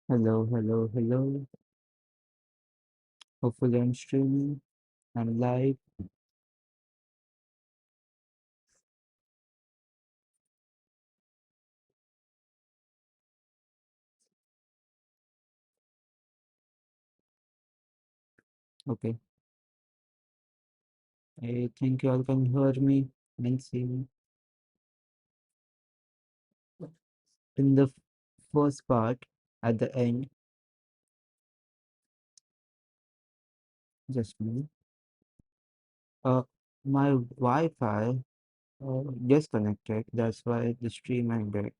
Hello, hello, hello. Hopefully I'm streaming. I'm live. Okay. I think you all can hear me and see me. In the first part, at the end, just a minute. Uh, my Wi-Fi disconnected. That's why the stream ended.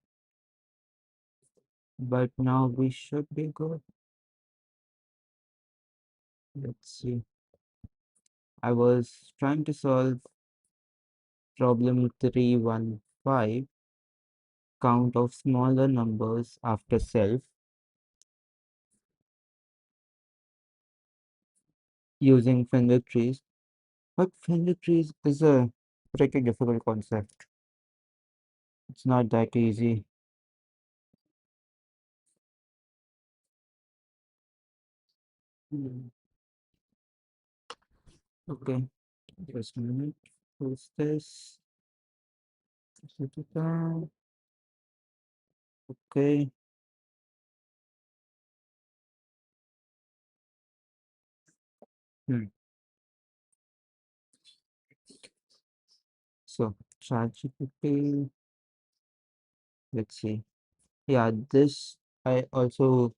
But now we should be good. Let's see. I was trying to solve problem 315, count of smaller numbers after self, using Fenwick trees. But Fenwick trees is a pretty difficult concept. It's not that easy. Mm, Okay, just a minute. Who's this? Ta-ta-ta. Okay. Hmm. So ChatGPT. Let's see. Yeah, this I also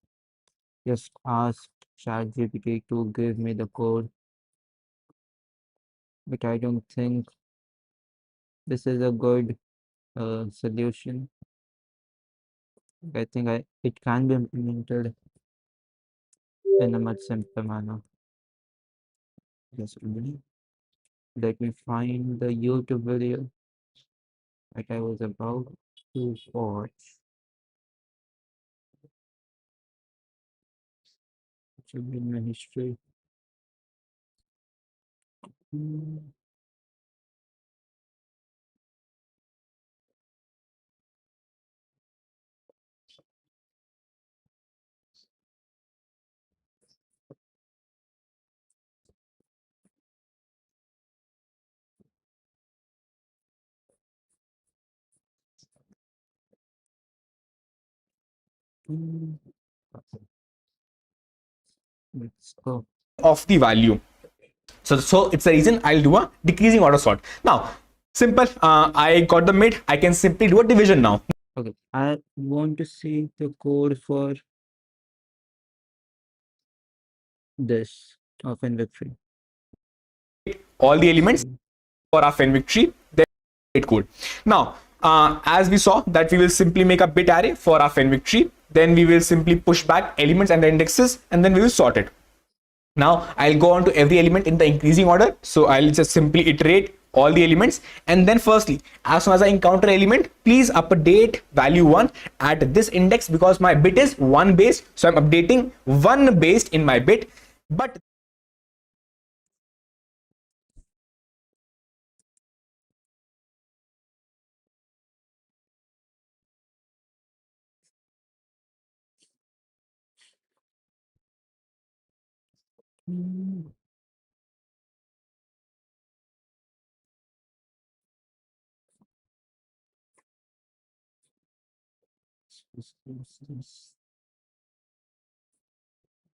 just asked ChatGPT to give me the code, but I don't think this is a good solution. I think it can be implemented in a much simpler manner. Just a minute. Let me find the YouTube video that I was about to watch. It should be in my history. Mm, mm. Okay, let's go. Of the value. So it's the reason I'll do a decreasing order sort. Now, simple. I got the mid. I can simply do a division now. Okay, I want to see the code for this of inventory. All the Let's elements see. for our Fenwick tree. Then it code. Now, as we saw that we will simply make a bit array for our Fenwick tree. Then we will simply push back elements and the indexes, and then we will sort it. Now I'll go on to every element in the increasing order. So I'll just simply iterate all the elements, and then firstly, as soon as I encounter element, please update value 1 at this index, because my bit is 1 based, so I'm updating 1 based in my bit. But Mm, this.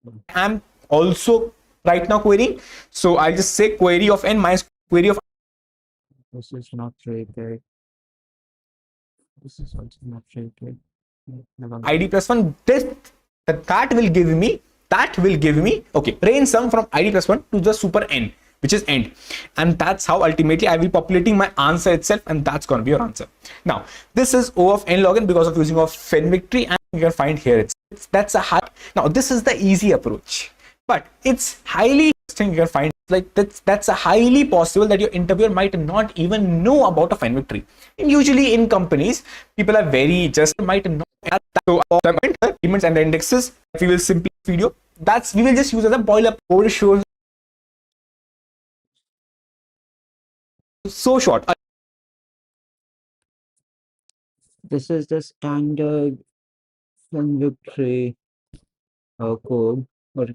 Oh, I'm also right now querying, so I'll just say query of n minus query of this is not rated. This is also not rated. Never id mind. plus 1. That will give me okay, range sum from id plus 1 to the super n, which is end, and that's how ultimately I will populating my answer itself, and that's going to be your answer. Now this is O of n log n because of using of Fenwick tree, and you can find here that's a high. Now this is the easy approach, but it's highly interesting. You can find like that's a highly possible that your interviewer might not even know about a Fenwick tree. And usually in companies, people are very just might not. So elements and the indexes we will simply video, that's we will just use as a boiler code. Shows so short. This is the standard inventory. code or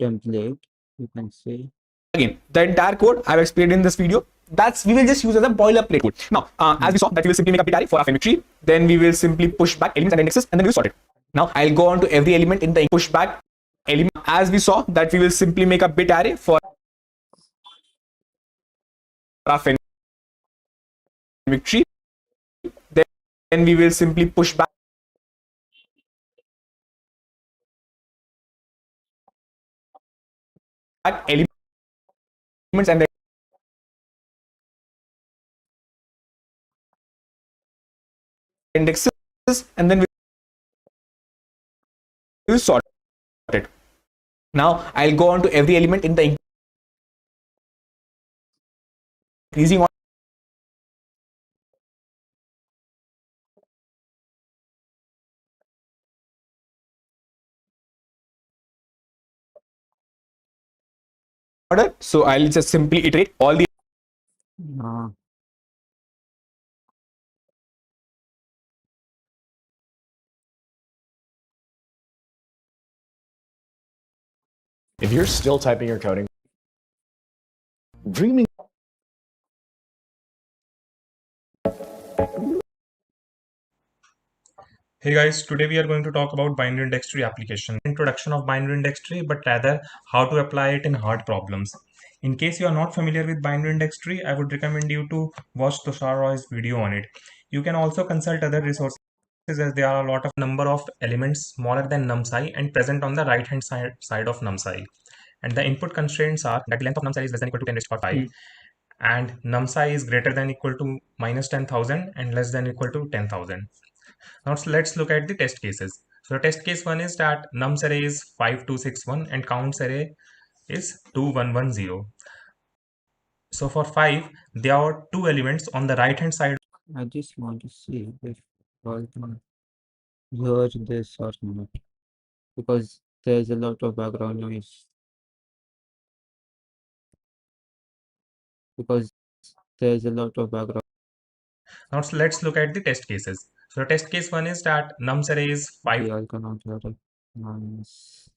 template, you can say. Again, the entire code I've explained in this video, that's we will just use as a boilerplate code. Now, as we saw that we will simply make a bit array for our Fenwick tree, then we will simply push back elements and indexes, and then we'll sort it. Now, I'll go on to every element in the push back element. As we saw that we will simply make a bit array for our Fenwick tree, then we will simply push back elements and the indexes, and then we'll sort it. Now, I'll go on to every element in the increasing order. So I'll just simply iterate all the. Uh, If you're still typing or coding, dreaming. Hey guys, today we are going to talk about binary index tree application. Introduction of binary index tree, but rather how to apply it in hard problems. In case you are not familiar with binary index tree, I would recommend you to watch Tushar Roy's video on it. You can also consult other resources as there are a lot of number of elements smaller than num_si and present on the right hand side of num_si. And the input constraints are that the length of num_si is less than equal to 10 raised to power 5 mm, and num_si is greater than equal to minus 10,000 and less than equal to 10,000. Now let's look at the test cases. So test case 1 is that nums array is 5261 and counts array is 2110. So for 5, there are two elements on the right hand side I just want to see if all can hear this or not, because there's a lot of background noise. Because there's a lot of background. Now let's look at the test cases. So test case 1 is that nums array is 5 We all cannot hear it. Nice.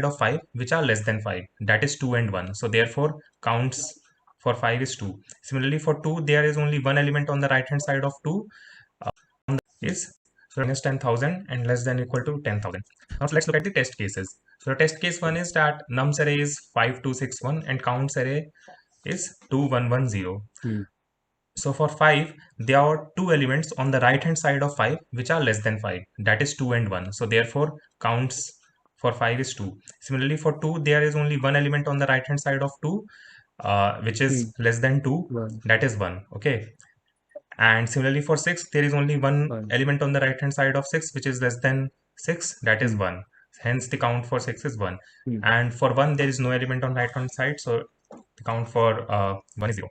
of 5 which are less than 5, that is 2 and 1. So therefore counts for 5 is 2. Similarly for 2, there is only one element on the right hand side of 2 is minus 10,000 and less than equal to 10,000. Now let's look at the test cases. So test case 1 is that nums array is 5261 and counts array is 2110. Mm. So for 5, there are two elements on the right hand side of 5 which are less than 5, that is 2 and 1. So therefore counts for 5 is 2. Similarly for 2, there is only one element on the right hand side of 2 which is less than 2, One. that is 1. Okay. And similarly for 6, there is only one One. element on the right hand side of 6 which is less than 6, that is Mm. 1. Hence the count for 6 is 1. Mm. And for 1, there is no element on right hand side, so the count for 1 is 0.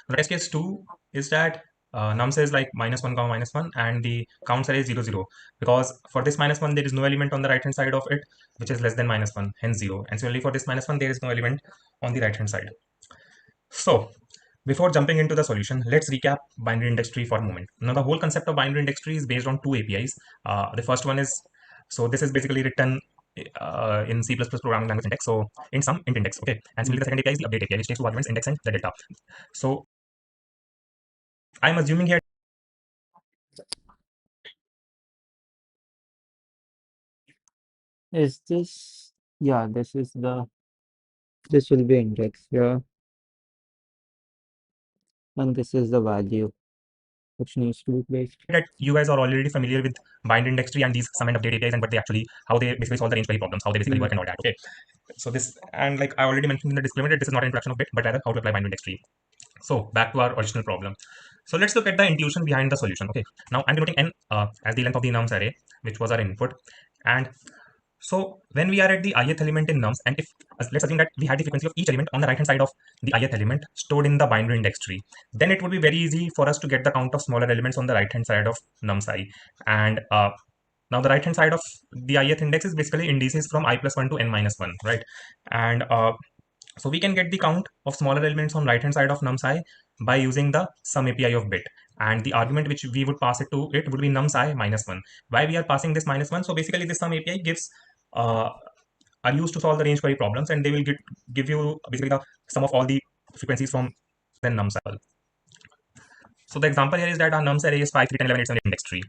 The test case 2 is that num says like minus 1 comma minus 1 and the count array is 0 0, because for this minus 1 there is no element on the right hand side of it which is less than minus 1, hence 0. And similarly for this minus 1 there is no element on the right hand side. So before jumping into the solution, let's recap binary index tree for a moment. Now, the whole concept of binary index tree is based on two APIs. The first one is, so this is basically written in C++ programming language syntax. So int sum, int index, okay. And similarly, the second API is the update API, which takes two arguments, index and the delta. So I'm assuming here Is this? Yeah, this is the. This will be index here, and this is the value which needs to be placed. that you guys are already familiar with binary index tree and these sum and update APIs and what they actually, how they basically solve the range query problems, how they basically work and all that, okay. So this, and like I already mentioned in the disclaimer that this is not an introduction of bit, but rather how to apply binary index tree. So back to our original problem. So let's look at the intuition behind the solution. Okay, now I'm denoting n as the length of the nums array, which was our input. And so when we are at the ith element in nums, and if let's assume that we had the frequency of each element on the right hand side of the ith element stored in the binary index tree, then it would be very easy for us to get the count of smaller elements on the right hand side of nums_i. And now the right hand side of the ith index is basically indices from I plus 1 to n minus 1, right? And so we can get the count of smaller elements on right hand side of nums_i by using the sum API of bit. and the argument which we would pass it to it would be nums I minus 1. Why we are passing this minus 1? So basically this sum API gives are used to solve the range query problems, and they will give you basically the sum of all the frequencies from the nums cycle. So the example here is that our nums array is 5, 3, 10, 11, 8, 7, index tree.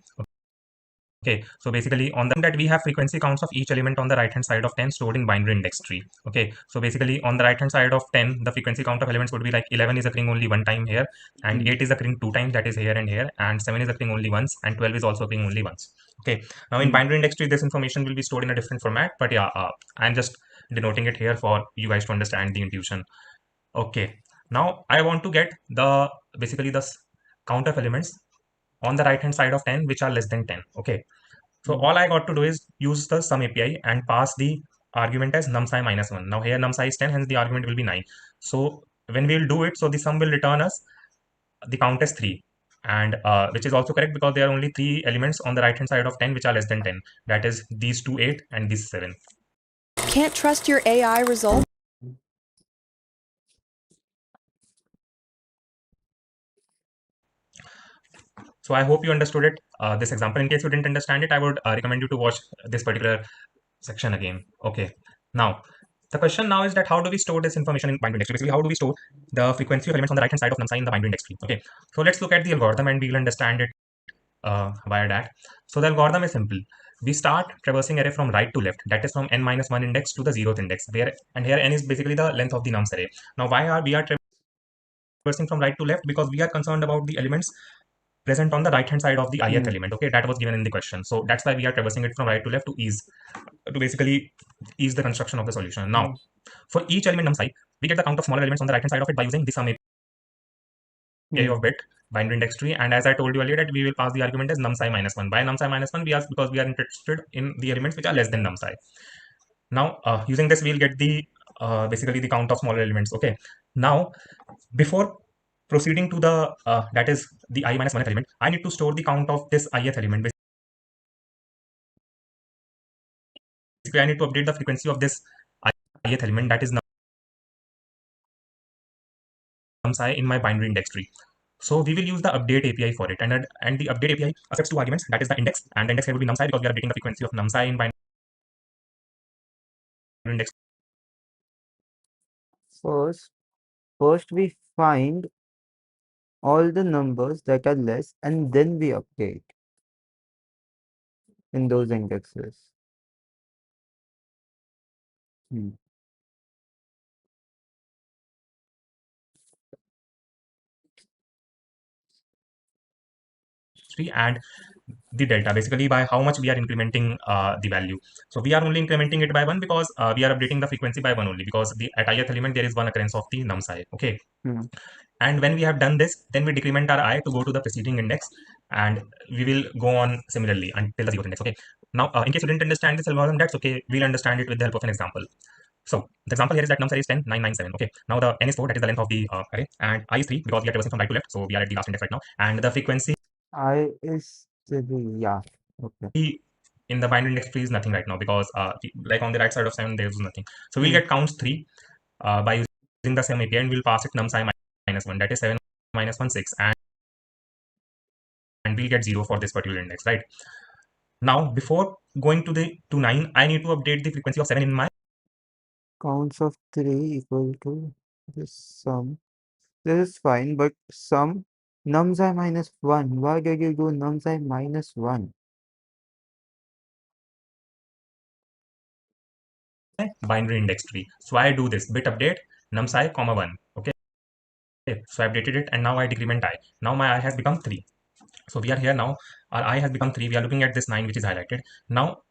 Okay, so basically on that we have frequency counts of each element on the right hand side of 10 stored in binary index tree. Okay, so basically on the right hand side of 10, the frequency count of elements would be like 11 is occurring only one time here, and 8 is occurring two times, that is here and here, and 7 is occurring only once, and 12 is also occurring only once. Okay, now in binary index tree, this information will be stored in a different format, but yeah, I'm just denoting it here for you guys to understand the intuition. Okay, now I want to get the basically the count of elements on the right hand side of 10 which are less than 10. Okay, so all I got to do is use the sum API and pass the argument as numsci minus 1. Now here numsci is 10, hence the argument will be 9. So when we will do it, so the sum will return us the count as 3, and which is also correct because there are only 3 elements on the right hand side of 10 which are less than 10. That is these 2 8 and these 7. Can't trust your AI results? So I hope you understood it, this example. In case you didn't understand it, I would recommend you to watch this particular section again. Okay, now the question now is that how do we store this information in binary index tree? Basically, how do we store the frequency of elements on the right hand side of numsci in the binary index tree? Okay, so let's look at the algorithm and we will understand it via that. So the algorithm is simple. We start traversing array from right to left, that is from n minus 1 index to the 0th index, where and here n is basically the length of the nums array. Now why are we traversing from right to left? Because we are concerned about the elements present on the right hand side of the ith element. Okay, that was given in the question, so that's why we are traversing it from right to left to basically ease the construction of the solution. Now for each element num side, we get the count of smaller elements on the right hand side of it by using the sum API of bit binary index tree, and as I told you earlier that we will pass the argument as numsci minus 1. By numsci minus 1 because we are interested in the elements which are less than numsci. Now using this we'll get the basically the count of smaller elements. Okay, now before proceeding to the that is the I minus 1th element, I need to store the count of this ith element. Basically I need to update the frequency of this ith element, that is numsci, in my binary index tree. So we will use the update API for it, and the update API accepts two arguments, that is the index, and the index here will be numsci because we are updating the frequency of numsci in binary index. First we find all the numbers that are less and then we update in those indexes. Hmm. Tree and the delta, basically by how much we are incrementing the value. So we are only incrementing it by 1 because we are updating the frequency by 1 only because at ith element there is one occurrence of the numsci. Okay, and when we have done this, then we decrement our I to go to the preceding index, and we will go on similarly until the 0th index. Okay, now in case you didn't understand this algorithm, that's okay, we'll understand it with the help of an example. So the example here is that nums array is 10, 9, 9, 7. Okay, now the n is 4, that is the length of the array, and I is 3 because we are traversing from right to left, so we are at the last index right now, and the frequency I is 3, yeah. Okay. in the binary index tree is nothing right now because like on the right side of 7 there is nothing. So we'll get counts 3 by using the same API, and we'll pass it numsci minus 1, that is 7 minus 1 6, and we'll get 0 for this particular index, right? Now before going to 9, I need to update the frequency of 7 in my Counts of 3 equal to this sum. This is fine, but sum numsci minus 1. Why did you do numsci minus 1? binary index tree. So I do this bit update numsci comma 1. Okay, so I updated it, and now I decrement I. Now my I has become 3. So we are here now, our I has become 3. We are looking at this 9 which is highlighted. Now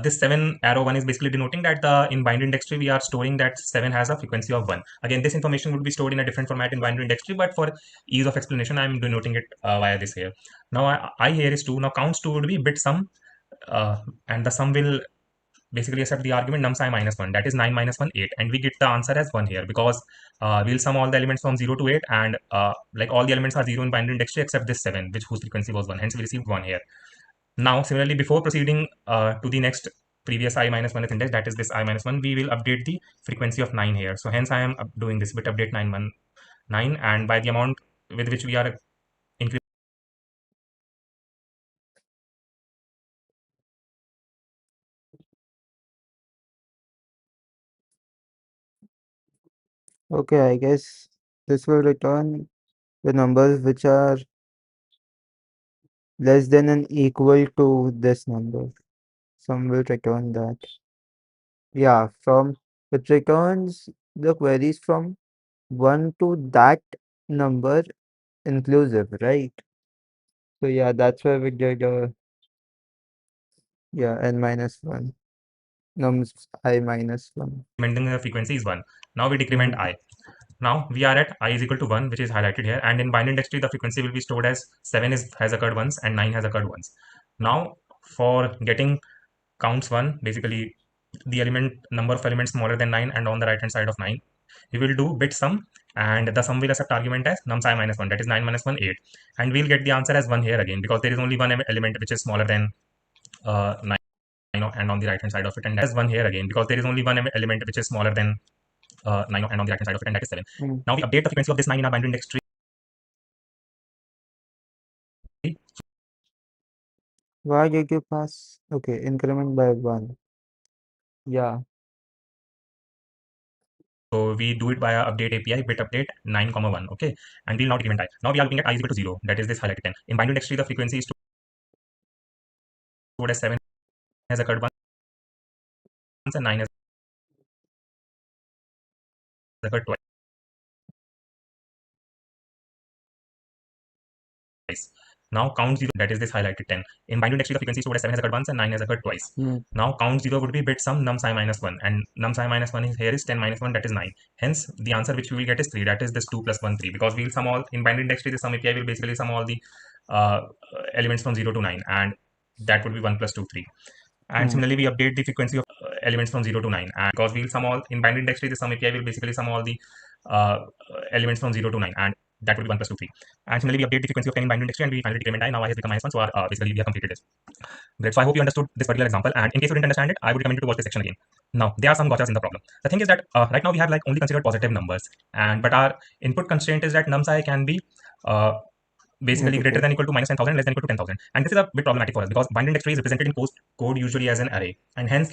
this 7 arrow 1 is basically denoting that in binary index tree we are storing that 7 has a frequency of 1. Again, this information would be stored in a different format in binary index tree, but for ease of explanation I am denoting it via this here. Now I here is 2. Now counts 2 would be bit sum, and the sum will basically accept the argument numsci minus 1, that is 9 minus 1 8, and we get the answer as 1 here because we'll sum all the elements from 0 to 8, and like all the elements are 0 in binary index tree except this 7 whose frequency was 1, hence we received 1 here. Now similarly, before proceeding to the next previous I minus 1th index, that is this I minus 1, we will update the frequency of 9 here. So hence I am doing this bit update 9 1 9, and by the amount with which we are increasing Okay, I guess this will return the numbers which are less than and equal to this number. Some will return that. Yeah, from it returns the queries from 1 to that number inclusive, right? So yeah, that's why we did yeah, n minus 1, nums I minus 1. Incrementing the frequency is 1. Now we decrement Mm. I. Now we are at I is equal to 1, which is highlighted here. And in bind index tree, the frequency will be stored as 7 has occurred once and 9 has occurred once. Now for getting counts 1, basically the element number of elements smaller than 9 and on the right hand side of 9, we will do bit sum, and the sum will accept argument as num psi minus 1, that is 9 minus 1, 8. And we'll get the answer as 1 here again, because there is only one element which is smaller than 9, and on the right hand side of it, and that is 1 here again, because there is only one element which is smaller than 9 and on the right hand side of it, and that is 7. Mm. Now we update the frequency of this 9 in our binary index tree. Why did you pass? Okay, increment by 1. Yeah. So we do it via update API, bit update 9, comma 1. Okay. And we'll now decrement I. Now we are looking at I is equal to 0. That is this highlighted 10. In binary index tree, the frequency is stored as 7 has occurred once and 9 has occurred twice. Now count 0, that is this highlighted 10. In binary index tree, the frequency is stored as 7 has occurred once and 9 has occurred twice. Mm. Now count 0 would be bit sum num psi minus 1, and num psi minus 1 is here is 10 minus 1, that is 9. Hence the answer which we will get is 3, that is this 2 plus 1, 3, because we'll sum all in binary index tree. The sum API will basically sum all the uh, elements from 0 to 9, and that would be 1 plus 2, 3. And Mm. similarly, we update the frequency of elements from 0 to 9, and because we'll sum all in binary index tree, the sum API will basically sum all the uh, elements from 0 to 9, and that would be 1 plus 2, 3. And similarly, we update the frequency of 10 in binary index tree, and we finally decrement I. Now I has become minus 1, so basically we have completed this. Great. So I hope you understood this particular example, and in case you didn't understand it, I would recommend you to watch this section again. Now there are some gotchas in the problem. The thing is that right now we have like only considered positive numbers, and but our input constraint is that num psi can be uh, basically greater Negative. than equal to minus 10,000, less than equal to 10,000. And this is a bit problematic for us, because binary index tree is represented in code usually as an array, and hence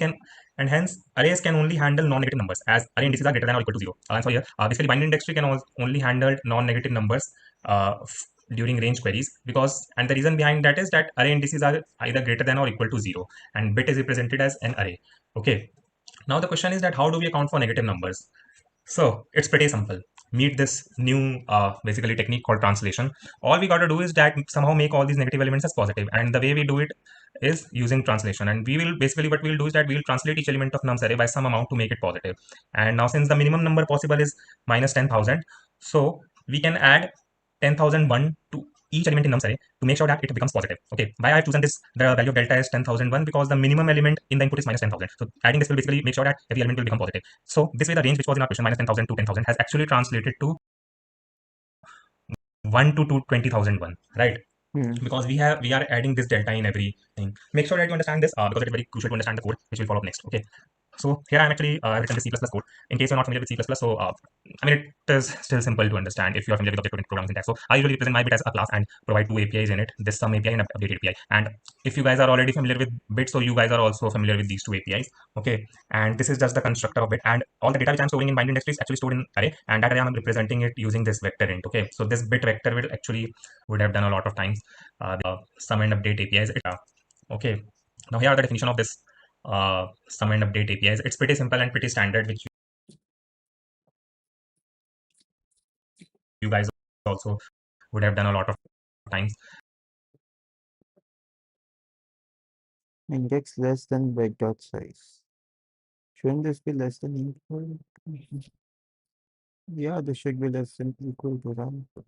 arrays can only handle non-negative numbers, as array indices are greater than or equal to 0. I'm sorry here. Basically binary index tree can only handle non-negative numbers uh, during range queries, because, and the reason behind that is that array indices are either greater than or equal to 0, and bit is represented as an array. Okay. Now the question is that how do we account for negative numbers? So it's pretty simple. Meet this new basically technique called translation. All we got to do is that somehow make all these negative elements as positive, and the way we do it is using translation. And we will basically, what we'll do is that we'll translate each element of nums array by some amount to make it positive. And now since the minimum number possible is minus 10,000, so we can add 10,001 to each element in nums array to make sure that it becomes positive. Okay, why I've chosen this, the value of delta is 10,001, because the minimum element in the input is minus 10,000. So adding this will basically make sure that every element will become positive. So this way the range which was in our question, minus 10,000 to 10,000, has actually translated to 1 to 20,001, right? Mm. Because we are adding this delta in everything. Make sure that you understand this, because it is very crucial to understand the code which will follow up next. Okay. So here I'm actually written the C++ code. In case you're not familiar with C++, so I mean, it is still simple to understand if you're familiar with object-oriented programming syntax. So I usually represent my bit as a class and provide two APIs in it, this sum API and update API. And if you guys are already familiar with bit, so you guys are also familiar with these two APIs. Okay. And this is just the constructor of it, and all the data which I'm storing in binary index is actually stored in array, and that array I'm representing it using this vector int. Okay. So this bit vector will actually would have done a lot of times the sum and update APIs. Okay. Now here are the definition of this sum and update APIs. It's pretty simple and pretty standard, which you guys also would have done a lot of times. Index less than byte dot size. Shouldn't this be less than equal? Mhm. Yeah, this should be less than equal to that.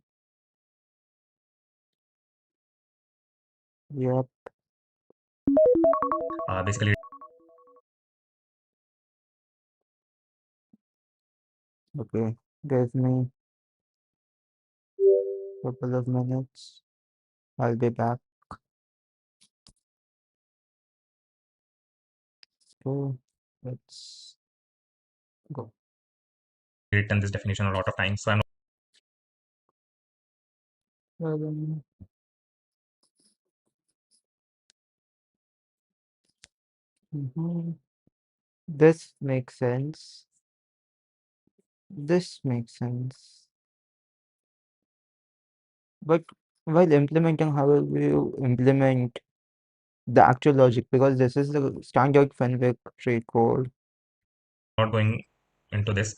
Yep. Basically, Okay. Give me a couple of minutes. I'll be back. So let's go. written this definition a lot of times, so I'm Um, mhm. This makes sense. This makes sense. But while implementing, how will you implement the actual logic? Because this is the standard Fenwick trade code. Not going into this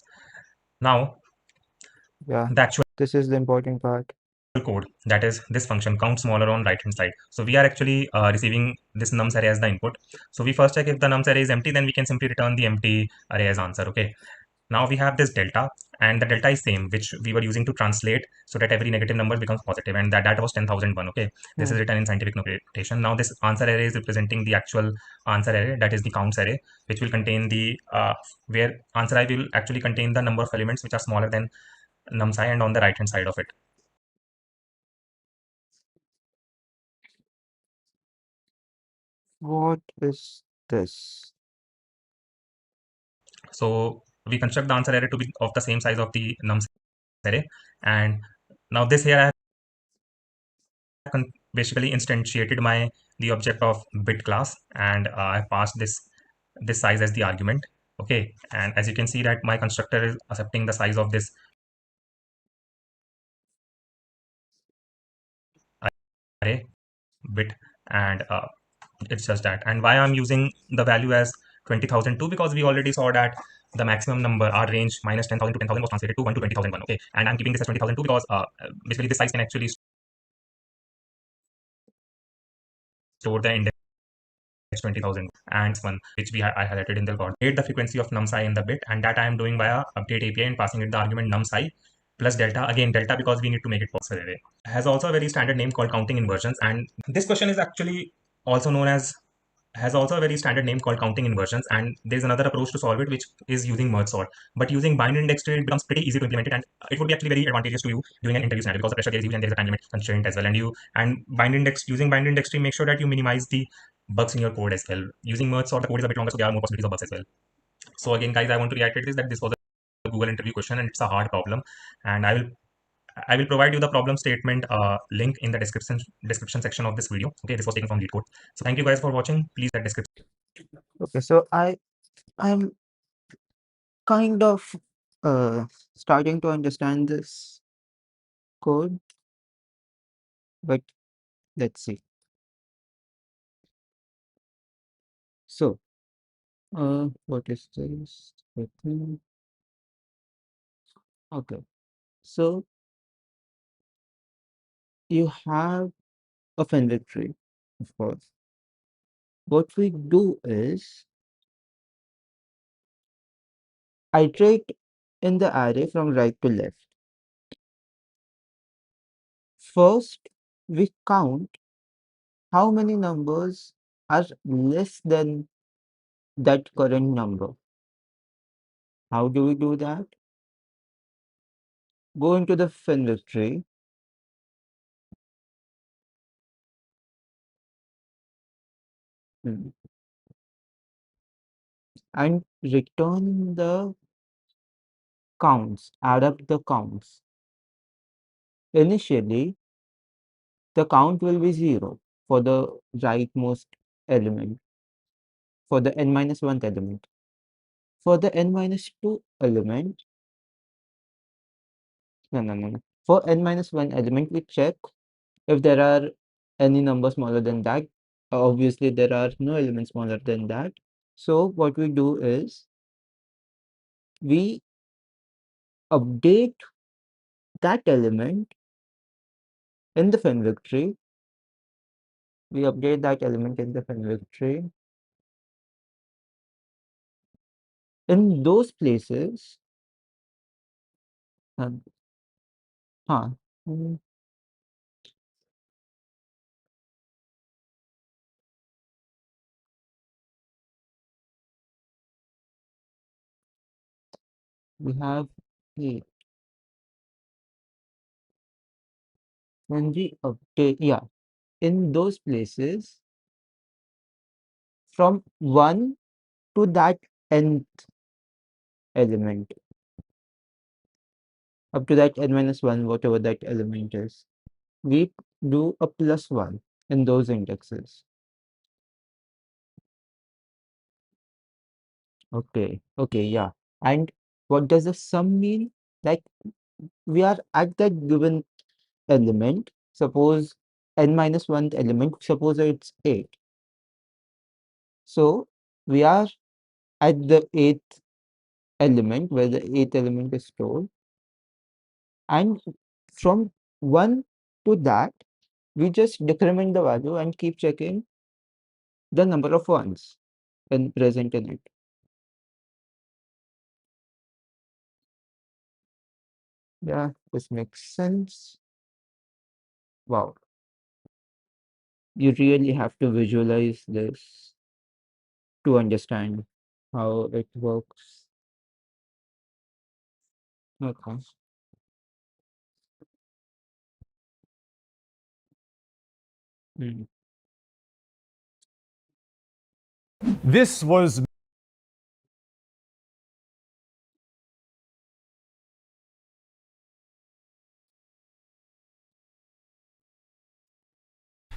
now. Yeah, The actual this is the important part. code, that is this function count smaller on right hand side. So we are actually receiving this nums array as the input. So we first check if the nums array is empty, then we can simply return the empty array as answer. Okay, now we have this delta, and the delta is same which we were using to translate so that every negative number becomes positive, and that was 10,001. Okay, this is Hmm. written in scientific notation. Now this answer array is representing the actual answer array, that is the counts array, which will contain the where answer array will actually contain the number of elements which are smaller than nums I, and on the right hand side of it. What is this? So we construct the answer array to be of the same size of the nums array, and now this here I have basically instantiated my the object of bit class, and I passed this size as the argument. Okay, and as you can see that my constructor is accepting the size of this array bit, and it's just that. And why I'm using the value as 20,002, because we already saw that the maximum number, our range minus 10,000 to 10,000 was translated to 1 to 20,001. Okay, and I'm keeping this as 20,002 because basically this size can actually store the index 20,000 and one which I highlighted in the record. Update the frequency of nums I in the bit, and that I am doing via update API and passing it the argument nums I plus delta, again delta because we need to make it possible array. Has also a very standard name called counting inversions, and this question is actually also known as has also a very standard name called counting inversions, and there's another approach to solve it which is using merge sort, but using bind index tree it becomes pretty easy to implement it, and it would be actually very advantageous to you doing an interview scenario because the pressure is huge and there's a time limit constraint as well, and using bind index tree, make sure that you minimize the bugs in your code as well. Using merge sort, the code is a bit longer, so there are more possibilities of bugs as well. So again guys, I want to reiterate this, that this was a Google interview question and it's a hard problem, and I will provide you the problem statement link in the description section of this video. Okay, this was taken from LeetCode. So thank you guys for watching. Please that description. Okay, so I'm kind of starting to understand this code, but let's see. So, what is this? Okay. Okay. So you have a Fenwick tree, of course. What we do is iterate in the array from right to left. First, we count how many numbers are less than that current number. How do we do that? Go into the Fenwick tree. Hmm, and return the counts, add up the counts. Initially, the count will be 0 for the rightmost element, for the n minus 1 element. For the n minus 2 element, no. For n minus 1 element, we check if there are any number smaller than that. Obviously, there are no elements smaller than that. So what we do is we update that element in the Fenwick tree. We update that element in the Fenwick tree. In those places, uh, huh, mm, we have a when we update, yeah, in those places from 1 to that nth element, up to that n minus 1, whatever that element is, we do a plus 1 in those indexes. Okay, yeah. And What does the sum mean? Like we are at that given element, suppose n minus 1 element, suppose it's 8. So we are at the 8th element where the 8th element is stored, and from 1 to that we just decrement the value and keep checking the number of ones present in it. Yeah, this makes sense. Wow. You really have to visualize this to understand how it works. Okay. Mm. This was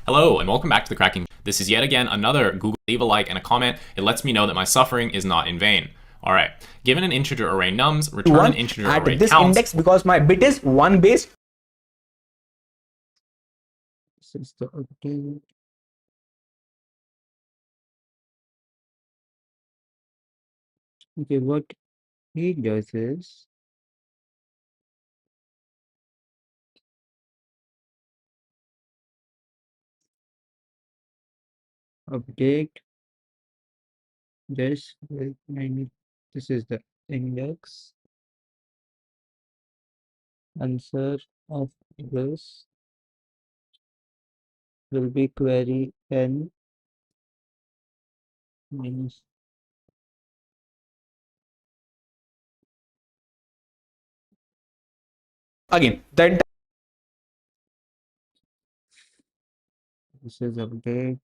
Hello and welcome back to the Cracking. This is yet again another Google. Leave a like and a comment. It lets me know that my suffering is not in vain. All right. Given an integer array nums, return an integer at array this counts. index because my bit is 1 base. This is the update. Okay, what he does is update this with this is the index. Answer of this will be query n minus Again, then this is update.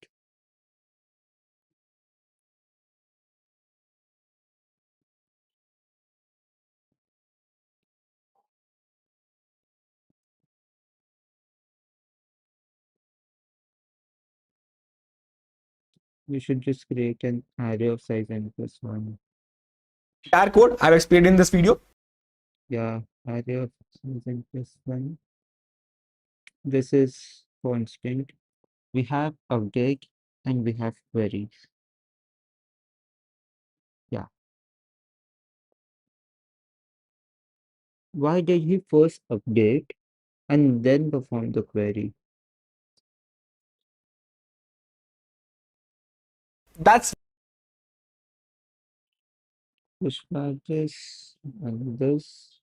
We should just create an array of size n plus 1. entire code I've explained in this video. Yeah, array of size n plus 1. This is constant. We have update and we have queries. Yeah. Why did he first update and then perform the query? That's Push this and this.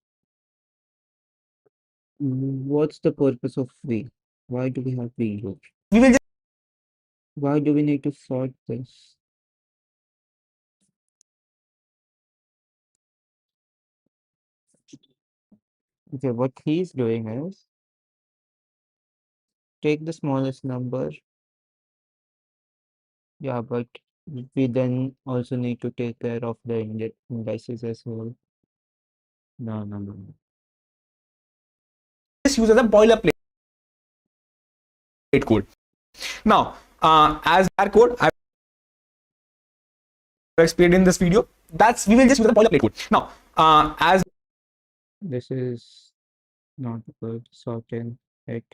What's the purpose of V? Why do we have V here? we will just Why do we need to sort this? Okay, what he's doing is take the smallest number. Yeah, but we then also need to take care of the indices as well. No, no, no, no. use as a boilerplate code. Now, as that code I've explained in this video, that's we will just use a boilerplate code. Now, as This is not good. Sorting it.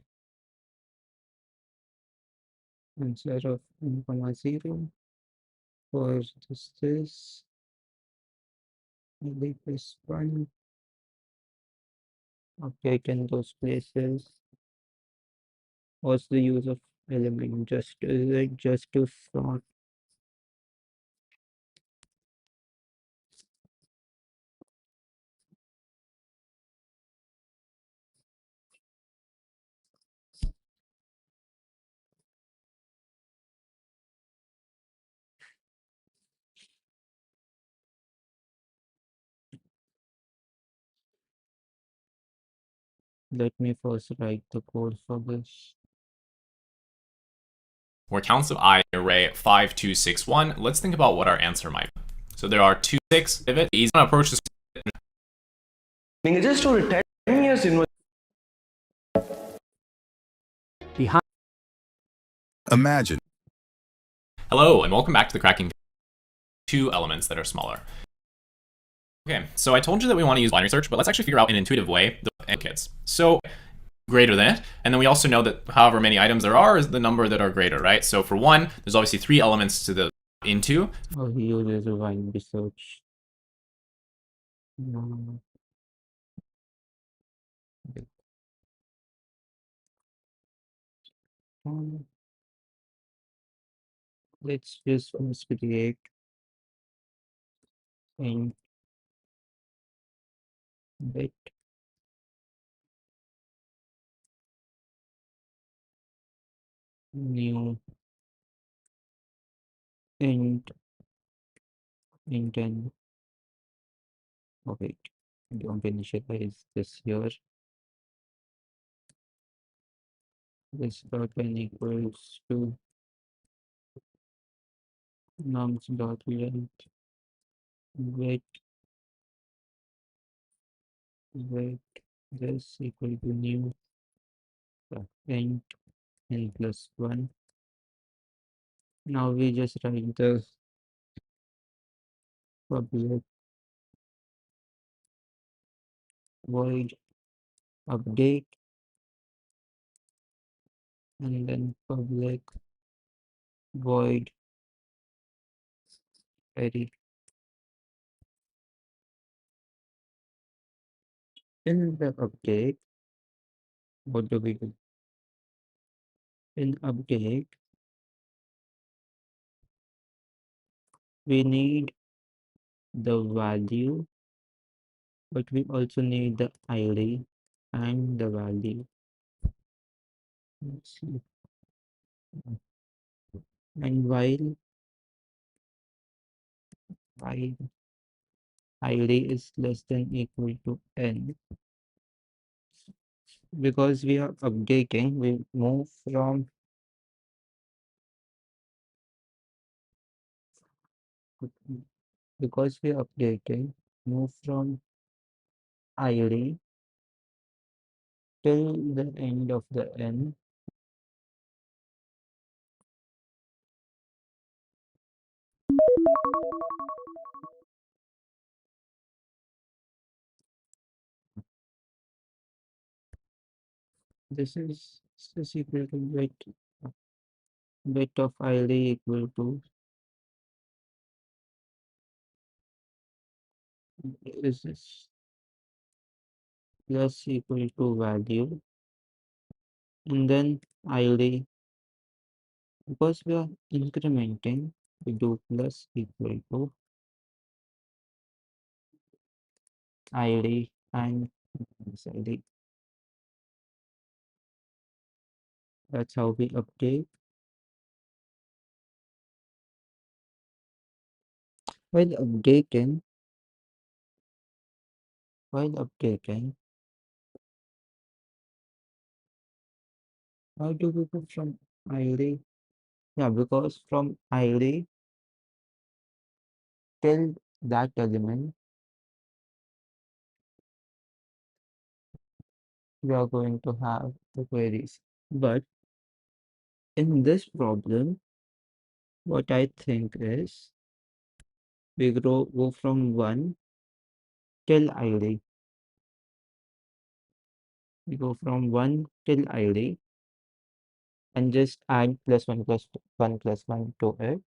Answer of n comma 0 for this maybe plus 1. Update in those places. What's the use of element? Just to sort. Let me first write the code for this. Where counts of I array 5, 2, 6, 1. Let's think about what our answer might be. So there are 2, 6 pivot. Easy to approach this. just ஒரு 10 years Imagine. Hello and welcome back to the Cracking. 2 elements that are smaller. Okay, so I told you that we want to use binary search, but let's actually figure out an intuitive way the and kits. So greater than it, and then we also know that however many items there are is the number that are greater, right? So for 1, there's obviously 3 elements to the into. Or he uses a binary search. No. Wait. Let's just first create int bit new int n. Oh wait, don't initialize this here. This dot n equals to nums dot length width width this equal to new int n plus 1. Now we just write the public void update and then public void query. In the update, what do we do? In update, we need the value, but we also need the ID and the value. Let's see. And while ID is less than equal to n, because we are updating, we move from because we are updating, move from ID till the end of the n. This is equal to bit of ID equal to is this plus equal to value, and then ID, because we are incrementing, we do plus equal to ID and this ID. That's how we update. While updating, while updating, how do we go from ID? Yeah, because from ID till that element, we are going to have the queries. But in this problem, what I think is we go from 1 till ID. We go from 1 till ID and just add plus 1 plus 1 plus 1 to it.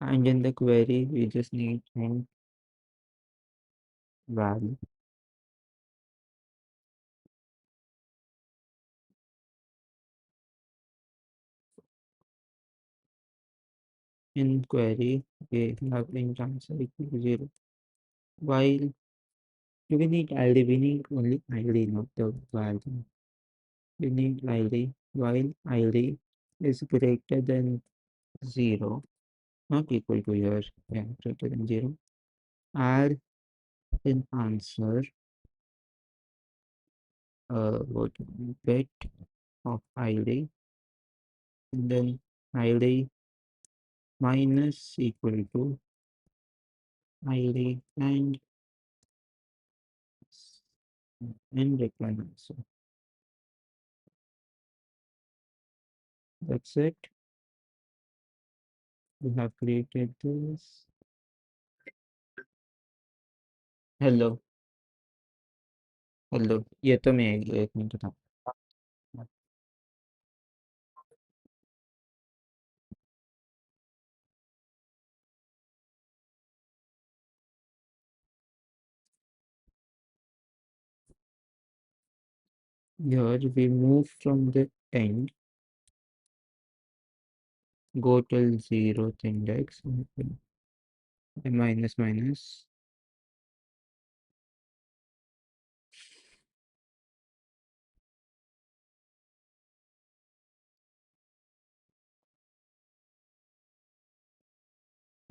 And in the query, we just need int val. In query, we have int answer equal to 0. While we need ID, we need only ID, not the value. We need ID while ID is greater than 0, not equal to here, yeah, greater than 0. Add in answer what bit of ID, and then ID minus equal to ID and return answer. That's it. We have created this. Hello hello ये तो मैं एक minute था। Here we move from the end, go till zeroth index, minus minus.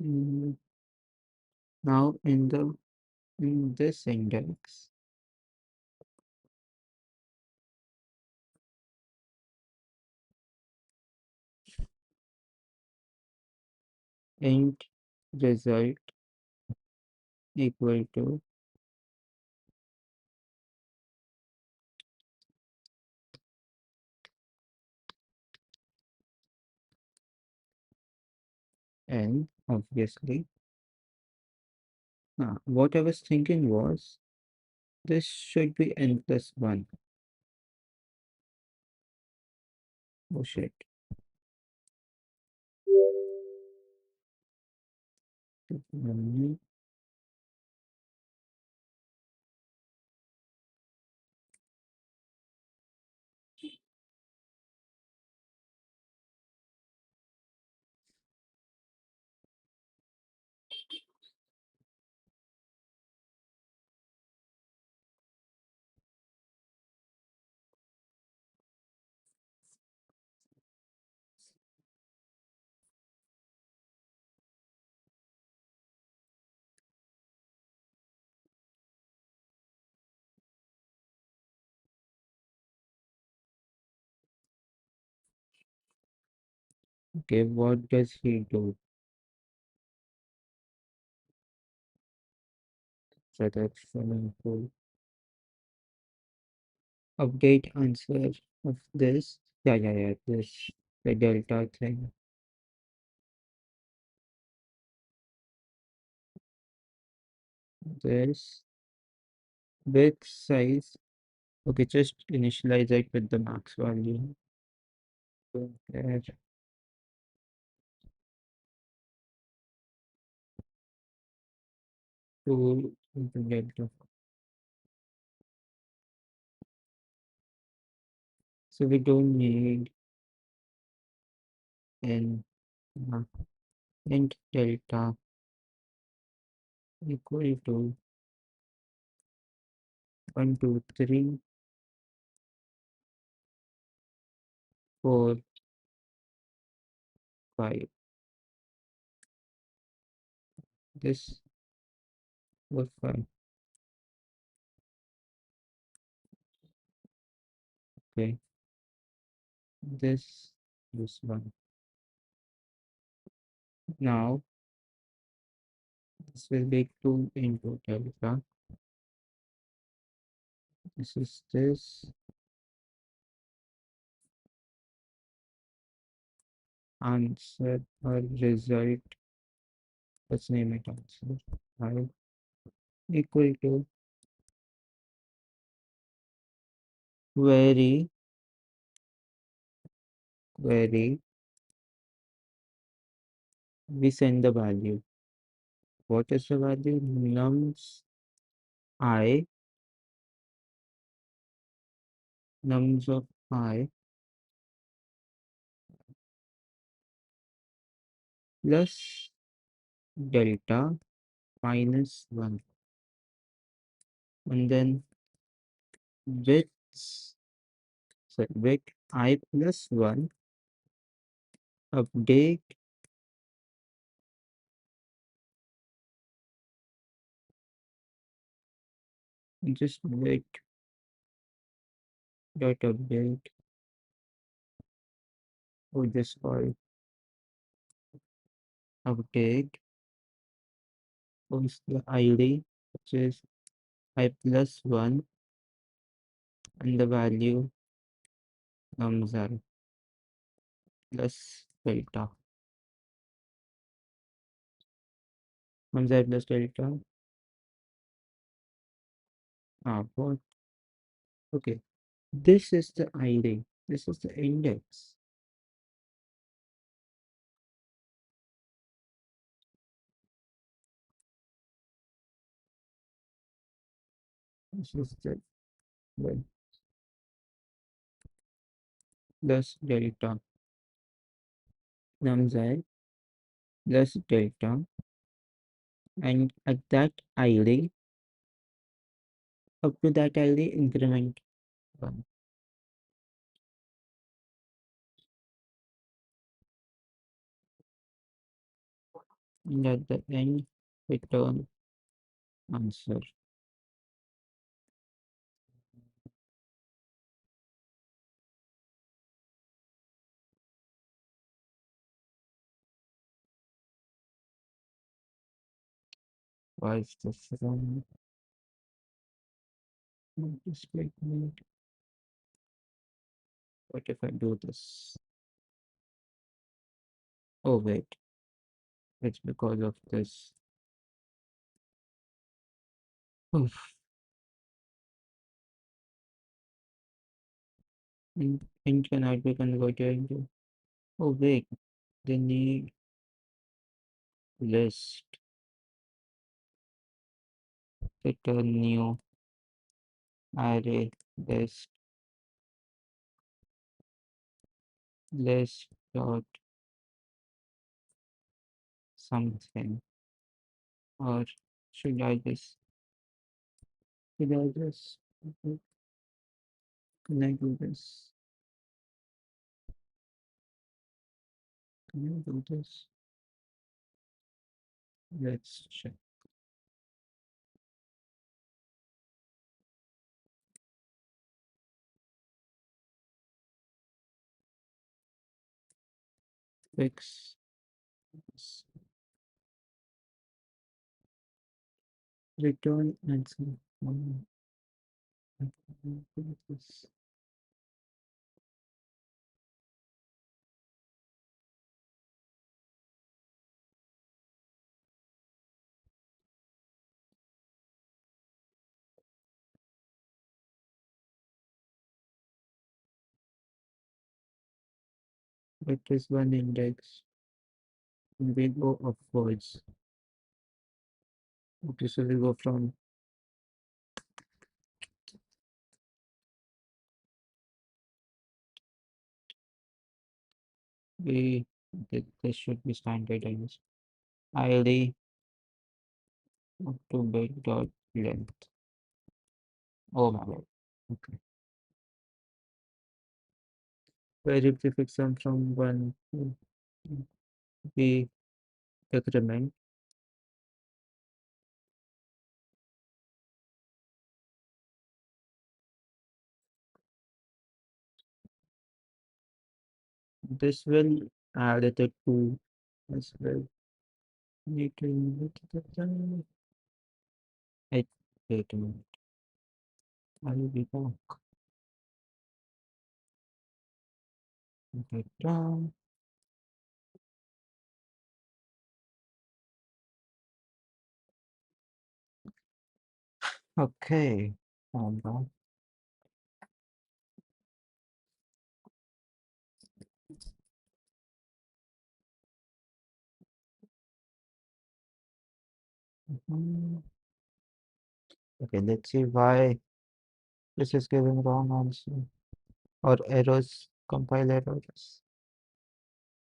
Mm, Now in this index, int result equal to n, obviously. What I was thinking was this should be n plus 1. Oh shit. Mm, Okay, what does he do? So that's very cool. Update answer of this. Yeah, this the delta thing. This width size. Okay, just initialize it with the max value. There. To into delta. So we don't need n uh, int delta equal to 1, 2, 3, 4, 5. This was 5. Okay. This one. Now this will be 2 into delta. This is this answer or result. Let's name it answer. I equal to query query. We send the value. What is the value? I nums of I plus delta minus 1, and then with with I plus 1 update just wait dot update or this call update was the ID, which is I plus 1, and the value nums I plus delta. Nums I plus delta What? Okay. This is the ID. This is the index. This is the well, plus delta num plus delta, and at that ID, up to that ID increment 1. And at the end return answer. Why is this wrong? Display mode. What if I do this? Oh wait, it's because of this. Oof. Int cannot be converted into. Oh wait, they need list. Return new array list dot something. Or should I just should I just can I do this? Can I do this? Let's check. Fix this. Return answer. This. It is one index. We go upwards. Okay, so we go from we this should be standardized. ID up to bit dot length. Oh my god. Okay. Query prefix sum from 1 to we decrement. This will add it to as well. Need to input the time. Wait a minute. I will be back. Get down. Okay. Hold on. Mhm. Okay, let's see why this is giving wrong answer or errors, compile errors.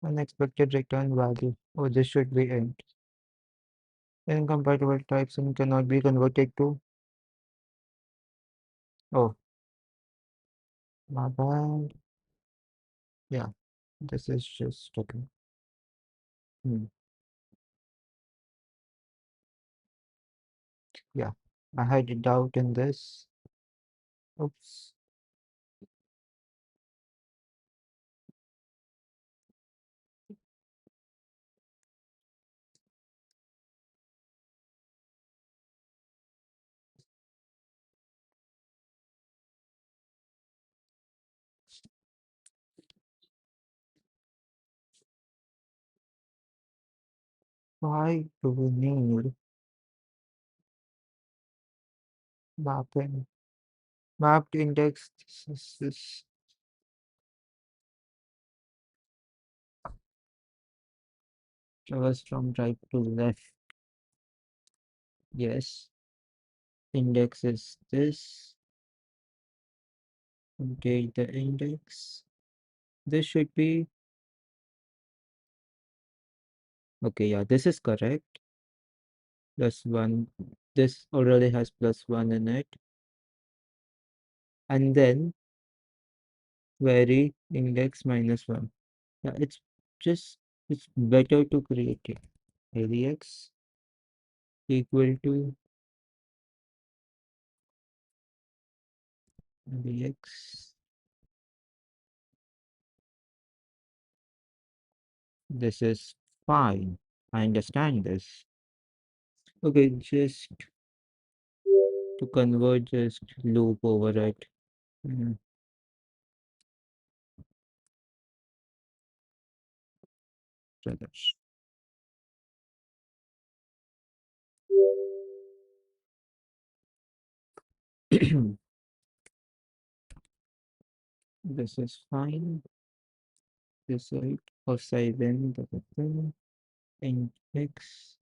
Unexpected return value. Oh, this should be int. Incompatible types and cannot be converted to. Oh, my bad. Yeah, this is just okay. Yeah, I had a doubt in this. Oops. Why do we need Mapping. Mapped index. This travels from right to left. Yes. Index is this. Update the index. This should be okay. Yeah, this is correct. +1. This already has +1 in it. And then query index -1. Yeah, it's better to create it. ADX equal to ADX. This is fine. I understand this. Okay, just to convert, just loop over it. Mm, so that's- This is fine. This is or 7 the thing index.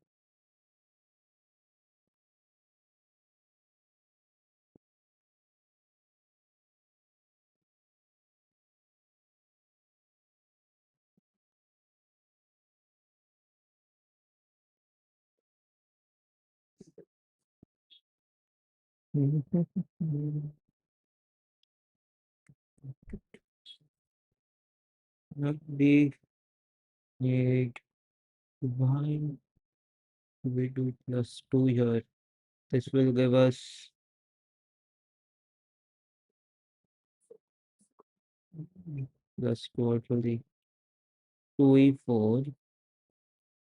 Not be need why we do +2 here. This will give us +2 actually 2e4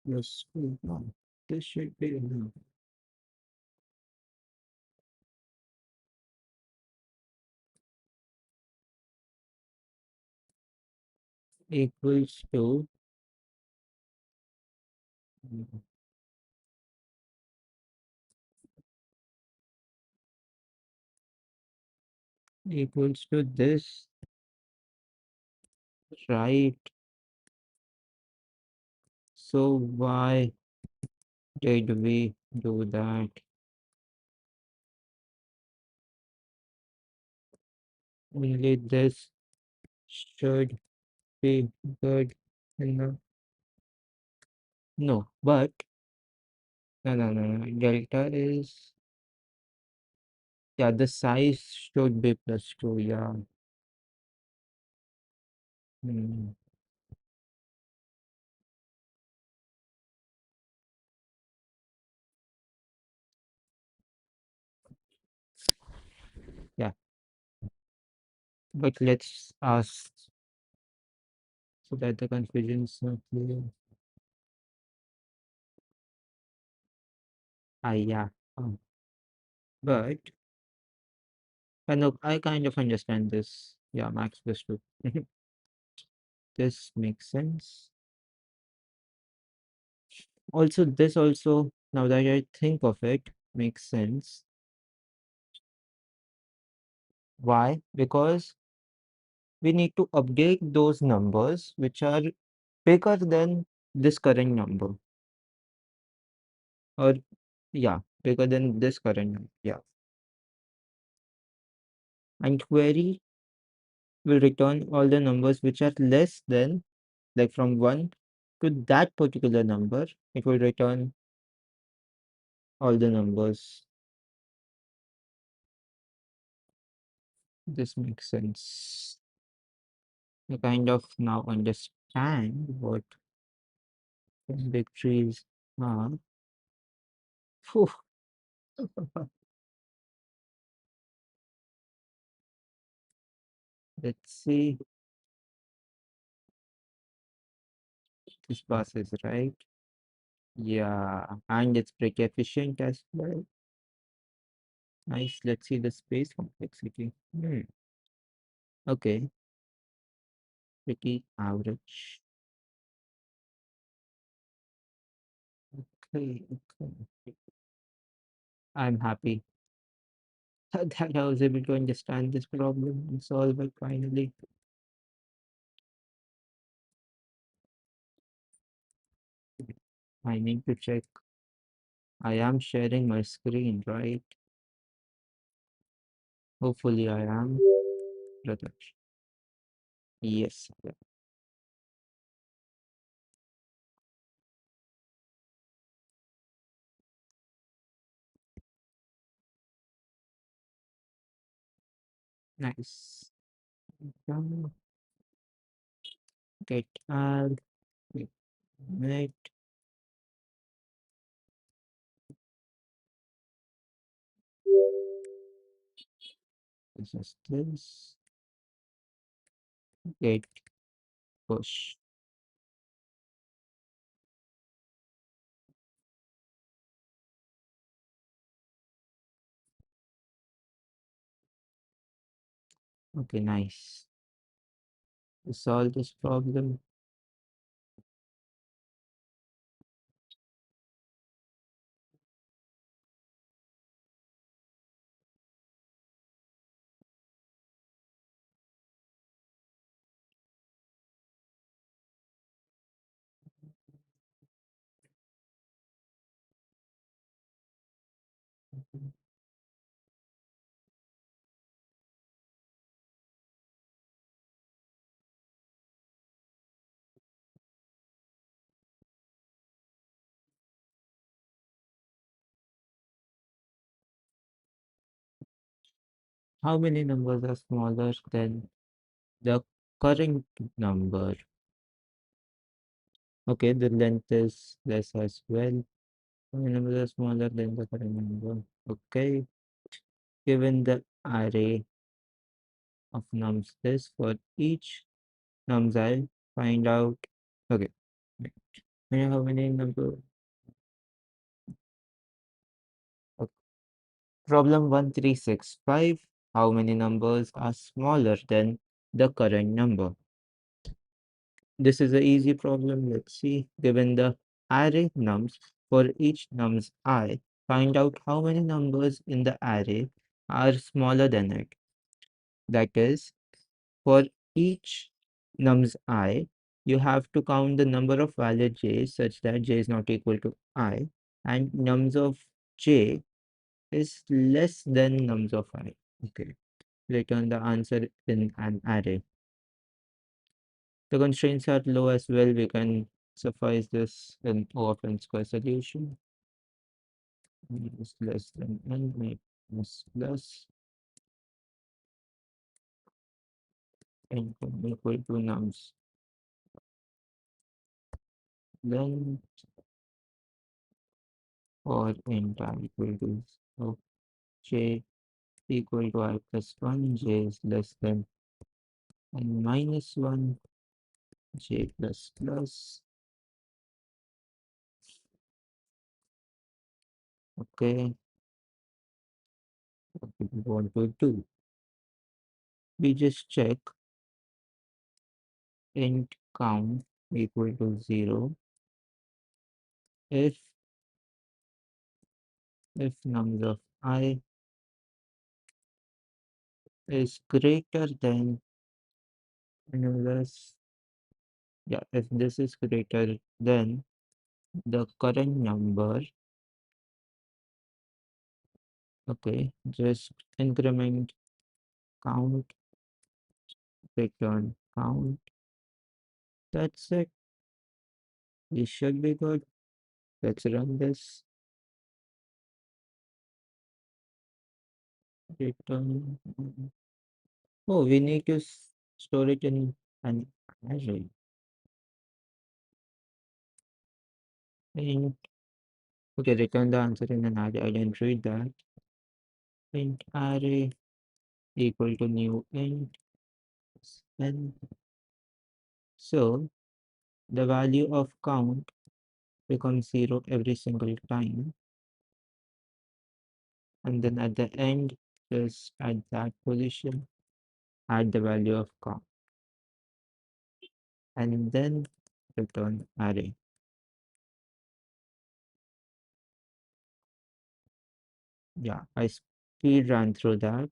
+2. No, this should be enough. Equals to equals to this, right? So why did we do that? Only this should be good enough. No, but no. Delta is, yeah, the size should be +2. Yeah. Hmm. Yeah, but let's ask so that the confusion is not clear. Yeah. um, But I kind of understand this. Yeah, max +2. This makes sense. Also, this also, now that I think of it, makes sense. Why? Because we need to update those numbers which are bigger than this current number. Or, yeah, bigger than this current number. Yeah. And query will return all the numbers which are less than, like from 1 to that particular number, it will return all the numbers. This makes sense. I kind of now understand what victories are. Phew. Let's see. This passes, right? Yeah, and it's pretty efficient as well. Nice. Let's see the space complexity. Okay, pretty average. Okay. I'm happy. that I was able to understand this problem and solve it finally. I need to check. I am sharing my screen, right? Hopefully I am. Pradesh. Yes. Yeah. Nice. Done. Get add. Wait. This is this. Git push. Okay, nice. To solve this problem, how many numbers are smaller than the current number? Okay, the length is less as well. How many numbers are smaller than the current number? Okay, given the array of nums is for each nums I find out. Okay, wait. How many number? Okay. Problem 1365. How many numbers are smaller than the current number? This is an easy problem. Let's see. Given the array nums for each nums I, find out how many numbers in the array are smaller than it. That is, for each nums I, you have to count the number of valid j's such that j is not equal to I, and nums of j is less than nums of I. Okay. Return the answer in an array. The constraints are low as well. We can suffice this in O of n square solution. Is less than n minus plus n equal to nums. Then or n equal to so j equal to I plus 1, j is less than n minus 1, j plus plus. Okay, what do we want to do? We just check int count equal to 0 if nums of I is greater than this. Yeah, if this is greater than the current number, okay, just increment count, return count. That's it. This should be good. Let's run this. Return. Oh, we need to store it in an array. Int. Okay, return the answer in an array. I didn't read that. Int array equal to new int. And so the value of count becomes 0 every single time. And then at the end, just at that position, add the value of count. And then return array. Yeah, speed run through that.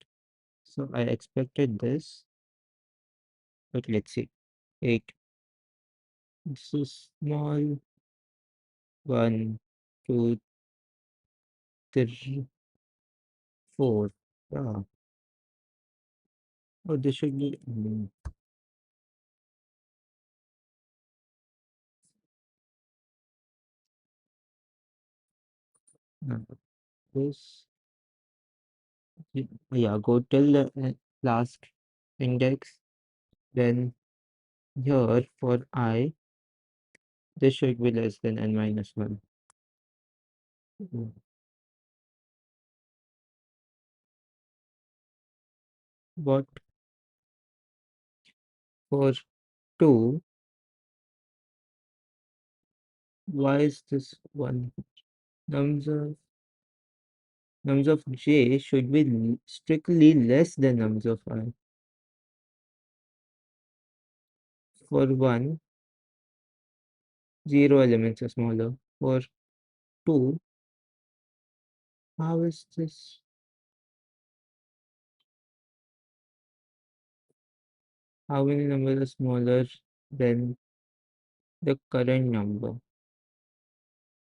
So I expected this, but let's see. 8. This is small. 1, 2, 3, 4. Yeah. Oh, this should be. No, this. Yeah, go till the last index. Then here for I, this should be less than n minus 1. Mm. But for 2, why is this 1? Nums of nums of j should be strictly less than nums of I. For 1, 0 elements are smaller. For 2, how is this? How many numbers are smaller than the current number?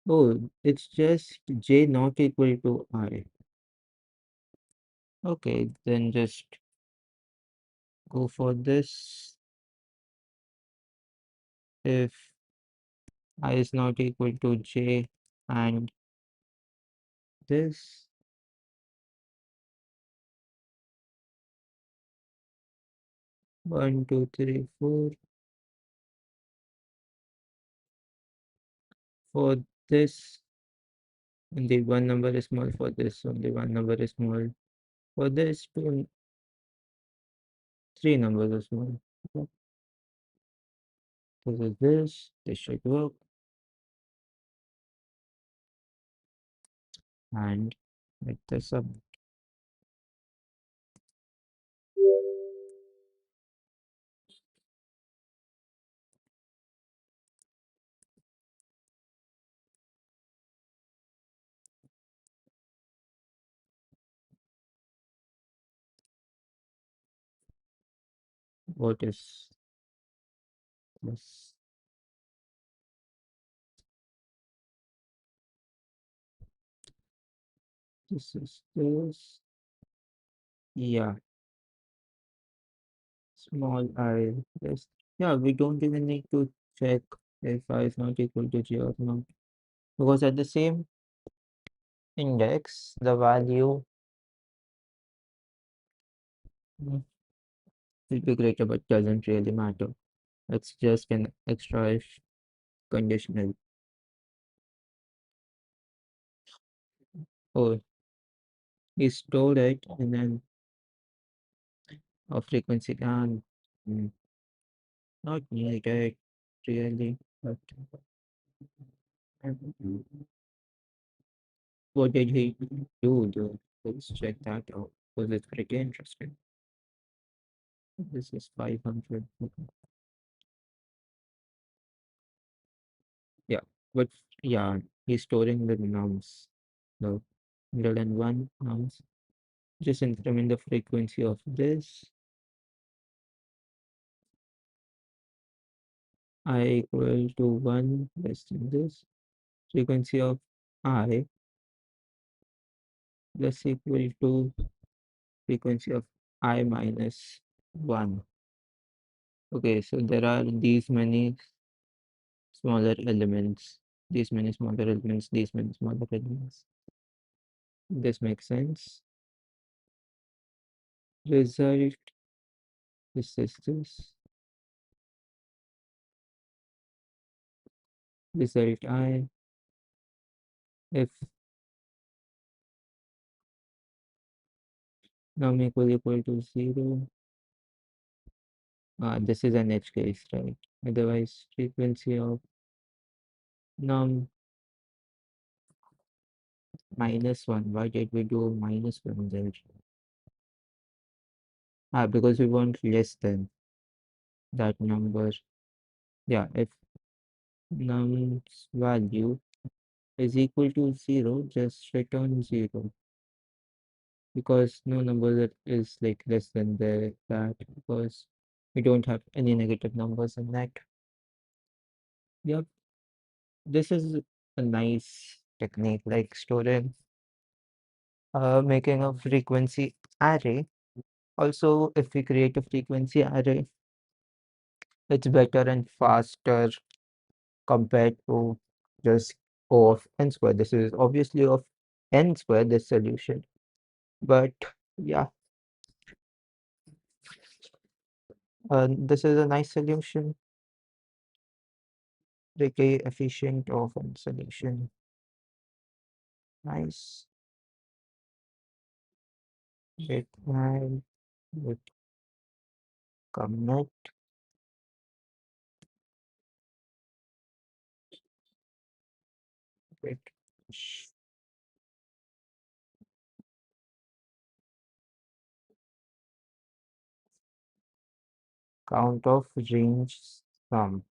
Oh, it's just j not equal to I. Okay, then just go for this. If I is not equal to j and this, 1, 2, 3, 4. For this, only one number is small. For this, only one number is small. For this, 2, 3 numbers are small. Okay, this is this. This should work. And make this up. What is this? This is this. Yeah, small I. This. Yeah, we don't even need to check if I is not equal to j or not. Because at the same index, the value will be greater, but doesn't really matter. It's just an extra conditional. Oh, he stored it in a frequency and not needed really, but what did he do? Let's check that out. Was it pretty interesting? This is 500. Yeah, but yeah, he's storing the nums, the 101 nums. Just increment the frequency of this. I equal to 1 less than this. Frequency of I less equal to frequency of I minus 1. Okay, so there are these many smaller elements, these many smaller elements, these many smaller elements. This makes sense. Result, this is this. Result I, if num equal to 0. This is an edge case, right? Otherwise, frequency of num minus 1. Why did we do minus 1 there? Because we want less than that number. Yeah, if num's value is equal to 0, just return 0. because no number that is like less than that, because we don't have any negative numbers in that. Yep, this is a nice technique, like storing, making a frequency array. Also, if we create a frequency array, it's better and faster compared to just O of n squared. This is obviously of n squared, this solution. But yeah, this is a nice solution, pretty efficient of a solution. Nice. Git add, git commit, git push. Count of range sum.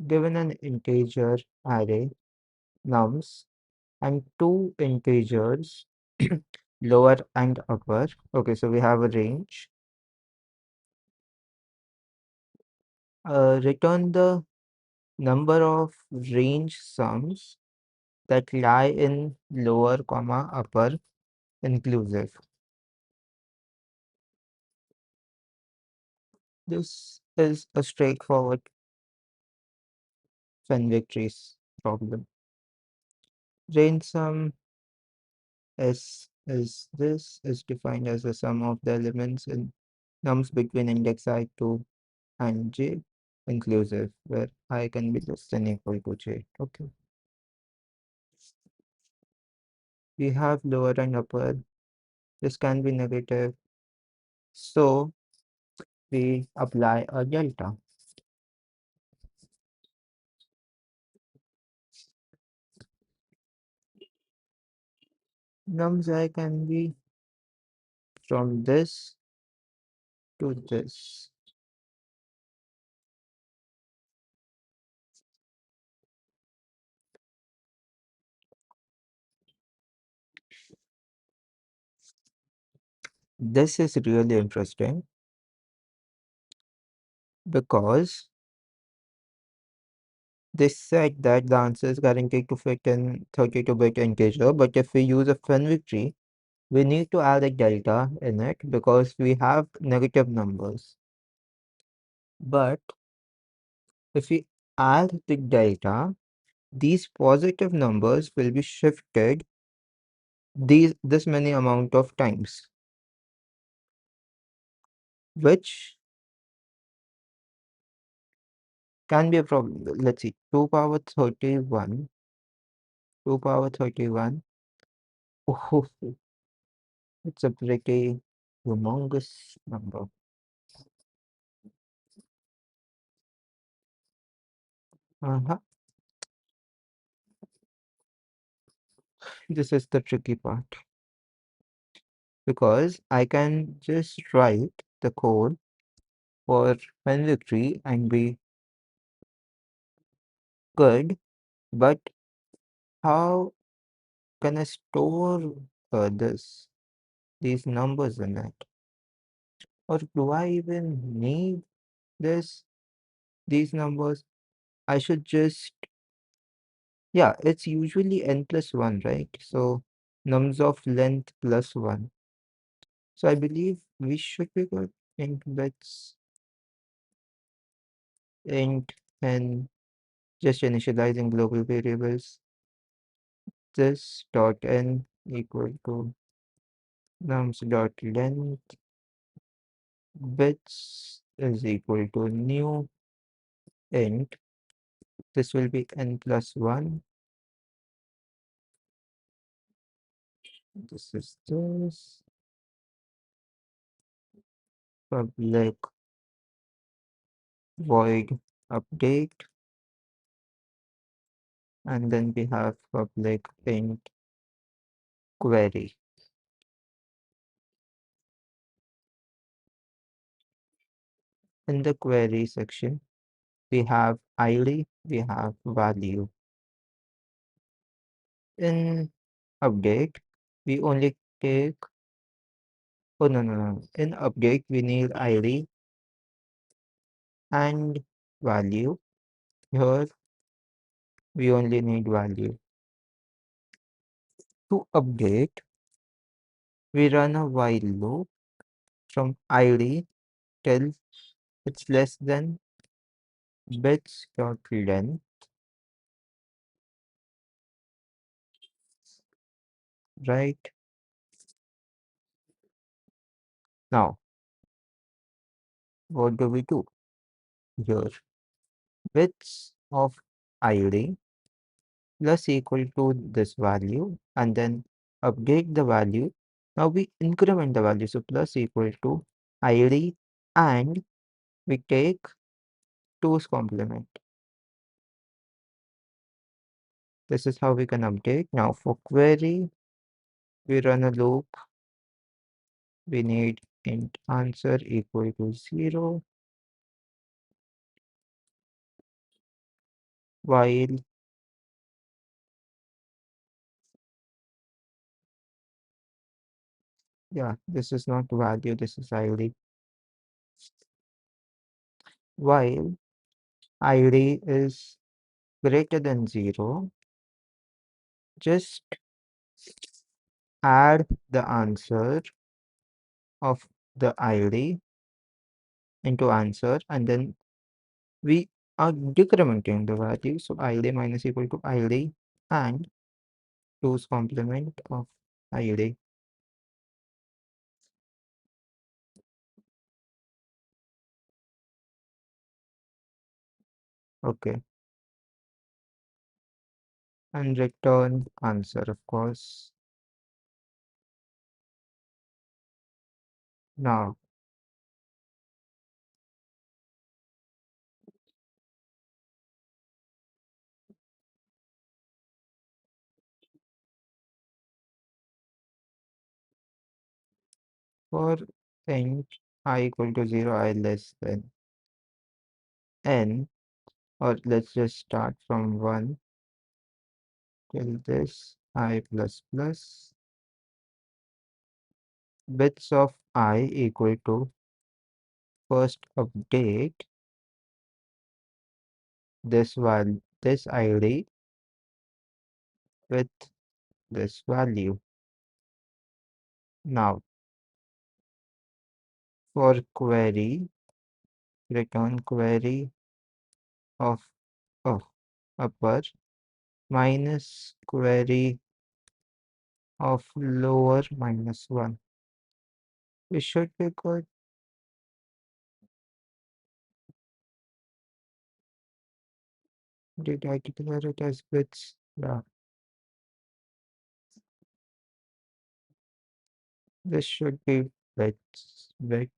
Given an integer array, nums, and two integers, lower and upper. Okay, so we have a range. Return the number of range sums that lie in lower comma upper inclusive. This is a straightforward Fenwick trees problem. Range sum S is defined as the sum of the elements in nums between index I to and j inclusive, where I can be less than equal to j. Okay. We have lower and upper. This can be negative. So we apply a delta. Nums I can be from this to this. This is really interesting because they said that the answer is guaranteed to fit in 32-bit integer, but if we use a Fenwick tree, we need to add a delta in it because we have negative numbers. But if we add the delta, these positive numbers will be shifted this many amount of times, which can be a problem. Let's see, 2 power 31, 2 power 31. Oh, it's a pretty humongous number. Uh-huh. This is the tricky part because I can just write the code for Fenwick tree and be good, but how can I store these numbers in it? Or do I even need these numbers? I should just, yeah, it's usually n plus 1, right? So nums of length plus 1. So I believe we should be good. And let's int and just initializing global variables. This dot n equal to nums dot length bits is equal to new int. This will be n plus 1. This is this public void update, and then we have public int query. In the query section, we have id, we have value. In update, we only take, oh no. In update, we need ID and value. Here, we only need value. To update, we run a while loop from ID till it's less than bits dot length, right? Now, what do we do here? Bits of ID plus equal to this value and then update the value. Now we increment the value. So plus equal to ID and we take 2's complement. This is how we can update. Now for query, we run a loop. We need int answer equal to 0 while this is not value, this is ID. While ID is greater than 0, just add the answer of the ID into answer and then we are decrementing the value. So ID minus equal to ID and 2's complement of ID. Okay. And return answer, of course. Now, for int I equal to 0, I less than n, or let's just start from 1 till this I plus plus bits of I equal to first update this ID with this value. Now for query, return query of upper minus query of lower minus 1. We should be good. Did I declare it as bits? Yeah. This should be bits. Bit.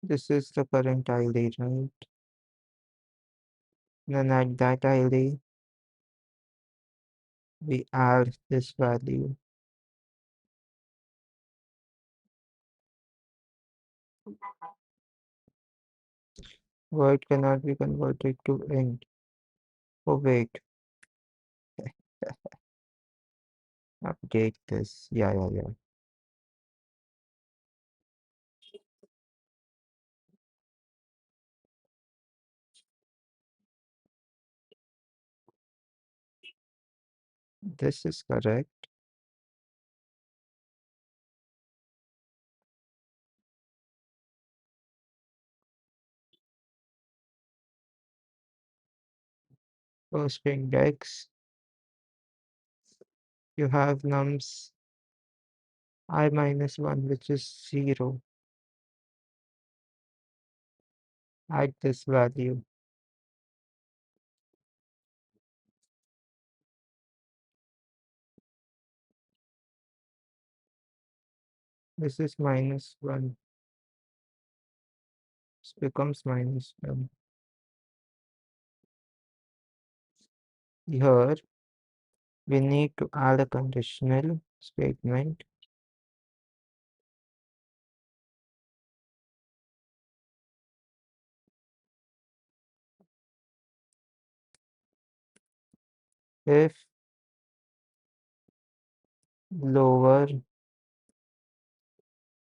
This is the current ID, right? Then at that ID, we add this value. Word cannot be converted to int. Oh wait, update this. Yeah. This is correct. First index, you have nums I minus 1, which is 0. Add this value. This is minus 1. becomes -1. Here we need to add a conditional statement. If lower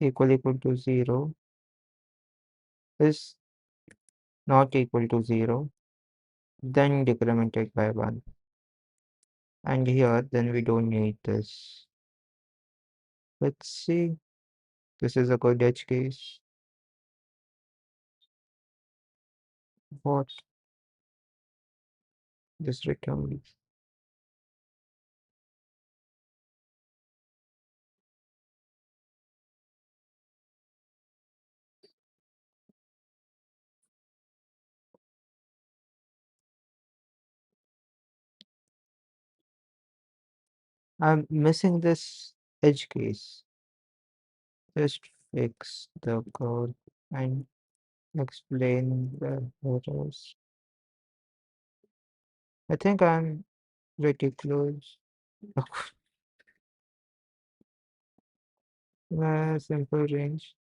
equal to 0 is not equal to 0, then decrement it by 1. And here, then we don't need this. Let's see. This is a good edge case. What this returns. I'm missing this edge case. Just fix the code and explain the errors. I think I'm pretty close. Simple range.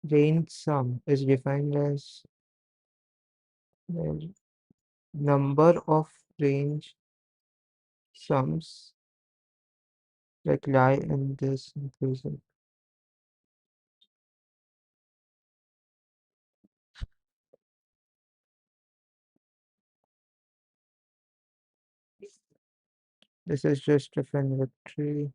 Range sum is defined as the number of range sums that lie in this inclusive. This is just a Fenwick tree.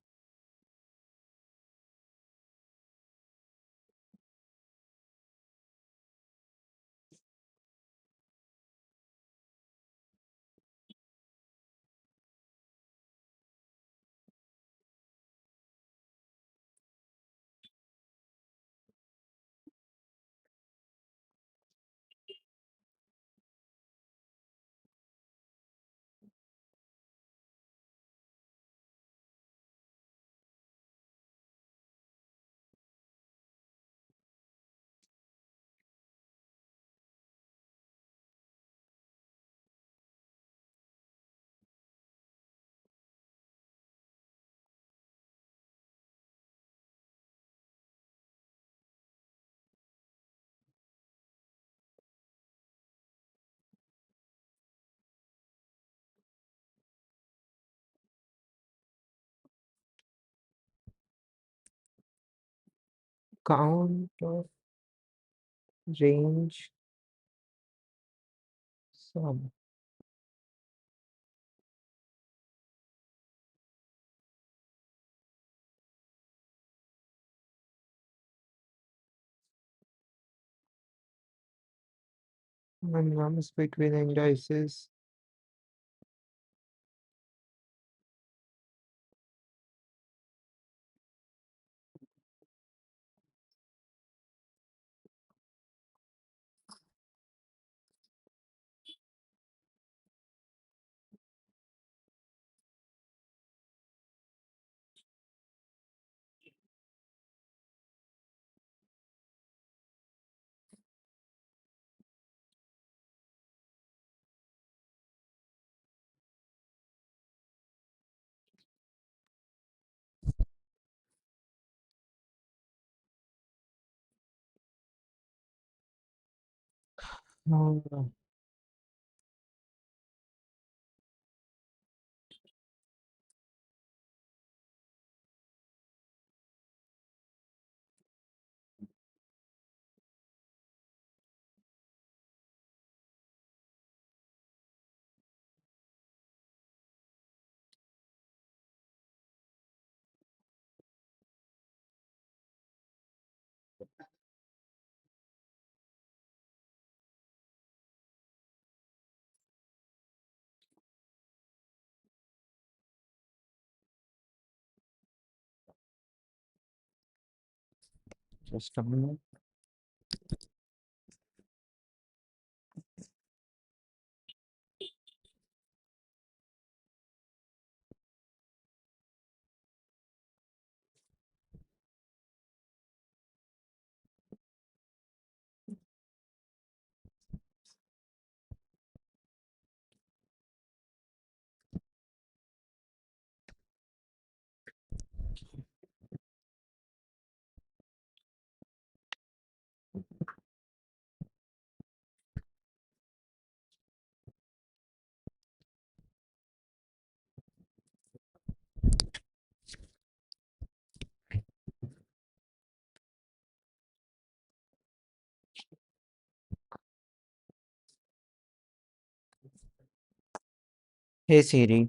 Count of range sum. And runs between indices. Oh, just a minute. Hey Siri,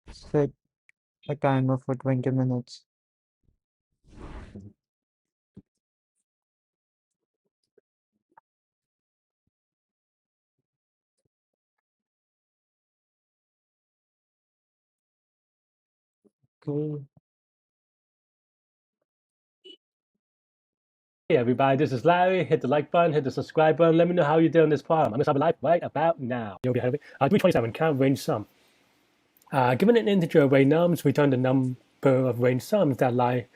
set a timer for 20 minutes. Okay. Hey everybody, this is Larry. Hit the like button, hit the subscribe button. Let me know how you did on this problem. I'm gonna start a live right about now. You'll be having 327 count range sum. Given an integer array nums, return the number of range sums that lie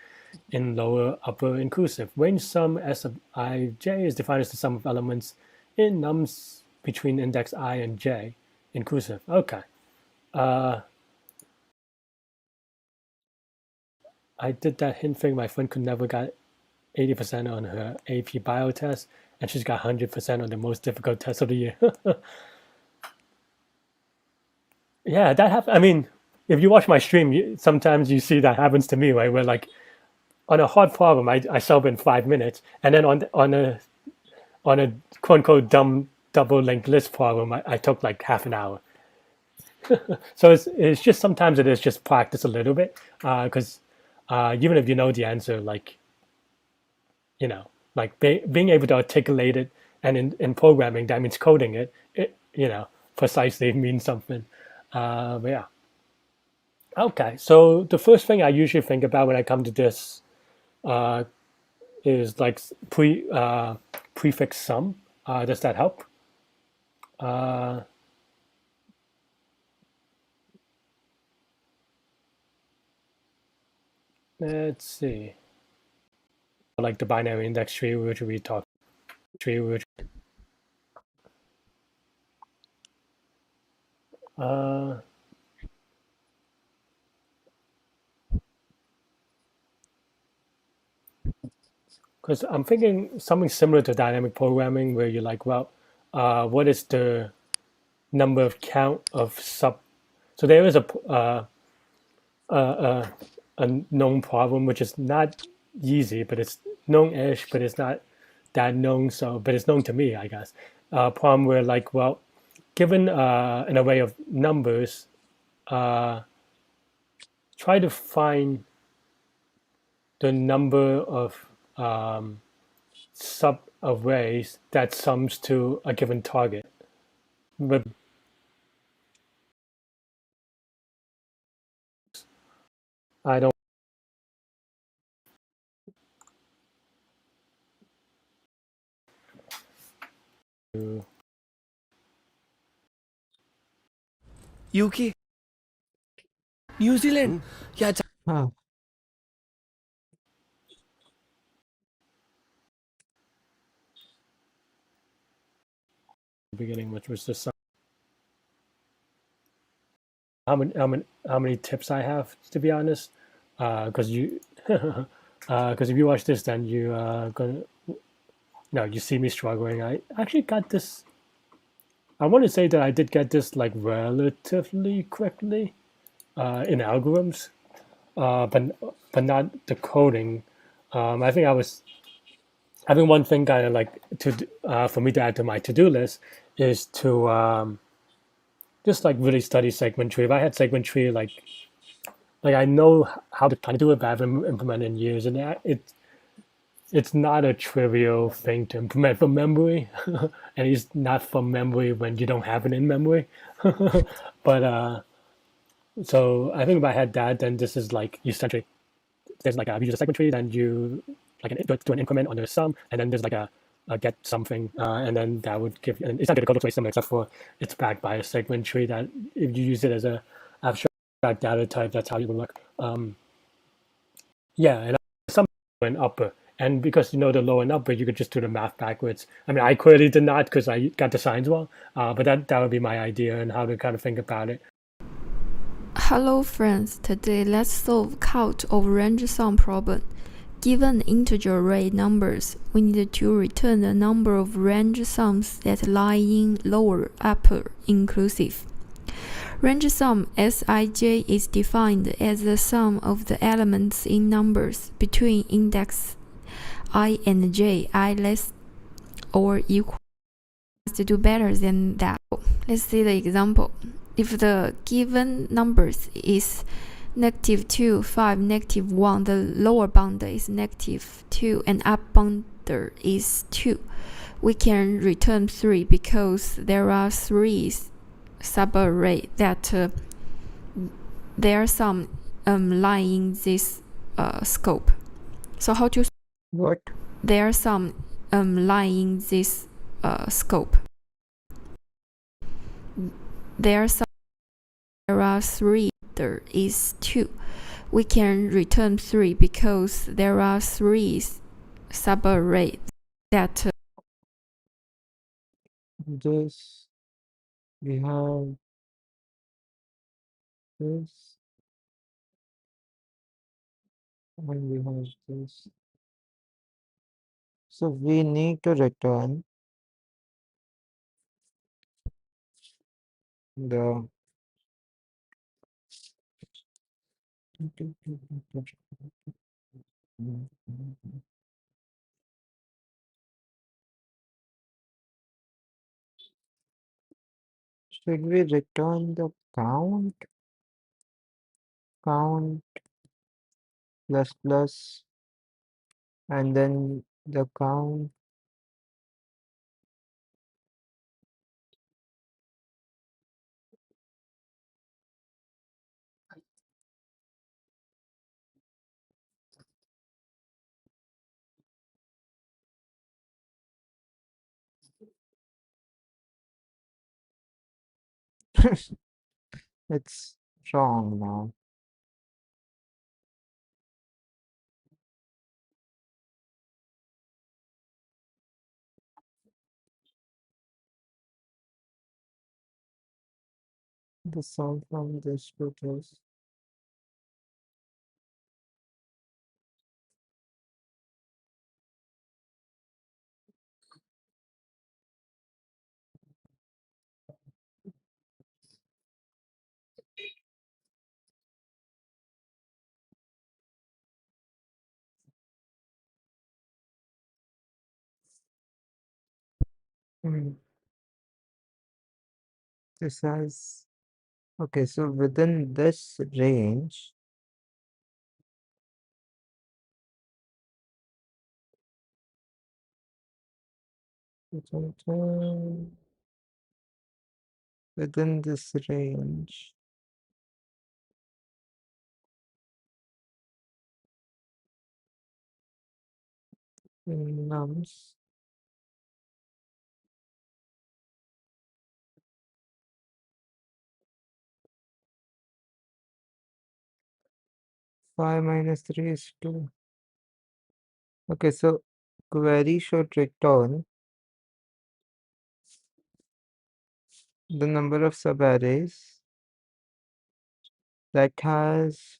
in lower upper inclusive. Range sum S of ij is defined as the sum of elements in nums between index I and j inclusive. Okay. I did that hint thing. My friend could never got 80% on her AP bio test, and she's got 100% on the most difficult test of the year. Yeah, that happens. I mean, if you watch my stream, sometimes you see that happens to me, right? Where like on a hard problem, I solve in 5 minutes, and then on a quote unquote dumb double linked list problem, I took like half an hour. So it's just sometimes it is just practice a little bit, because even if you know the answer, like like being able to articulate it, and in programming that means coding it, precisely means something. But yeah. Okay, so the first thing I usually think about when I come to this is like prefix sum. Does that help? Let's see. Like the binary index tree, which we talked. Because I'm thinking something similar to dynamic programming, where you're like, well, what is the number of count of sub? So there is a known problem, which is not easy, but it's known-ish, but it's not that known. So, but it's known to me, I guess. Problem where like, well, given an array of numbers, try to find the number of sub-arrays that sums to a given target. But I don't. UK, New Zealand, yeah, Huh. Beginning, which was just how many tips I have, to be honest, because you because if you watch this, then you gonna you see me struggling. I actually got this. I want to say that I did get this like relatively quickly in algorithms, but not the coding. I think one thing kind of like to for me to add to my to-do list is to just like really study segment tree. If I had segment tree, like I know how to kind of do it, but I haven't implemented in years, and it's not a trivial thing to implement from memory, and it's not from memory when you don't have it in memory. But so I think if I had that, then this is like you essentially there's like you use a segment tree, then you like do an increment on the sum, and then there's like a get something, and then that would give. And it's not going to go to way similar, except for it's backed by a segment tree that if you use it as a abstract data type, that's how you would work. Yeah, and some and upper, and because you know the lower and upper, you could just do the math backwards. I mean, I clearly did not because I got the signs wrong, but that would be my idea and how to kind of think about it. Hello friends, today let's solve count of range sum problem. Given integer array numbers, we need to return the number of range sums that lie in lower upper inclusive. Range sum Sij is defined as the sum of the elements in numbers between index I and j, I less or equal to do better than that. Let's see the example. If the given numbers is -2, 5, -1, the lower bound is -2 and up bound is 2. We can return 3 because there are 3 subarray that there are some lie in this scope. So how to What? there are some lie in this scope. There are 3, there is 2. We can return 3 because there are 3 subarray that This. We have this. And we have this. So we need to return the should we return the count plus plus and then the count it's wrong now. The sum from this to this. Hmm. This has okay, so within this range, within this range, in nums, five minus three is two. Okay, so query should return the number of subarrays that has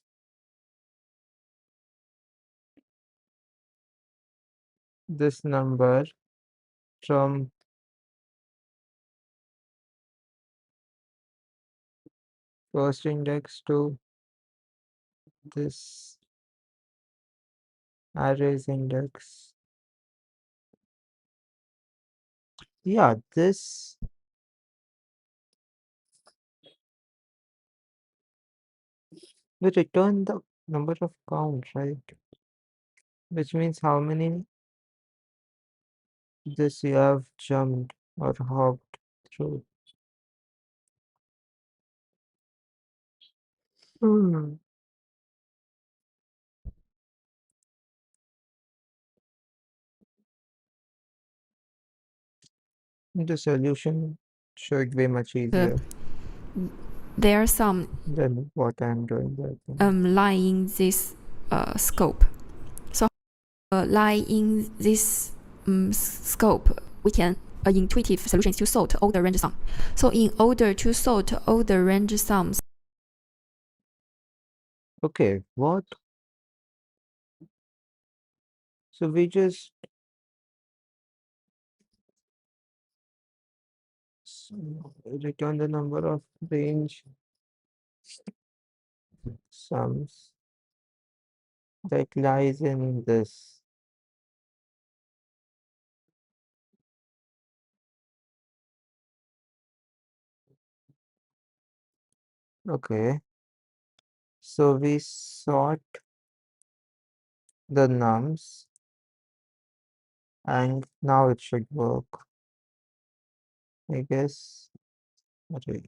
this number from first index to this array's index. Yeah, this we return the number of count, right? Which means how many this you have jumped or hopped through. Hmm. The solution should be much easier there are some than what I'm doing right now. lie in this scope. So lie in this scope, we can intuitive solutions to sort all the range sum. So in order to sort all the range sums, Okay, what? So we just return the number of range sums that lies in this. Okay. So we sort the nums and now it should work. I guess. Okay.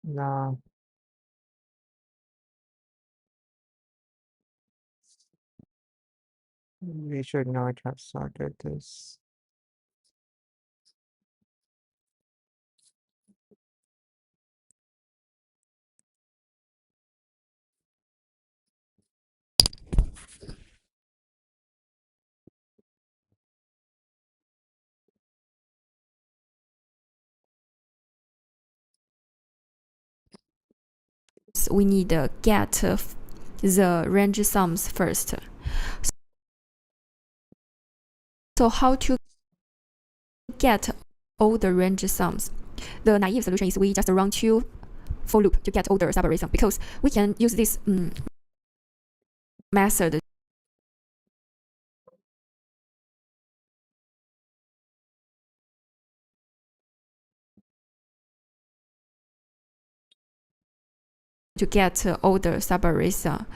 Now we should not have sorted this. We need to get the range sums first. So how to get all the range sums? The naive solution is we just run 2 for loop to get all the subarray sum, because we can use this method to get all the subarray sum.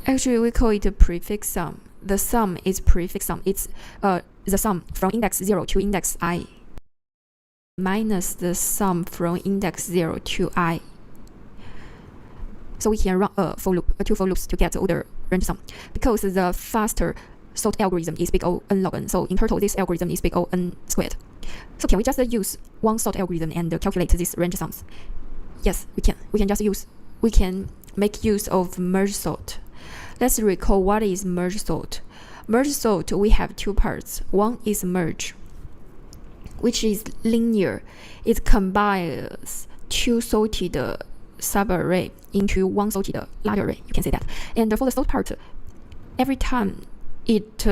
Actually, we call it a prefix sum. The sum is prefix sum. It's the sum from index 0 to index I minus the sum from index 0 to I. So we can run a for loop, 2 for loops to get all the range sum. Because the faster sort algorithm is big O n log n. So in total, this algorithm is big O n squared. So can we just use one sort algorithm and calculate these range sums? Yes, we can. We can make use of merge sort. Let's recall what is merge sort. Merge sort, we have 2 parts. One is merge, which is linear. It combines 2 sorted subarray into 1 sorted large array. You can say that. And for the sort part, every time it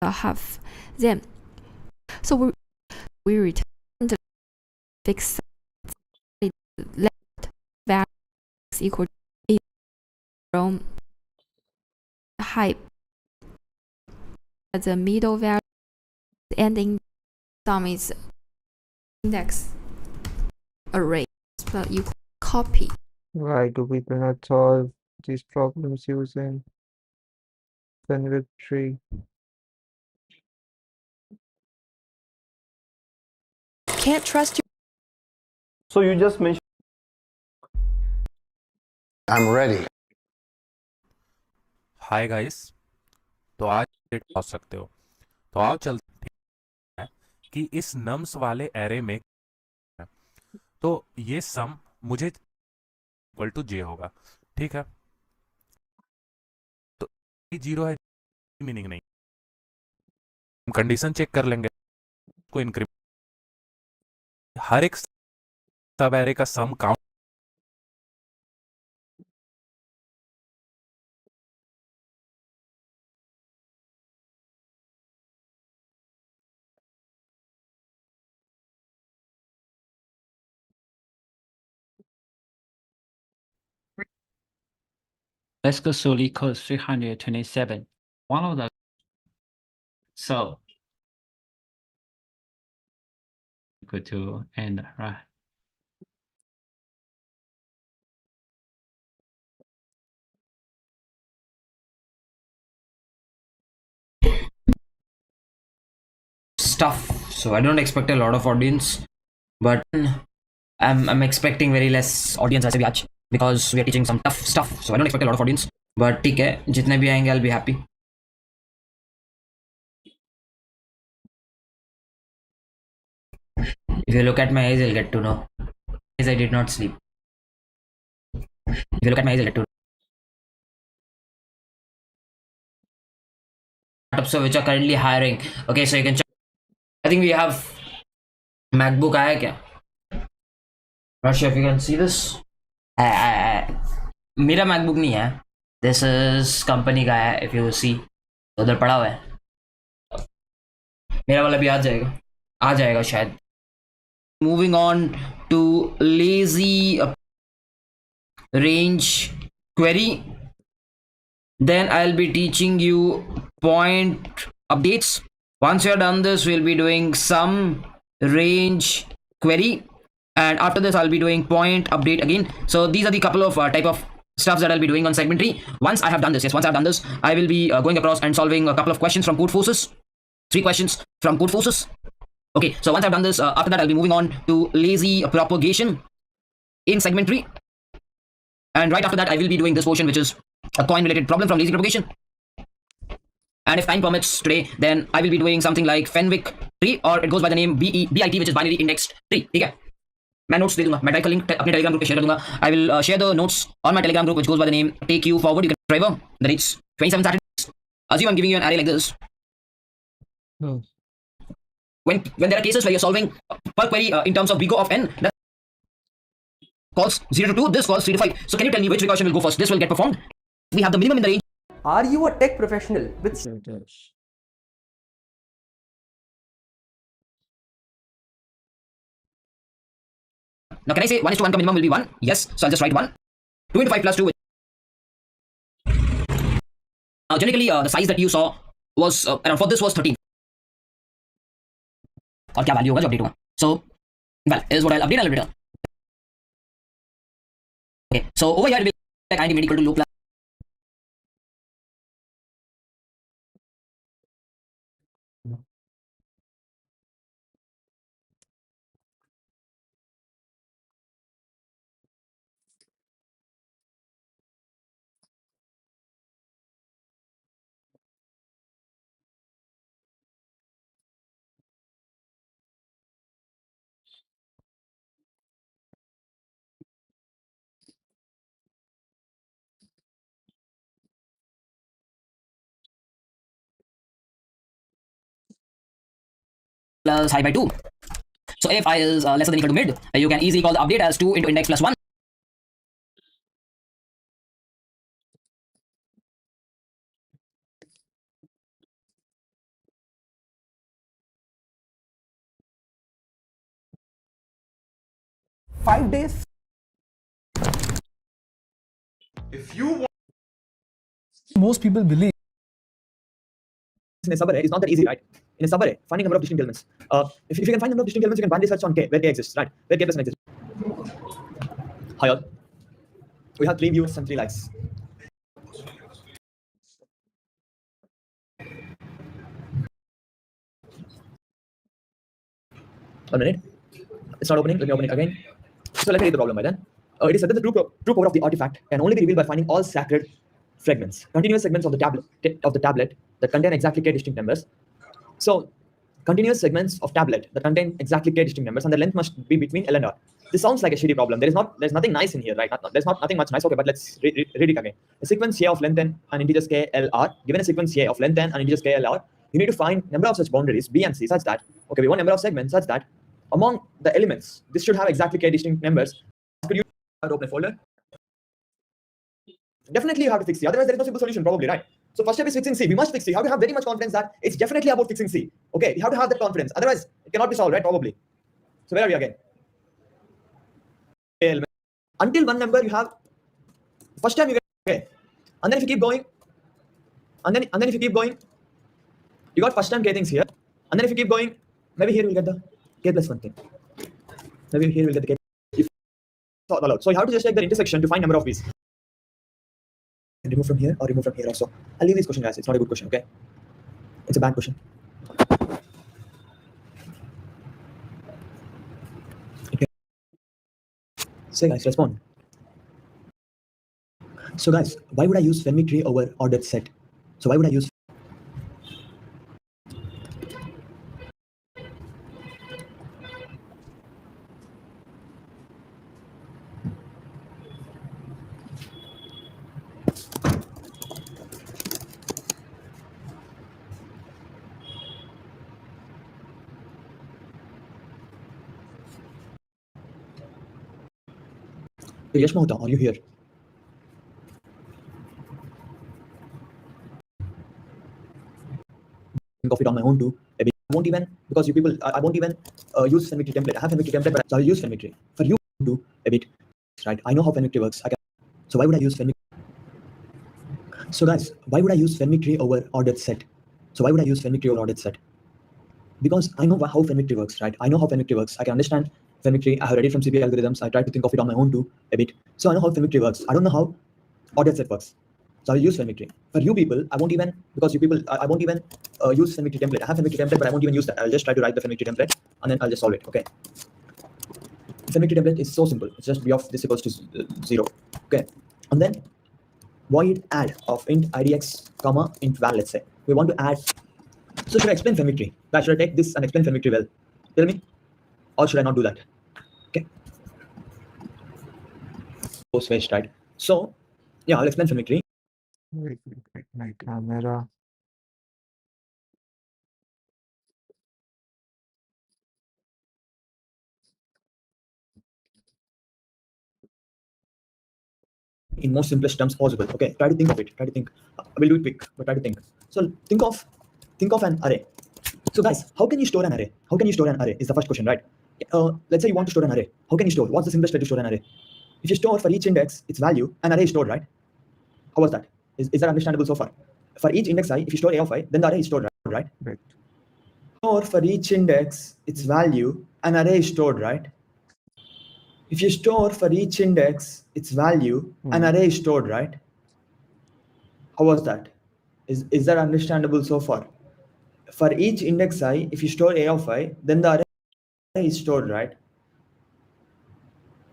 half, then so we return the fixed left value equal to from height the middle value and in sum is index array. So you copy. Why do people not solve these problems using Fenwick tree? Can't trust your. So you just mentioned. I'm ready. Hi guys, तो आज पहुंच सकते हो। तो आओ चलते हैं कि इस नम्स वाले एरे में तो ये सम मुझे इक्वल टू जे होगा, ठीक है। तो 0 है, मीनिंग नहीं, हम कंडीशन चेक कर लेंगे को इंक्रीमेंट हर एक सब एरे का सम count Let's go solely code 327. One of the so equal to end, right? Stuff. So I don't expect a lot of audience, but I'm expecting very less audience as a because we are teaching some tough stuff. So I don't expect a lot of audience, but ठीक है, जितने भी आएंगे I'll be happy. If you look at my eyes, you'll get to know. Yes, I did not sleep. If you look at my eyes, you'll get to know. Startups which are currently hiring. Okay, so you can check. I think we have MacBook आया क्या? Not sure if you can see this. मेरा MacBook नहीं है. This is company का है. If you see, उधर पड़ा हुआ है. मेरा वाला भी आ जाएगा शायद. Moving on to lazy range query. Then I'll be teaching you point updates. Once you're done this, we'll be doing some range query, and after this I'll be doing point update again. So these are the couple of type of stuff that I'll be doing on segment 3. Once I have done this, I will be going across and solving a couple of questions from code forces. 3 questions from code forces. Okay, so once I've done this, after that I'll be moving on to lazy propagation in segment 3. And right after that I will be doing this portion, which is a coin related problem from lazy propagation. And if time permits today, then I will be doing something like Fenwick tree, or it goes by the name BIT, which is binary indexed tree. ठीक है? मैं notes दे दूंगा. मैं direct link अपने Telegram group पे share कर दूंगा. I will share the notes on my Telegram group, which goes by the name Take You Forward. You can driver that it's 27 Saturdays. Assume I'm giving you an array like this. When there are cases where you're solving per query in terms of big O of n, that calls 0 to 2, this calls 3 to 5. So can you tell me which recursion will go first? This will get performed. We have the minimum in the range. Are you a tech professional with Now can I say 1 is to 1 minimum will be 1? Yes, so I'll just write 1. 2 into 5 plus 2. Generically, the size that you saw was around, for this was 13. और क्या value होगा जो update होगा? So, well, is what I'll update, I'll return. Okay, so over here it will be like int equal to loop plus. Plus high by 2. So if I is lesser than equal to mid, you can easily call the update as 2 into index plus 1. five days? If you want, Most people believe in a subarray is not that easy, right? In a subarray, finding number of distinct elements. If you can find number of distinct elements, you can binary search on K, where K exists, right? Where K plus 1 exists. Hi all. We have 3 views and 3 likes. One minute. It's not opening. Let me open it again. So let me read the problem by then. It is said that the true power of the artifact can only be revealed by finding all sacred fragments, continuous segments of the tablet that contain exactly k distinct numbers. So continuous segments of tablet that contain exactly k distinct numbers, and the length must be between L and R. This sounds like a shitty problem. There's nothing nice in here, right? There's nothing much nice. Okay, but let's read it again. A sequence A of length n and integers k L R. Given a sequence A of length n and integers k L R, you need to find number of such boundaries B and C such that, okay, we want number of segments such that among the elements, this should have exactly k distinct numbers. Could you open a folder? Definitely you have to fix C. Otherwise, there is no simple solution, probably, right? So first step is fixing C. We must fix C. You have to have very much confidence that it's definitely about fixing C. Okay, you have to have that confidence. Otherwise, it cannot be solved, right? Probably. So where are we again? Until one number you have, first time you get okay, and then if you keep going, and then if you keep going, you got first time k things here, and then if you keep going, maybe here we'll get the k plus 1 thing. Maybe here we'll get the k. If allowed. So you have to just take the intersection to find number of these. Remove from here or remove from here also. I'll leave this question, guys. It's not a good question, okay? It's a bad question. Okay. So guys, respond. So guys, why would I use Fenwick tree over ordered set? So why would I use Hey, Yash Mahota, are you here? Think of it on my own too. I won't even, because you people, I won't even use Fenwick template. I have Fenwick template, but I'll use Fenwick. For you to a bit, right? I know how Fenwick works. So why would I use Fenwick? So guys, why would I use Fenwick tree over ordered set? So why would I use Fenwick tree over ordered set? Because I know how Fenwick tree works, right? I know how Fenwick tree works. I can understand Fenwick tree. I have read it from CP algorithms. I try to think of it on my own too a bit. So I know how Fenwick tree works. I don't know how ordered set works. So I'll use Fenwick tree. For you people, I won't even, because you people, I won't even use Fenwick tree template. I have Fenwick tree template, but I won't even use that. I'll just try to write the Fenwick tree template and then I'll just solve it. Okay. Fenwick tree template is so simple. It's just b of this equals to 0. Okay. And then void add of int idx comma int val. Let's say we want to add. So should I explain Fenwick tree? Should I take this and explain Fenwick tree well? Tell me, or should I not do that? Okay. Post waste, right? So yeah, I'll explain Fenwick tree. Wait, my camera. In most simplest terms possible. Okay, try to think of it. Try to think. We'll do it quick, but try to think. So think of an array. So guys, how can you store an array? How can you store an array is the first question, right? Let's say you want to store an array. How can you store? What's the simplest way to store an array? If you store for each index its value, an array is stored, right? How was that? Is that understandable so far? For each index I, if you store a of I, then the array is stored, right? Right. Or for each index its value, an array is stored, right? If you store for each index its value, an array is stored, right? How was that? Is that understandable so far? For each index I, if you store a of I, then the array is stored, right?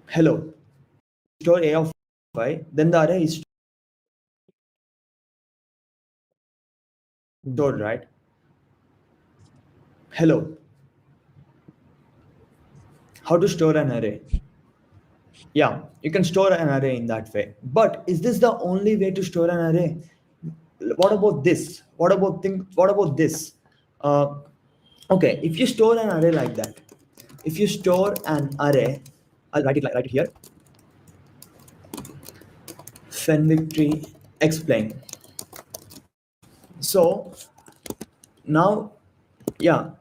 Hello. Store a of I, then the array is stored, right? Hello. How to store an array? Yeah, you can store an array in that way. But is this the only way to store an array? What about this? What about this? Okay, if you store an array like that, if you store an array, I'll write it here. Fenwick tree explain. So now, yeah.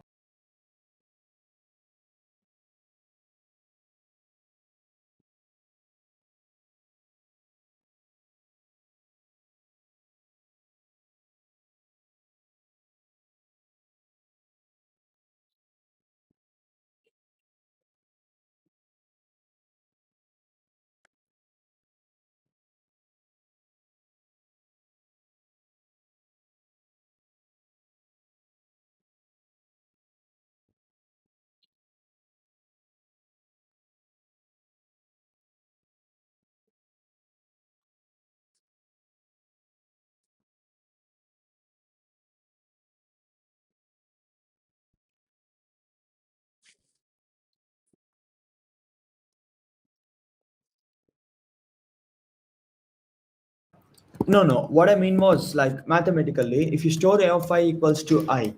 No. What I mean was, like, mathematically, if you store a of I equals to I,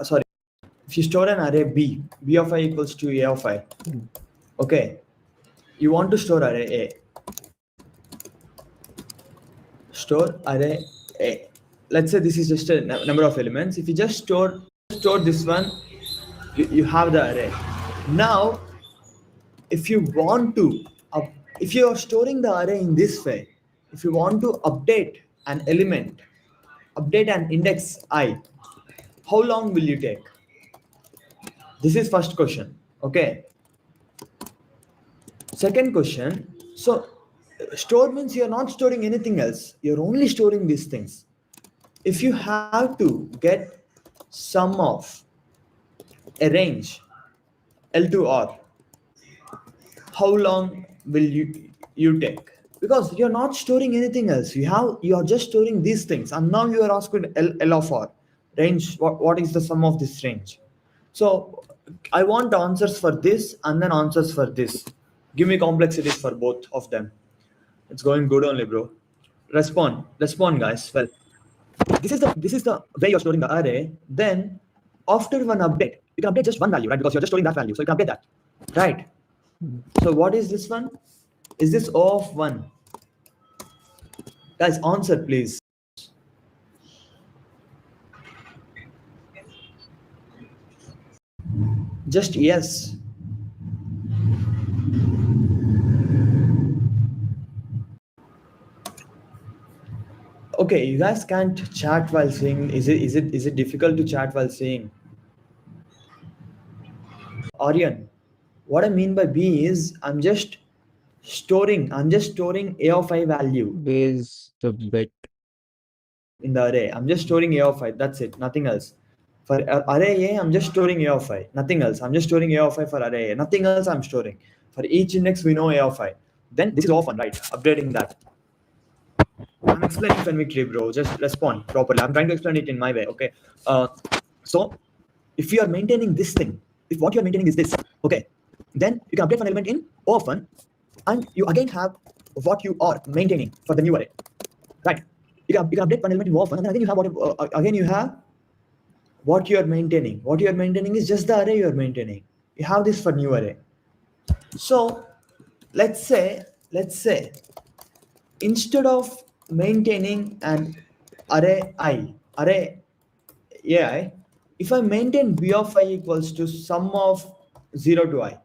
sorry, if you store an array b of I equals to a of I, okay, you want to store array a. Store array a. Let's say this is just a number of elements. If you just store this one, you have the array. Now, if you want to, if you are storing the array in this way, if you want to update an element, update an index I, how long will you take? This is first question. Okay. Second question. So store means you're not storing anything else. You're only storing these things. If you have to get sum of a range L to R, how long will you take? Because you're not storing anything else. You are just storing these things, and now you are asking L of R range. What is the sum of this range? So I want answers for this and then answers for this. Give me complexities for both of them. It's going good only, bro. Respond, guys. Well, this is the way you're storing the array. Then after one update, you can update just one value, right? Because you're just storing that value, so you can update that, right? So what is this one? Is this O of 1? Guys, answer please. Just yes. Okay, you guys can't chat while saying. Is it difficult to chat while saying? Aryan, what I mean by B is I'm just storing A of I value. B is the bit. In the array. I'm just storing A of I. That's it. Nothing else. For array A, I'm just storing A of I. Nothing else. I'm just storing A of I for array A. Nothing else I'm storing. For each index, we know A of I. Then this is often, right? Updating that. I'm explaining Fenwick tree, bro. Just respond properly. I'm trying to explain it in my way, okay? So if you are maintaining this thing, if what you're maintaining is this, okay, then you can update one element in O of 1, and you again have what you are maintaining for the new array, right? You can update one element in O of 1, and then again you have again you have what you are maintaining. What you are maintaining is just the array you are maintaining. You have this for new array. So let's say instead of maintaining an array ai, if I maintain b of I equals to sum of 0 to I,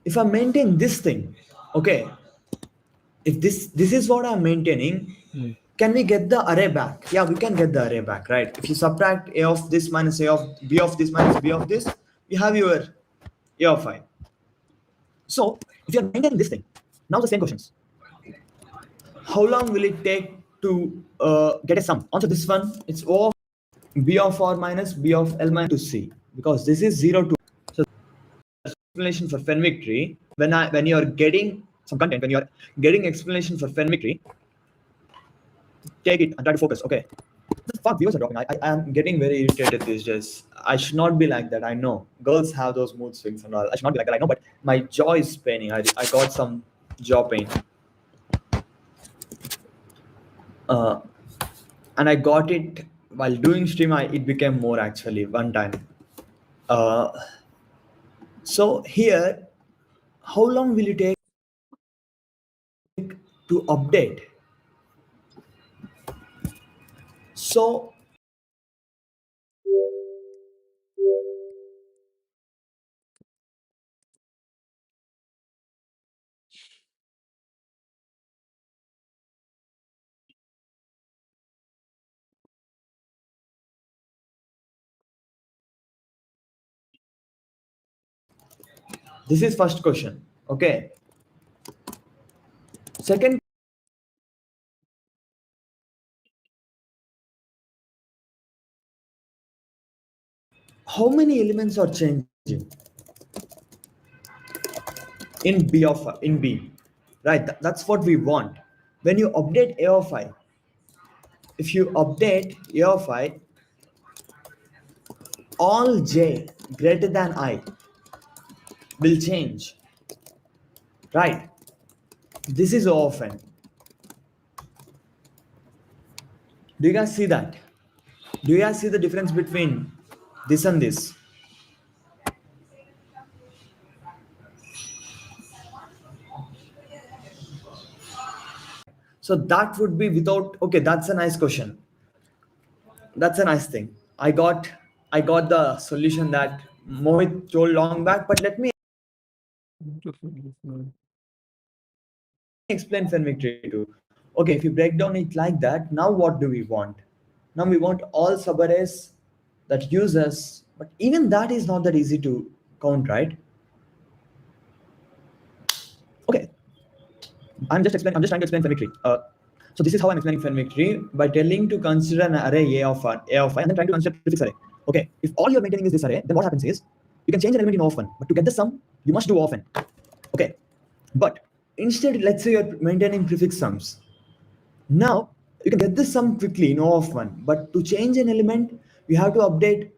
if I maintain this thing, okay, if this is what I'm maintaining, can we get the array back? Yeah, we can get the array back, right? If you subtract a of this minus a of b of this minus b of this, you have your a of I. So if you're maintaining this thing, now the same questions. How long will it take to get a sum? Answer this one. It's O of b of r minus b of l minus to c, because this is 0 to. So explanation for Fenwick tree, when you're getting some content, when you're getting explanation for Fenwick tree, take it and try to focus. Okay. The fuck, viewers are dropping. I am getting very irritated these days. I should not be like that. I know girls have those mood swings and all. I should not be like that. I know, but my jaw is paining. I got some jaw pain. And I got it while doing stream. It became more actually one time. So here, how long will it take to update? So this is first question. Okay. Second, how many elements are changing in B, right? That's what we want. When you update A of I, if you update A of I, all j greater than I will change, right? This is O of n. Do you guys see that? Do you guys see the difference between this and this? So that would be without. Okay, that's a nice question. That's a nice thing. I got the solution that Mohit told long back, but let me explain Fenwick tree too. Okay, if you break down it like that, now what do we want? Now we want all subarrays that use us, but even that is not that easy to count, right? Okay, I'm just trying to explain Fenwick tree. So this is how I'm explaining Fenwick tree, by telling to consider an array a of I, and then trying to consider prefix array. Okay, if all you're maintaining is this array, then what happens is you can change an element in O of 1, but to get the sum, you must do O of n. Okay, but instead, let's say you're maintaining prefix sums. Now you can get this sum quickly in O of 1, but to change an element, you have to update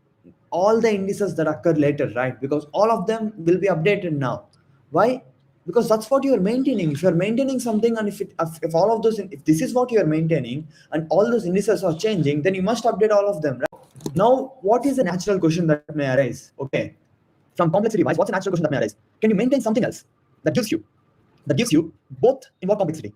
all the indices that occur later, right? Because all of them will be updated now. Why? Because that's what you're maintaining. If you're maintaining something, and if all of those, if this is what you're maintaining and all those indices are changing, then you must update all of them, right? Now, what is a natural question that may arise? Okay, from complexity wise, what's a natural question that may arise? Can you maintain something else that gives you that gives you both in what complexity?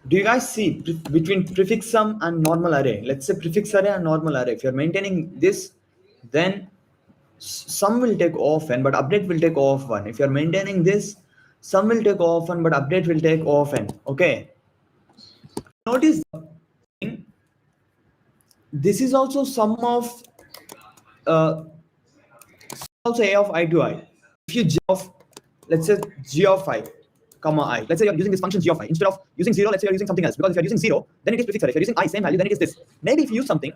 Do you guys see between prefix sum and normal array? Let's say prefix array and normal array. If you're maintaining this, then sum will take often, but update will take often. If you're maintaining this, sum will take often, but update will take often. Okay. Notice this is also sum of also a of I to I. If you g of, let's say g of I, comma I. Let's say you're using this function g of I. Instead of using 0, let's say you're using something else. Because if you're using 0, then it is prefix array. If you're using I, same value, then it is this. Maybe if you use something,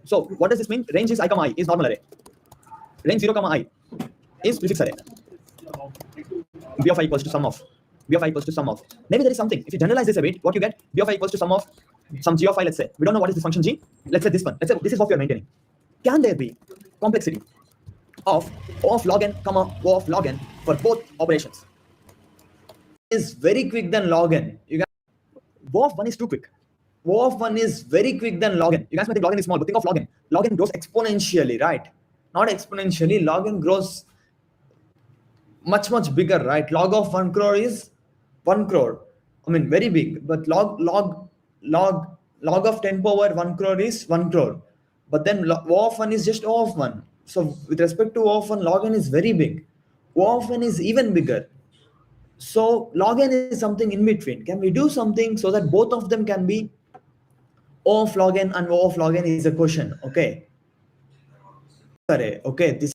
so what does this mean? Range is I comma I is normal array. Range 0 comma I is prefix array. B of I equals to sum of. B of I equals to sum of. Maybe there is something. If you generalize this a bit, what you get? B of I equals to sum of some g of I, let's say. We don't know what is this function g. Let's say this one. Let's say this is what we are maintaining. Can there be complexity of O of log n comma O of log n for both operations? Is very quick than log n. You guys, O of 1 is too quick. O of 1 is very quick than log n. You guys might think log n is small, but think of log n. Log n grows exponentially, right? Not exponentially. Log n grows much bigger, right? Log of 1 crore is 1 crore. I mean, very big. But log of 10 power 1 crore is 1 crore. But then O of 1 is just O of 1. So with respect to O of 1, log n is very big. O of n is even bigger. So log n is something in between. Can we do something so that both of them can be O of log n and O of log n is a question? Okay. Okay, this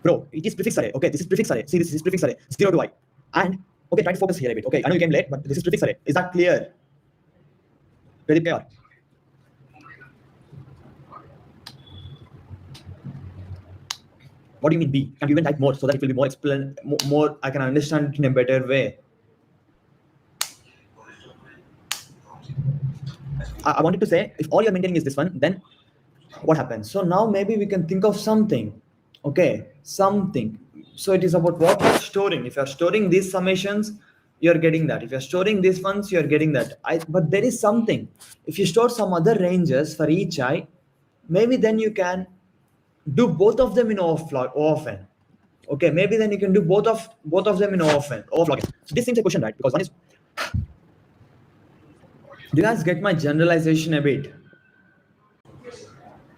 bro, it is prefix array. Okay, this is prefix array. See, this is prefix array. 0 to I. And okay, try to focus here a bit. Okay, I know you came late, but this is prefix array. Is that clear? Very clear. What do you mean B? Can you even type more so that it will be more I can understand it in a better way? I wanted to say, if all you're maintaining is this one, then what happens? So now maybe we can think of something. Okay, something. So it is about what you're storing. If you're storing these summations, you're getting that. If you're storing these ones, you're getting that. But there is something. If you store some other ranges for each I, maybe then you can do both of them in O of n. Okay, maybe then you can do both of them in O of n, O of log n. So this seems a question, right? Because one is. Do you guys get my generalization a bit?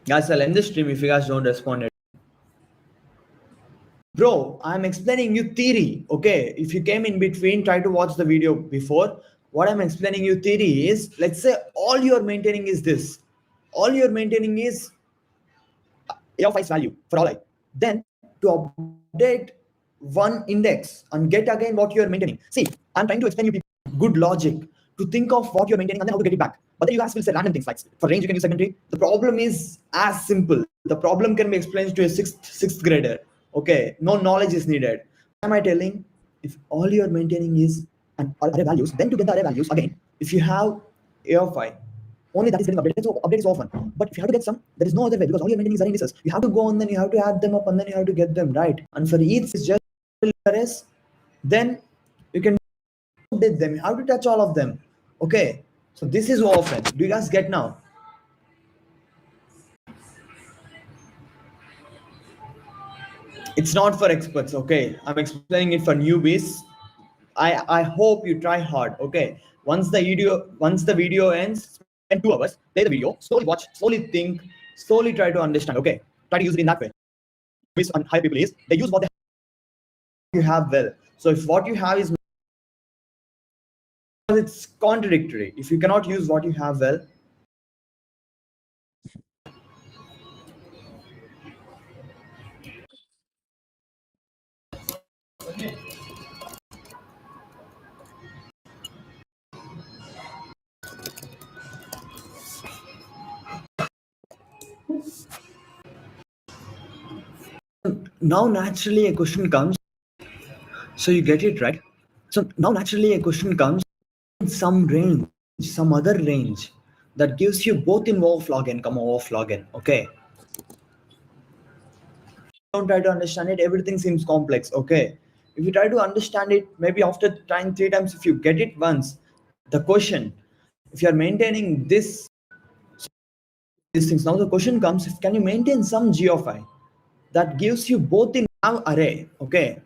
Guys, I'll end the stream if you guys don't respond. Bro, I'm explaining you theory. Okay, if you came in between, try to watch the video before. What I'm explaining you theory is, let's say all you're maintaining is this. All you're maintaining is A of i's value for all I. Then to update one index and get again what you're maintaining. See, I'm trying to explain you people good logic to think of what you're maintaining and then how to get it back. But then you guys will say random things like for range you can use secondary. The problem is as simple. The problem can be explained to a sixth grader. Okay, no knowledge is needed. What am I telling? If all you're maintaining is array values, then to get the array values again, if you have A of I, only that is getting updated. So update is often. But if you have to get some, there is no other way because all you're maintaining is array indices. You have to go and then you have to add them up and then you have to get them right. And for each is just arrays, then you can update them. You have to touch all of them. Okay. So this is often. Do you guys get now? It's not for experts. Okay. I'm explaining it for newbies. I hope you try hard. Okay. Once the video ends, spend 2 hours, play the video, slowly watch, slowly think, slowly try to understand. Okay. Try to use it in that way. And high people is they use what you have well. So if what you have is it's contradictory. If you cannot use what you have well, now naturally a question comes. So you get it right. So now naturally a question comes. Some range, some other range that gives you both in O of log n, O of log n. Okay. Don't try to understand it. Everything seems complex. Okay. If you try to understand it, maybe after trying 3 times, if you get it once, the question, if you are maintaining this these things. Now the question comes: if can you maintain some g of I that gives you both in an array? Okay,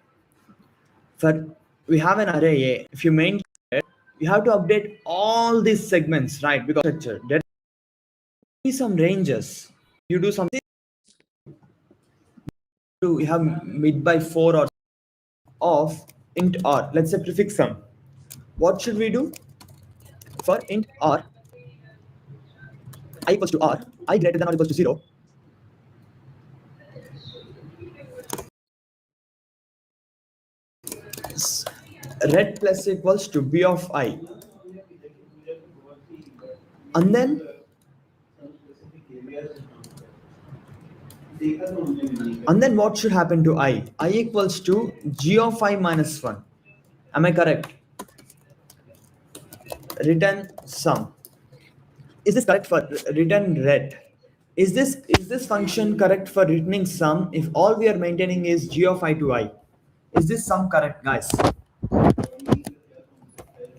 for we have an array A. If you maintain it, you have to update all these segments, right? Because structure there be some ranges. You do something. You have mid by 4 or of int r. Let's say prefix sum. What should we do for int r? I equals to r. I greater than or equals to 0. Red plus equals to b of I, and then what should happen to I? I equals to g of I minus 1. Am I correct? Return sum. Is this correct for return red? Is this function correct for returning sum if all we are maintaining is g of I to I? Is this sum correct, guys?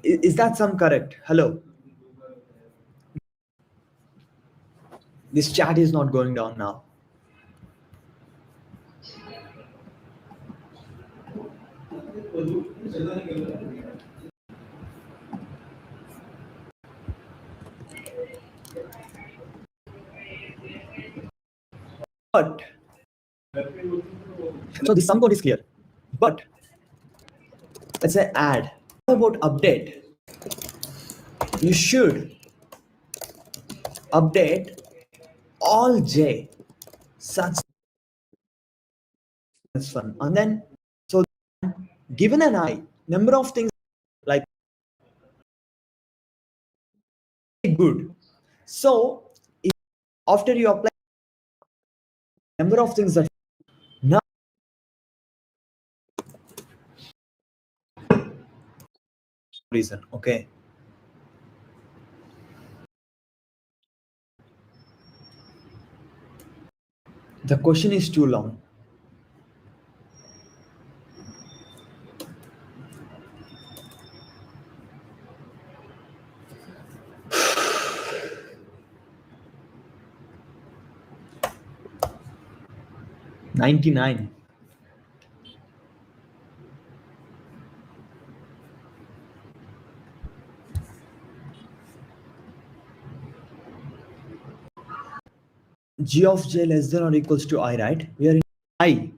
Is that sum correct? Hello. This chat is not going down now. But so the sum code is clear. But let's say add. How about update? You should update all j such as fun. And then so given an I, number of things like good. So after you apply number of things that now reason, okay. The question is too long. $99. G of j less than or equals to I, right? We are in I.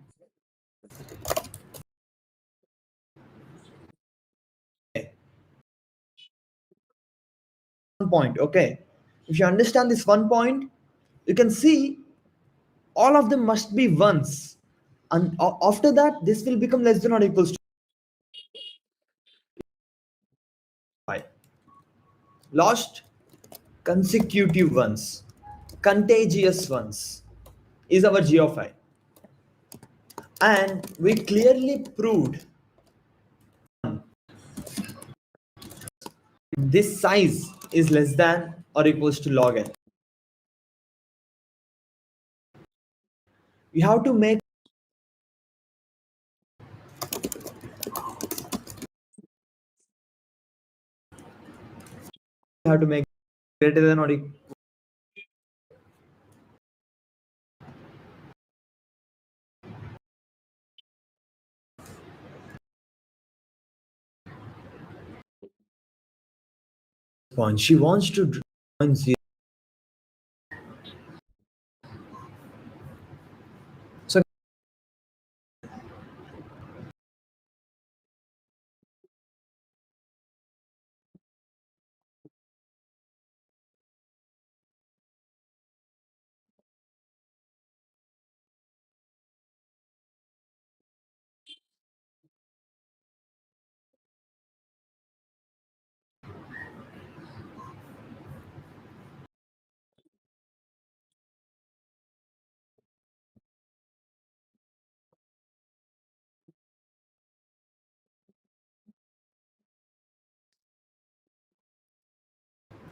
One point, okay. If you understand this 1 point, you can see all of them must be ones, and after that this will become less than or equals to I. Lost consecutive ones, contagious ones is our g of I, and we clearly proved this size is less than or equals to log n. You have to make greater than or equal. Point. She wants to join 0.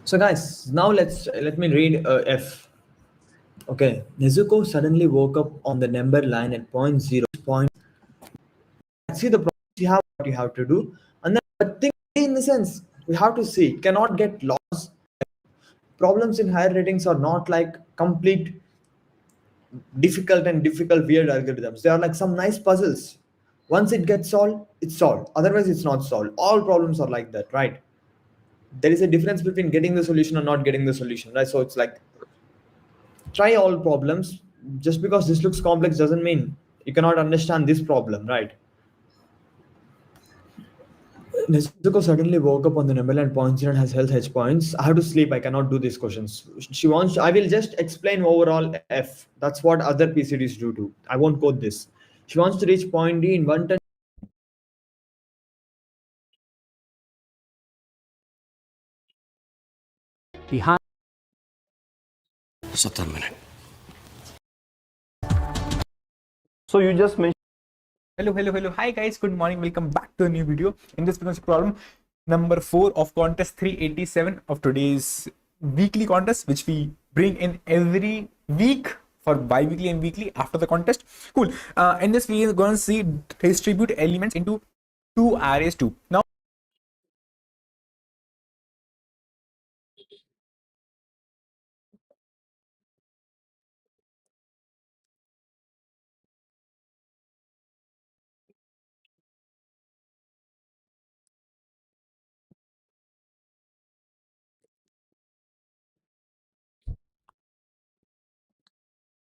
So guys, now let me read F. Okay, Nezuko suddenly woke up on the number line at point 0. See the problem, you have what you have to do, and then but think in the sense we have to see cannot get lost. problems in higher ratings are not like complete difficult weird algorithms. They are like some nice puzzles. Once it gets solved, it's solved. Otherwise, it's not solved. All problems are like that, right? There is a difference between getting the solution or not getting the solution, right? So it's like try all problems. Just because this looks complex doesn't mean you cannot understand this problem, right? Nezuko suddenly woke up on the number and points and has health hedge points. I have to sleep. I cannot do these questions. She wants. I will just explain overall F. That's what other PCDs do too. I won't code this. She wants to reach point D in 110. behind. 70 minutes. So you just mentioned. Hello. Hi guys, good morning. Welcome back to a new video. In this frequency problem number 4 of contest 387 of today's weekly contest, which we bring in every week for bi-weekly and weekly after the contest. Cool. In this we are going to see distribute elements into two arrays too. Now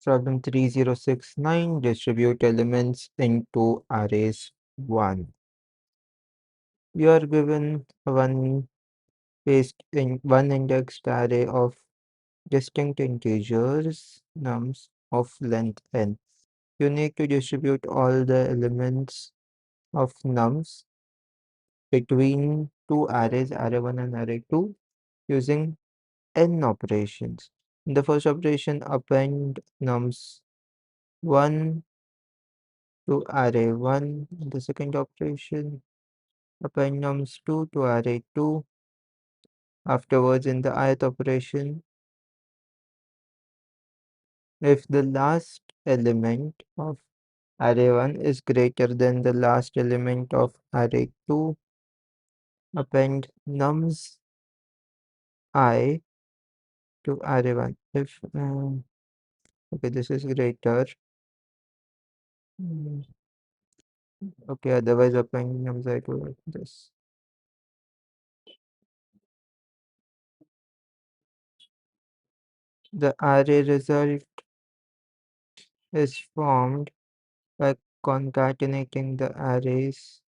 Problem 3069, distribute elements into arrays 1. You are given one one indexed array of distinct integers, nums of length n. You need to distribute all the elements of nums between two arrays, array 1 and array 2, using n operations. In the first operation, append nums 1 to array 1. In the second operation, append nums 2 to array 2. Afterwards, in the ith operation, if the last element of array 1 is greater than the last element of array 2, append nums I to array 1. If okay, this is greater. Okay, otherwise append nums I to this. The array result is formed by concatenating the arrays.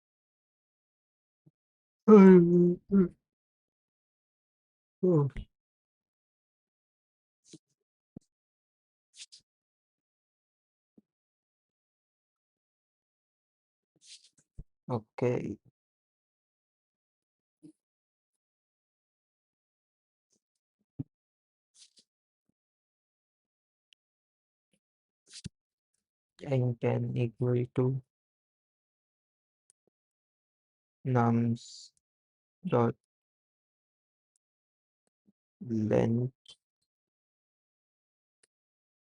Oh. Okay. N can equal to nums dot length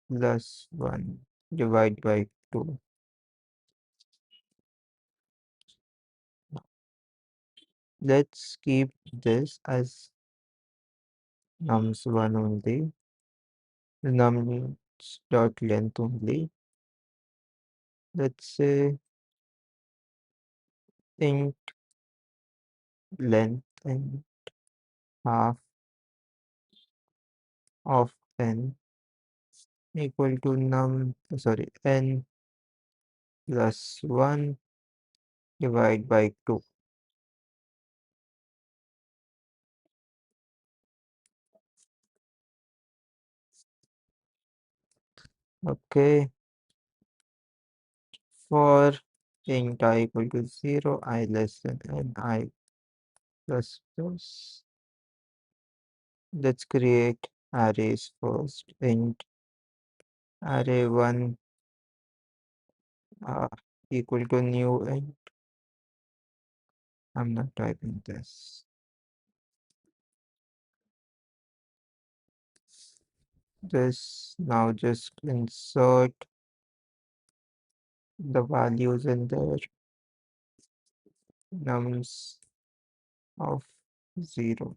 plus 1 divide by 2. Let's keep this as nums 1 only, nums dot length only. Let's say int length and half of n equal to n plus 1 divide by 2. Okay. For int I equal to 0, I less than n, I plus plus. Let's create arrays first. Int array 1 equal to new int. I'm not typing this. This now just insert the values in there. Nums of 0.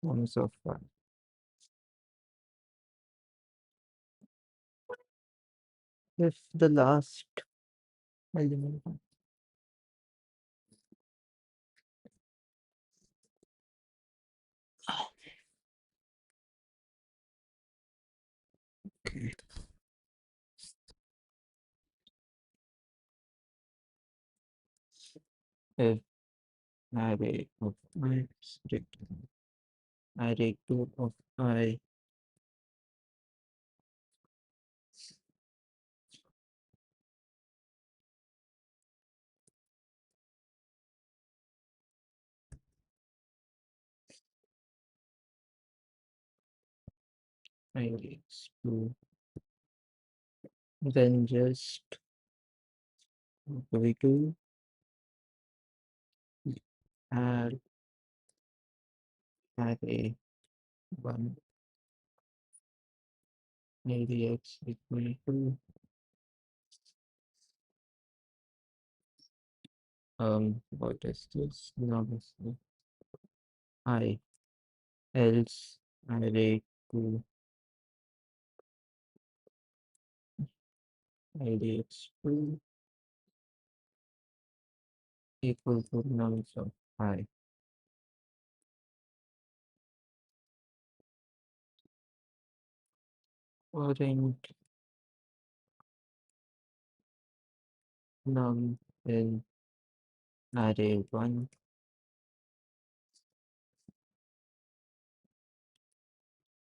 nums of I. If the last element. Okay. If array of I strict array 2 of I arrays 2, then just going to add array 1 array x equal to what is this? No, I else array 2 array x2 equal to nums of I. Current num in array 1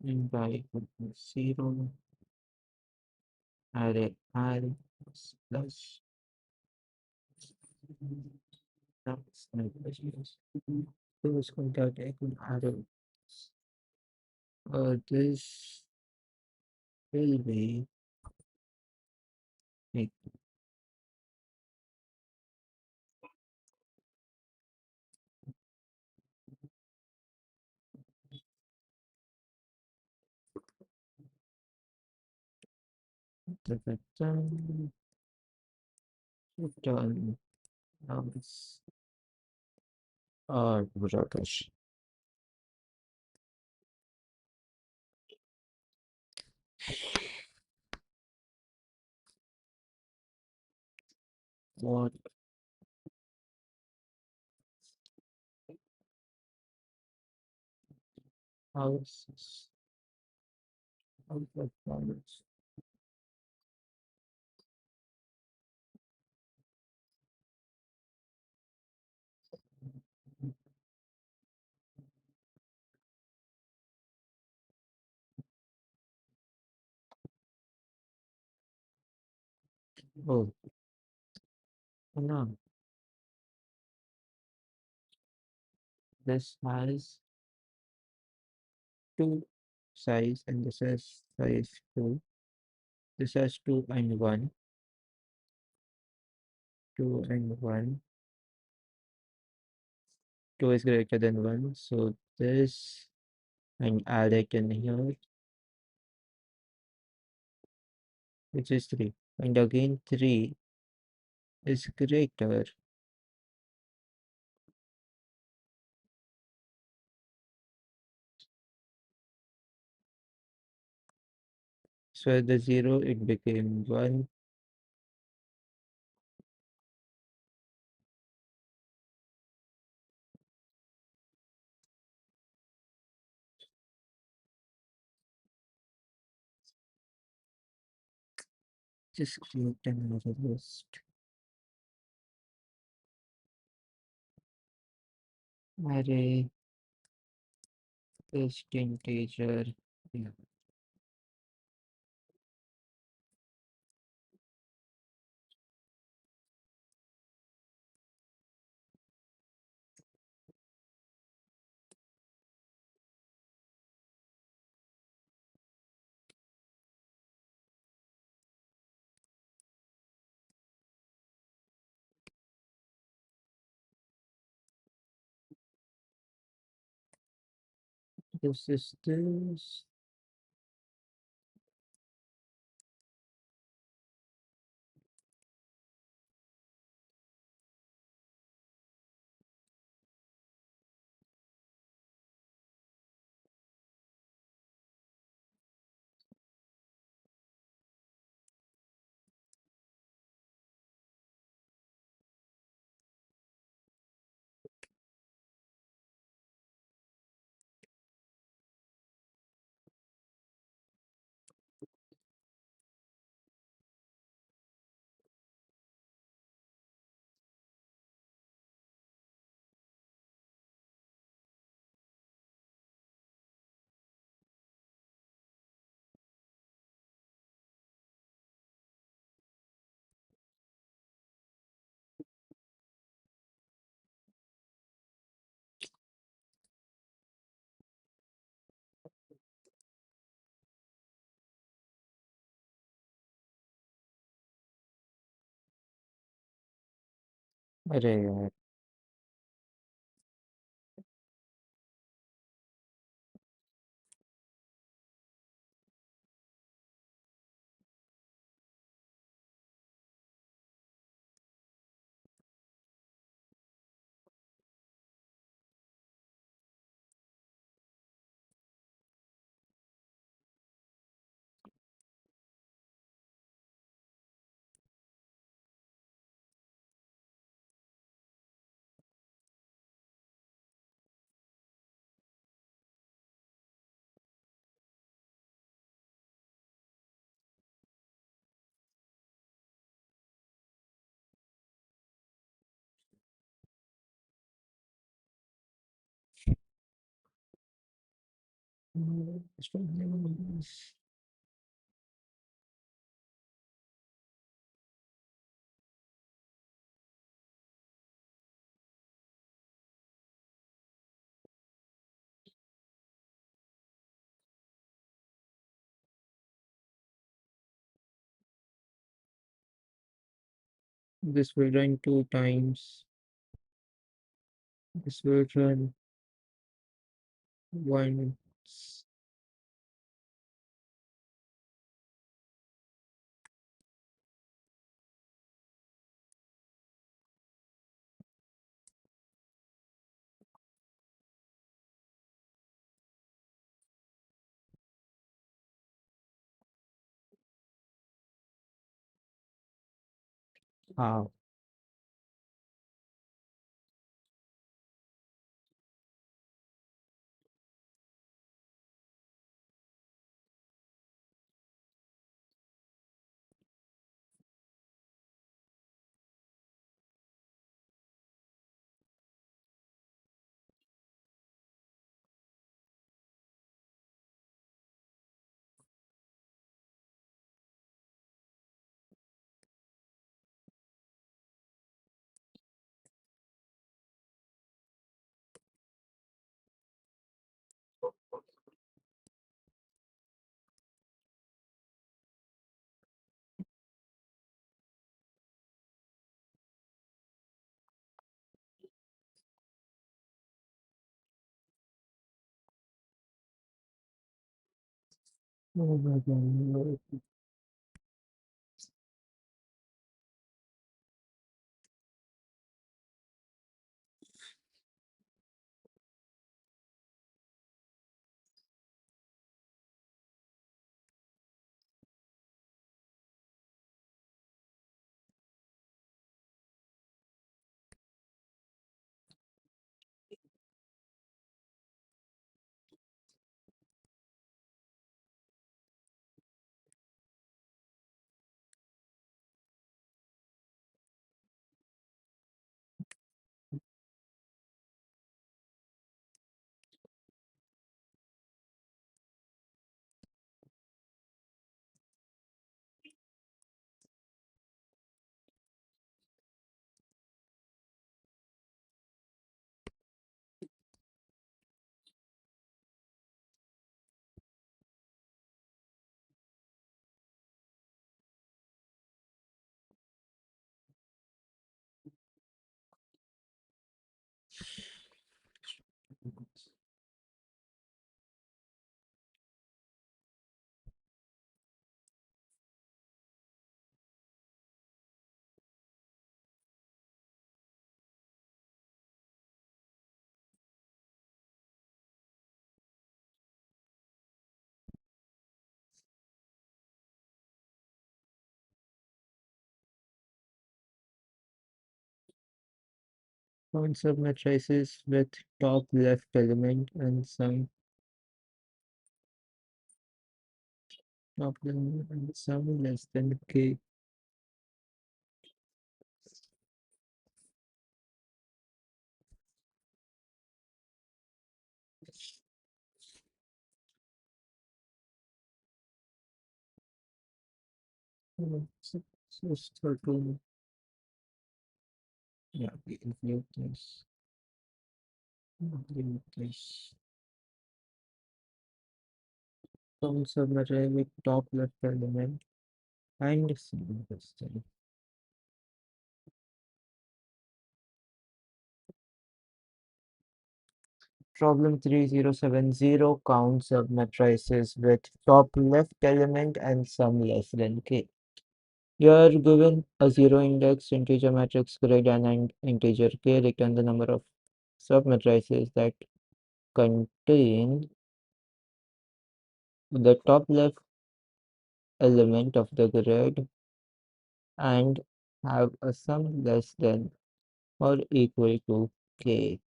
and y equal to 0 array I plus that's my questions. This contact equal array. This will be make the return nums are Rakash. What houses of the planets? Oh, no. This has two size and this has size 2. This has 2 and 1. 2 and 1. 2 is greater than 1. So this and add it in here, which is 3. And again 3 is greater. So at the 0 it became 1. Just create another list. Array is integer. Yeah. This is this. अरे यार this will run 2 times. This will run once. How? Oh my God. Found submatrices with top left element and some top element and some less than k. So it's 13. Yeah, we include this. Include this. Found submatrice with top left element and some less than Problem 3070 counts submatrices with top left element and sum less than k. You are given a zero index integer matrix grid and an integer k. Return the number of submatrices that contain the top left element of the grid and have a sum less than or equal to k.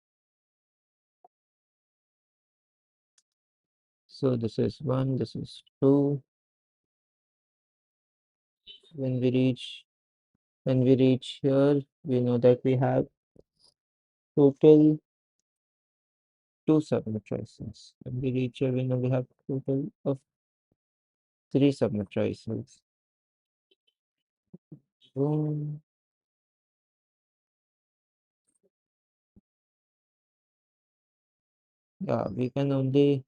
So this is 1, this is 2. When we reach here, we know that we have total 2 submatrices. When we reach here, we know we have total of 3 submatrices. Boom. Yeah, we can only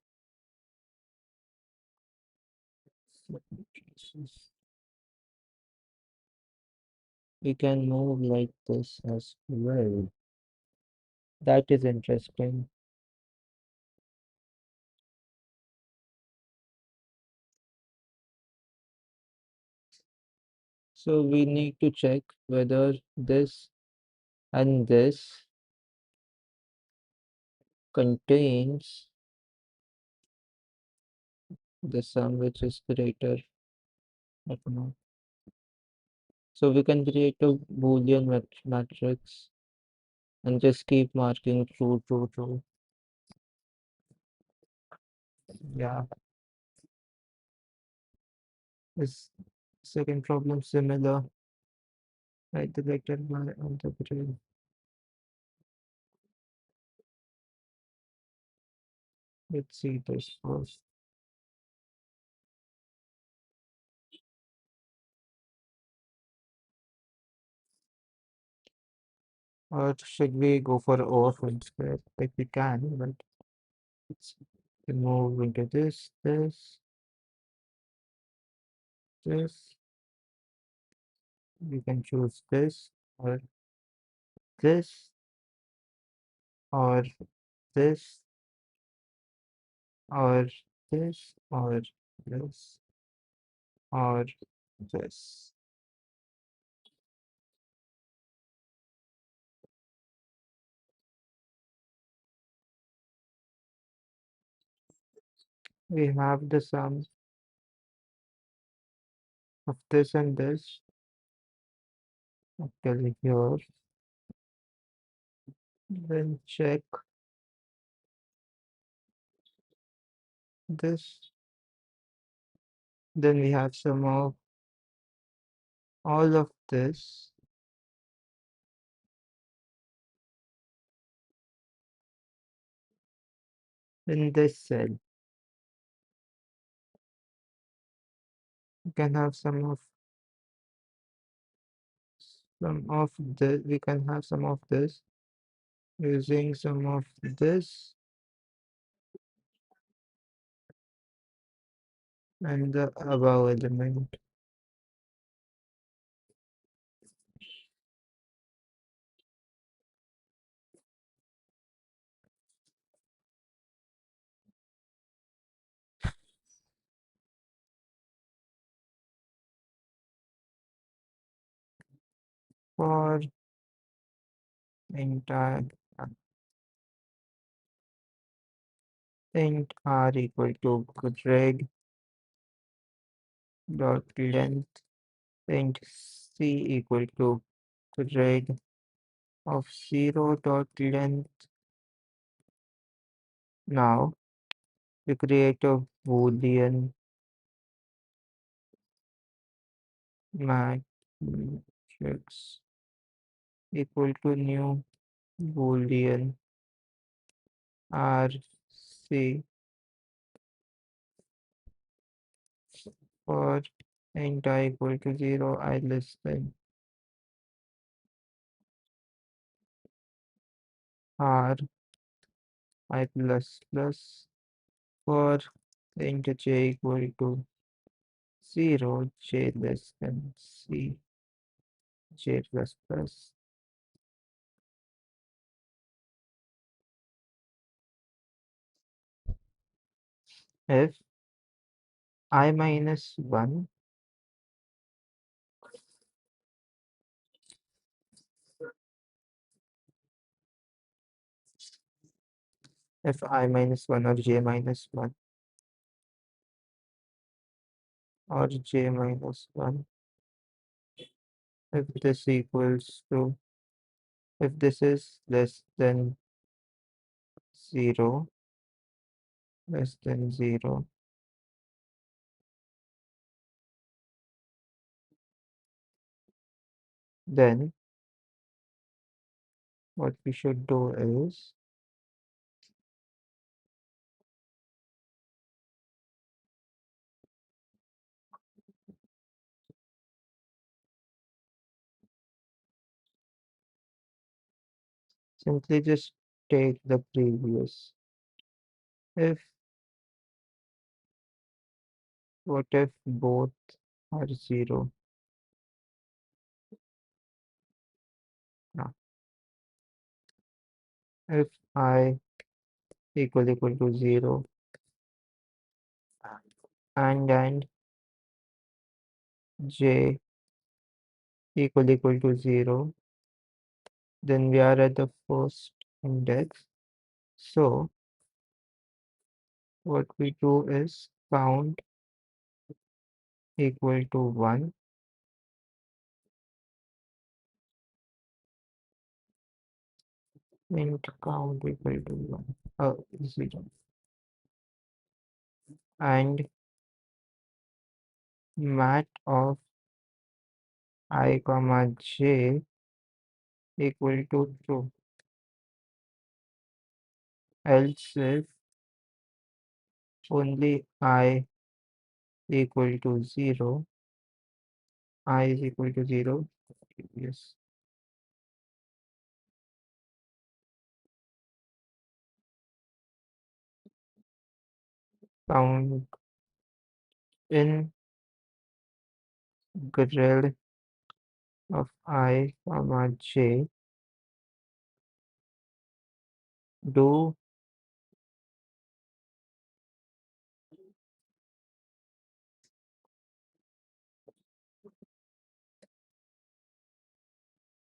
we can move like this as well. That is interesting. So we need to check whether this and this contains the sum which is greater or not. So we can create a Boolean matrix and just keep marking true, true, true. Yeah. Is second problem similar? Write the vector by on the grid. Let's see this first. Or should we go for overflow square? Like we can, but let's move into this, this. We can choose this or this or this or this or this or this. We have the sum of this and this. Actually here. Then check this. Then we have some of all of this. In this cell. We can have some of this. We can have some of this using some of this and the above element. For entire int r equal to grid dot length int c equal to grid of 0 dot length. Now we create a Boolean matrix equal to new Boolean RC for int I equal to 0, I less than R I plus plus for int j equal to 0, j less than C, j plus plus. if I minus 1 if I minus 1 or j minus 1 or j minus 1, if this equals to, if this is less than 0, less than 0, then what we should do is simply just take the previous. If what if both are 0? Now, if I equal to 0 and j equal to 0, then we are at the first index. So what we do is count equal to 1, int count equal to 1, 0, and mat of I comma j equal to true. Else if only I equal to 0, I is equal to 0, yes, count in grid of I comma j, do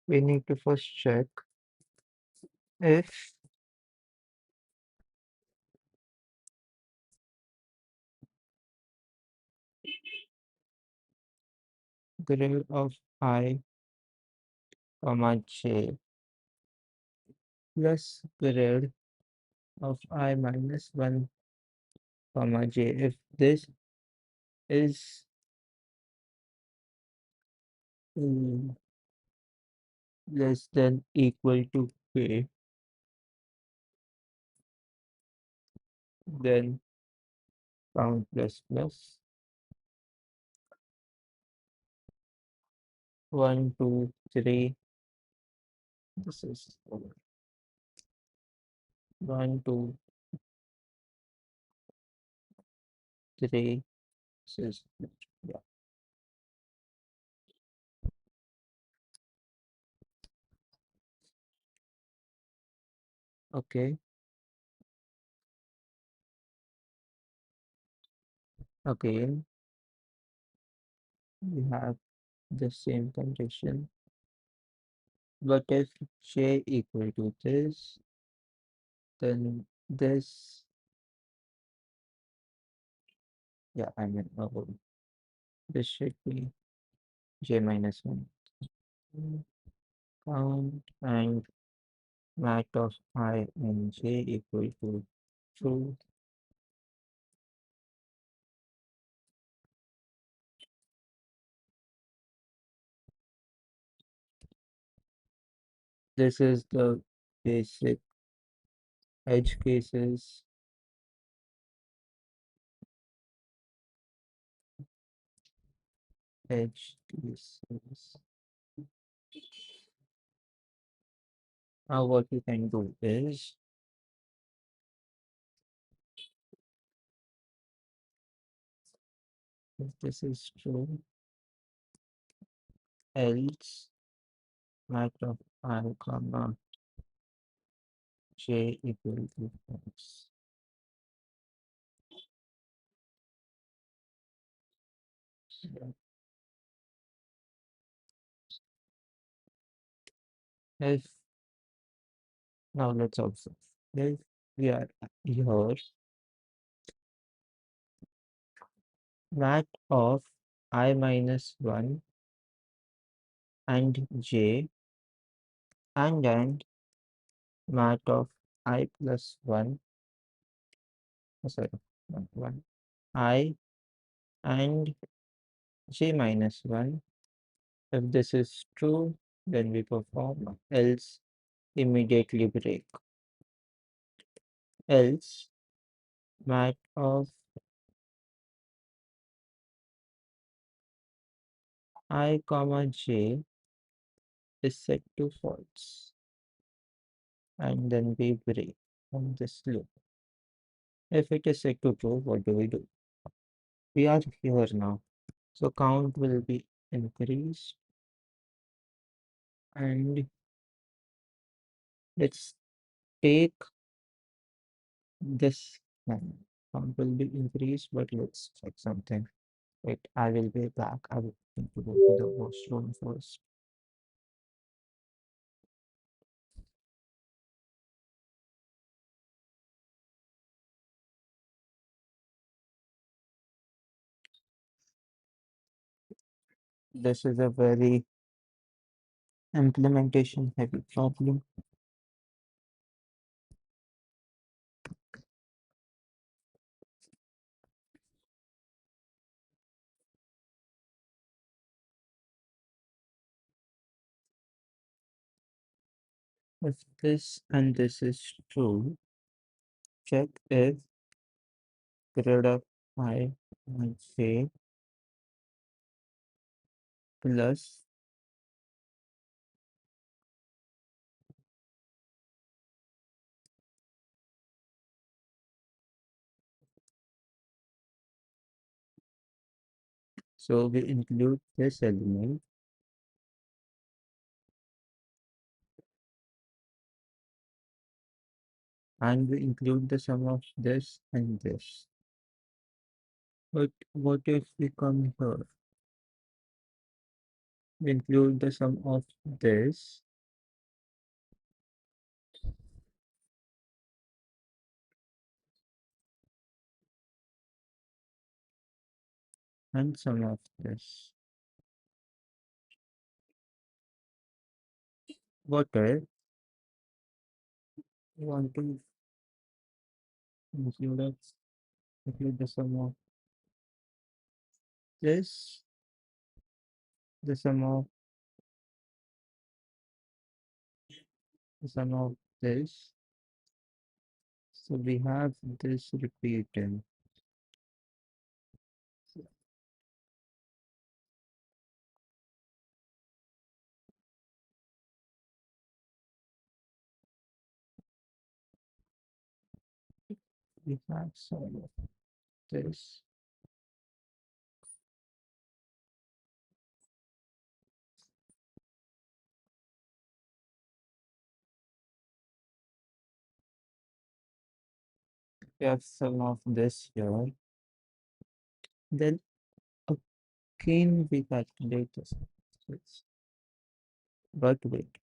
we need to first check if grid of I comma j plus grid of I minus 1 comma j, if this is less than equal to k, then count plus plus 1, 2, 3. This is 1, 2, 3. This is, yeah. Okay. Again, we have the same condition. But if j equal to this, then this, yeah, I mean, this should be j minus 1. Count and mat of I and j equal to true. This is the basic edge cases. Edge cases. Now what you can do is if this is true, else mat of I comma j equal to false. If now let's observe. If we are here, mat of I minus 1 and j and mat of I plus 1, sorry, not 1, I and j minus 1. If this is true, then we perform, else immediately break. Else mat of I comma j is set to false, and then we break from this loop. If it is set to true, what do? We are here now, so count will be increased, and let's take this one. Count will be increased, but let's check something. Wait, I will be back. I will need to go to the washroom first. This is a very implementation heavy problem. If this and this is true, check if grid of I and j plus so we include this element and we include the sum of this and this. But what if we come here? We include the sum of this and sum of this. What if we want to include, include the sum of this, the sum of this. So we have this repeating. We have sum of this. We have sum of this here. Then again we calculate this. But wait,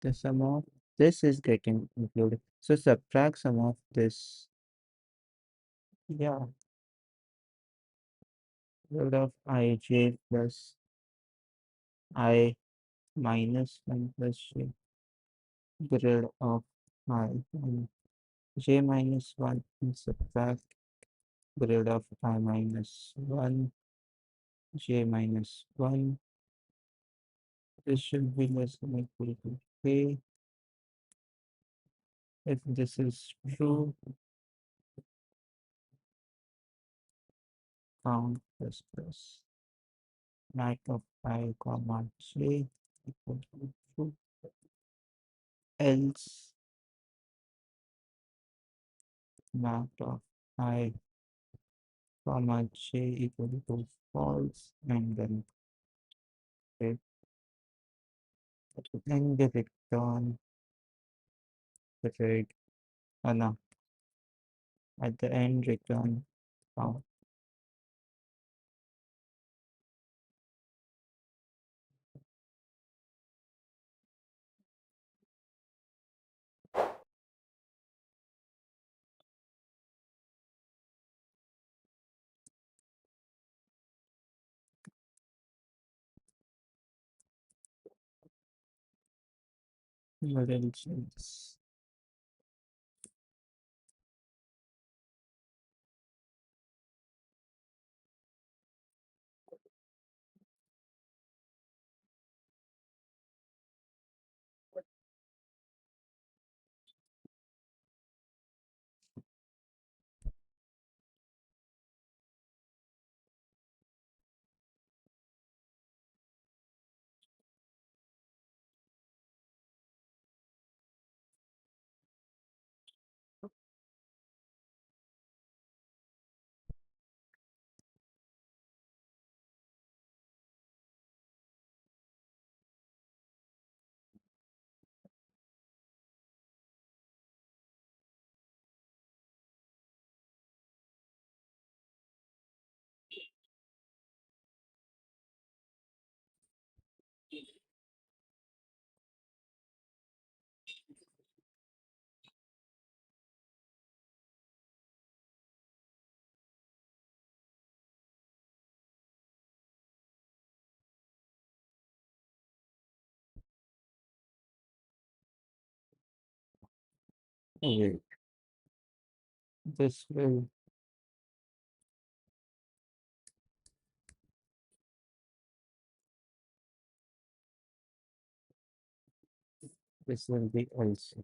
the sum of this is getting included. So subtract sum of this. Yeah. Root of ij plus I minus 1 plus j. Grid of I and j minus 1 and subtract grid of I minus 1, j minus 1. This should be less than or equal to k. If this is true, count plus mat of I comma j equal to true. Else mat of I comma j equal to false, and then okay, and the return grade. No, at the end return count. Relations. Okay, this will be also.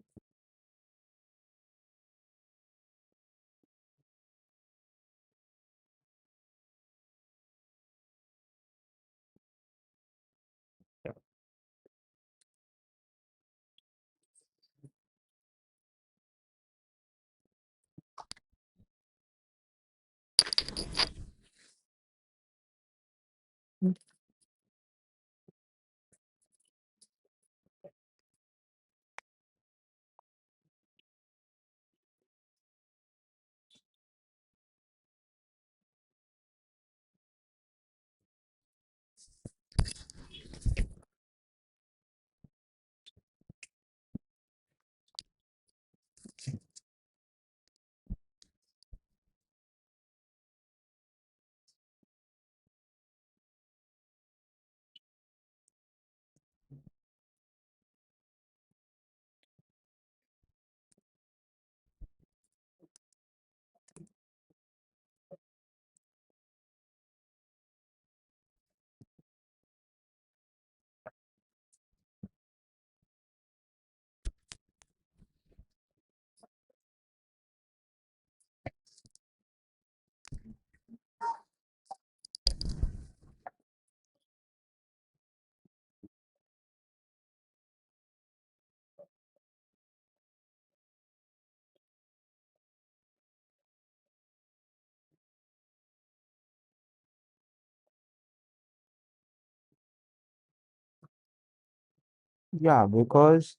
Yeah, because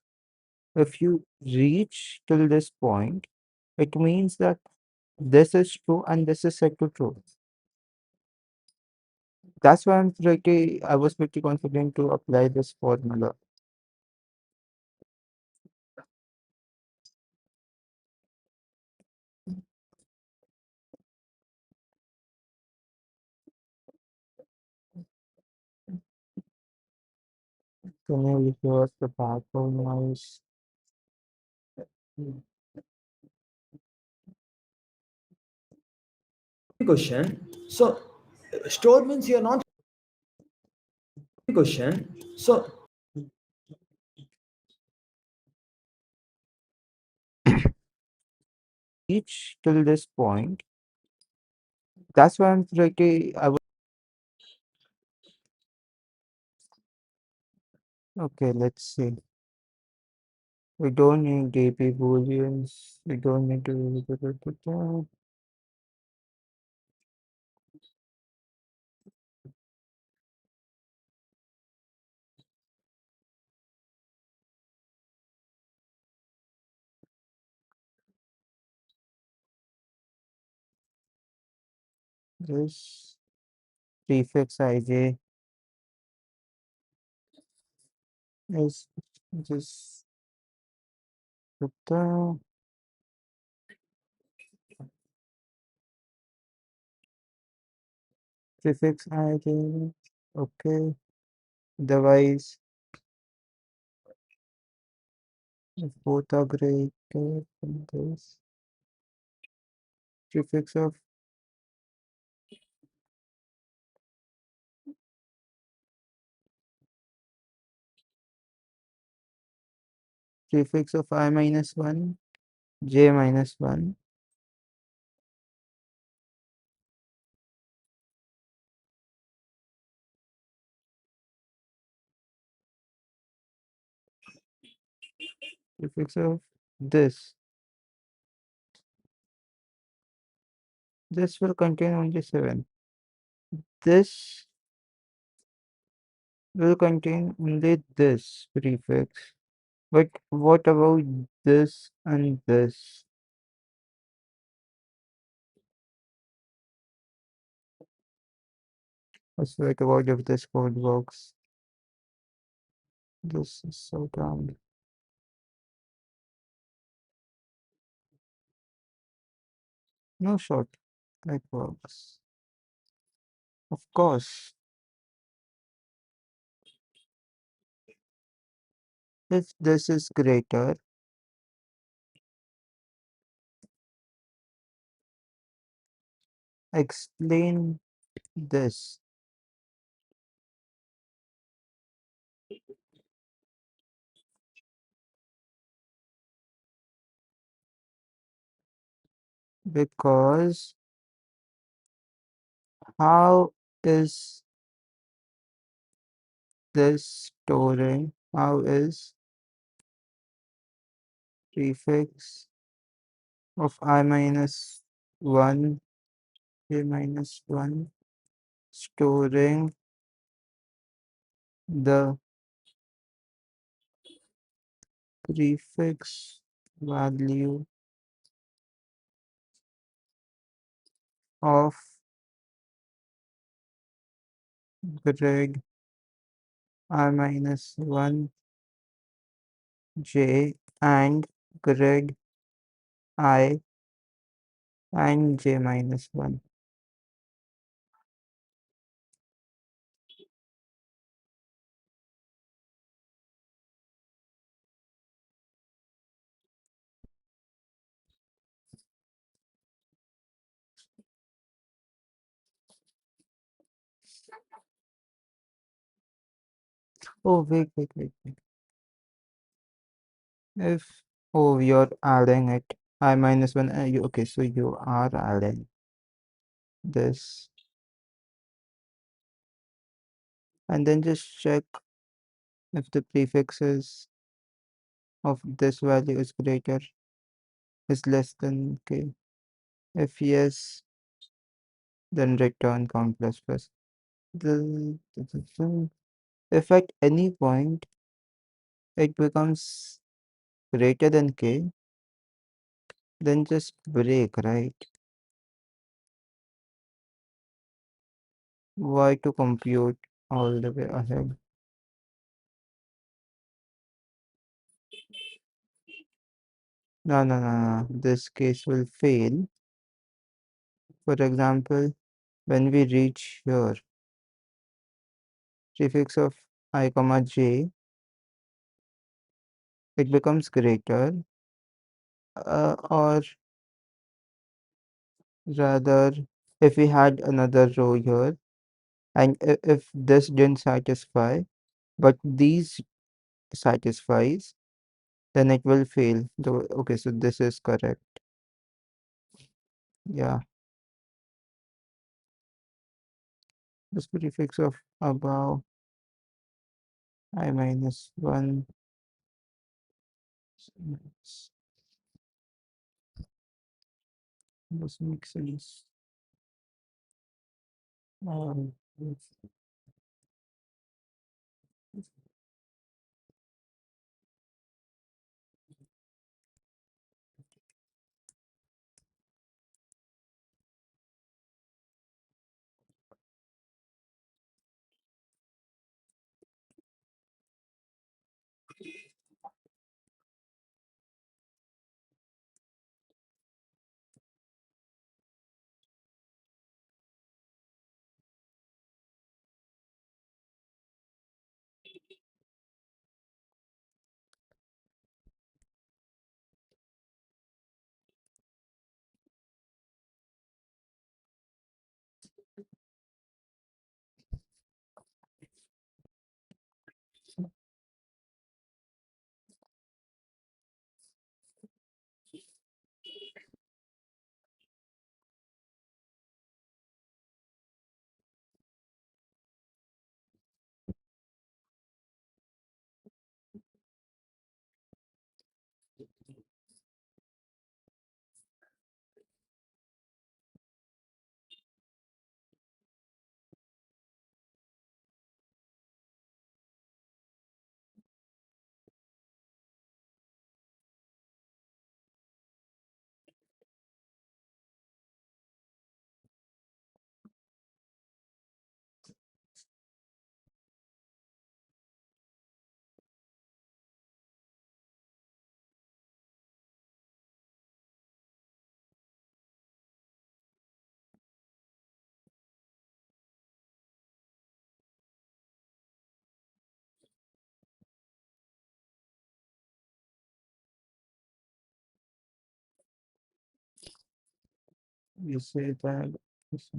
if you reach till this point, it means that this is true and this is set to true. That's why I was pretty confident to apply this formula. Can you hear the background noise? Question. So, store means you're not. Question. So, Reach till this point. That's why I was okay. Let's see. We don't need DP booleans. We don't need to. This prefix ij is just the prefix ij. Okay. Otherwise, If both are greater than this, prefix of I minus 1, j minus 1. Prefix of this. This will contain only 7. This will contain only this prefix. But what about this and this? Let's write about if this code works. This is so dumb. No shot. It works. Of course. If this is greater, explain this. Because how is this storing? How is prefix of I minus 1, j minus 1 storing the prefix value of Greg I minus 1 j and Greg I and j minus 1. Oh, wait. If, oh, you're adding it. I minus 1, okay, so you are adding this. And then just check if the prefixes of this value is less than k. If yes, then return count plus plus. If at any point it becomes greater than k, then just break, right? Why to compute all the way ahead? No. This case will fail. For example, when we reach here, prefix of I comma j, it becomes greater, or rather, if we had another row here, and if this didn't satisfy, but these satisfies, then it will fail. Okay, so this is correct. Yeah. This prefix of above I minus 1 this makes sense. Um, You say that this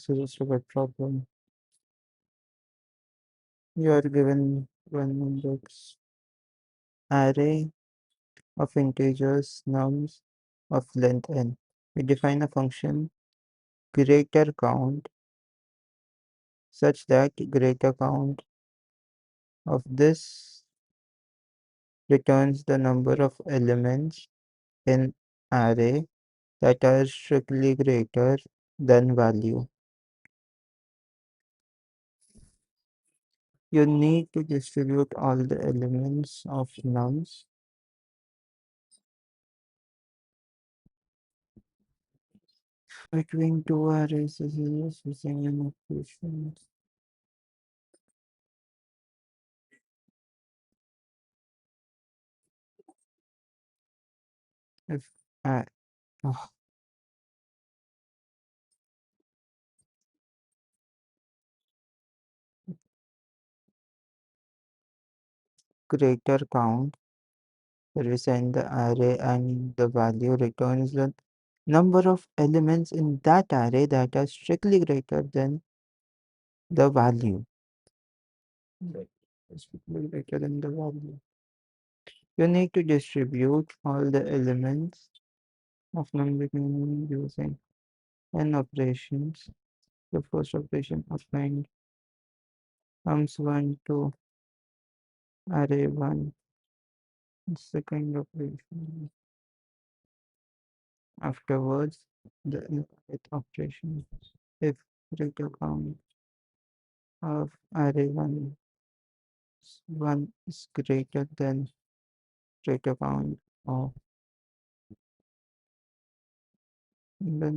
is also a good problem. You are given one index array of integers nums of length n. We define a function greater count such that greater count of this returns the number of elements in array that are strictly greater than value. You need to distribute all the elements of nums between two arrays using an equation. If I greater count represent the array and the value returns the number of elements in that array that are strictly greater than the value. Strictly greater than the value. You need to distribute all the elements of number using n operations. The first operation applying comes 1 to array 1. Second operation. Afterwards, the if operation. If greater count of array 1 is greater than greater count of the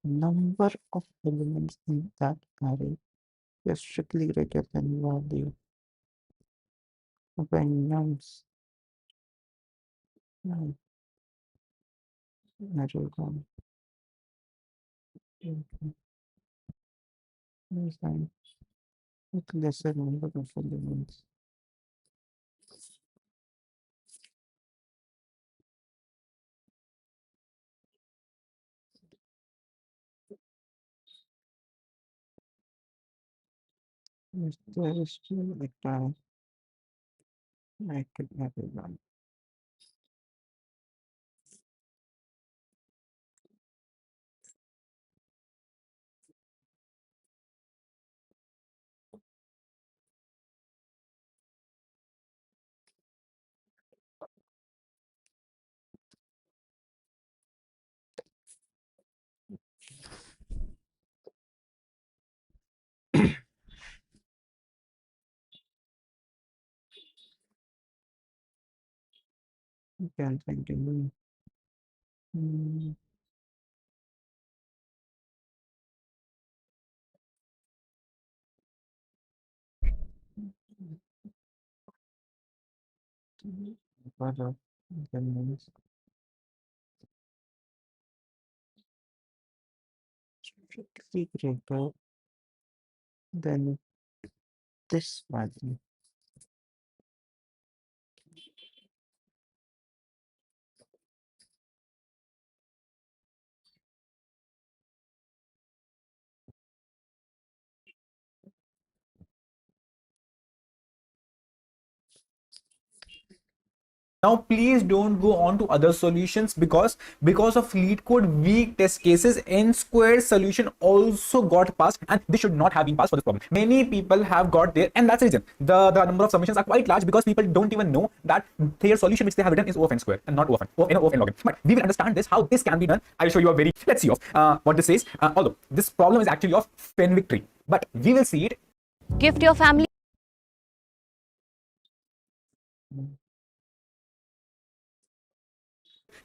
number of elements in that array is strictly greater than value. When nums array 1 is with lesser number of elements. If there is still a time, I could have it run. You can continue. Further, elements strictly greater than this value. Now, please don't go on to other solutions because of lead code weak test cases, n squared solution also got passed, and this should not have been passed for this problem. Many people have got there, and that's the reason the number of submissions are quite large, because people don't even know that their solution which they have written is O of n squared and not O of n, O of n log n. But we will understand this, how this can be done. I'll show you a very, let's see what this says. Although this problem is actually of Fenwick tree, but we will see it. Gift your family.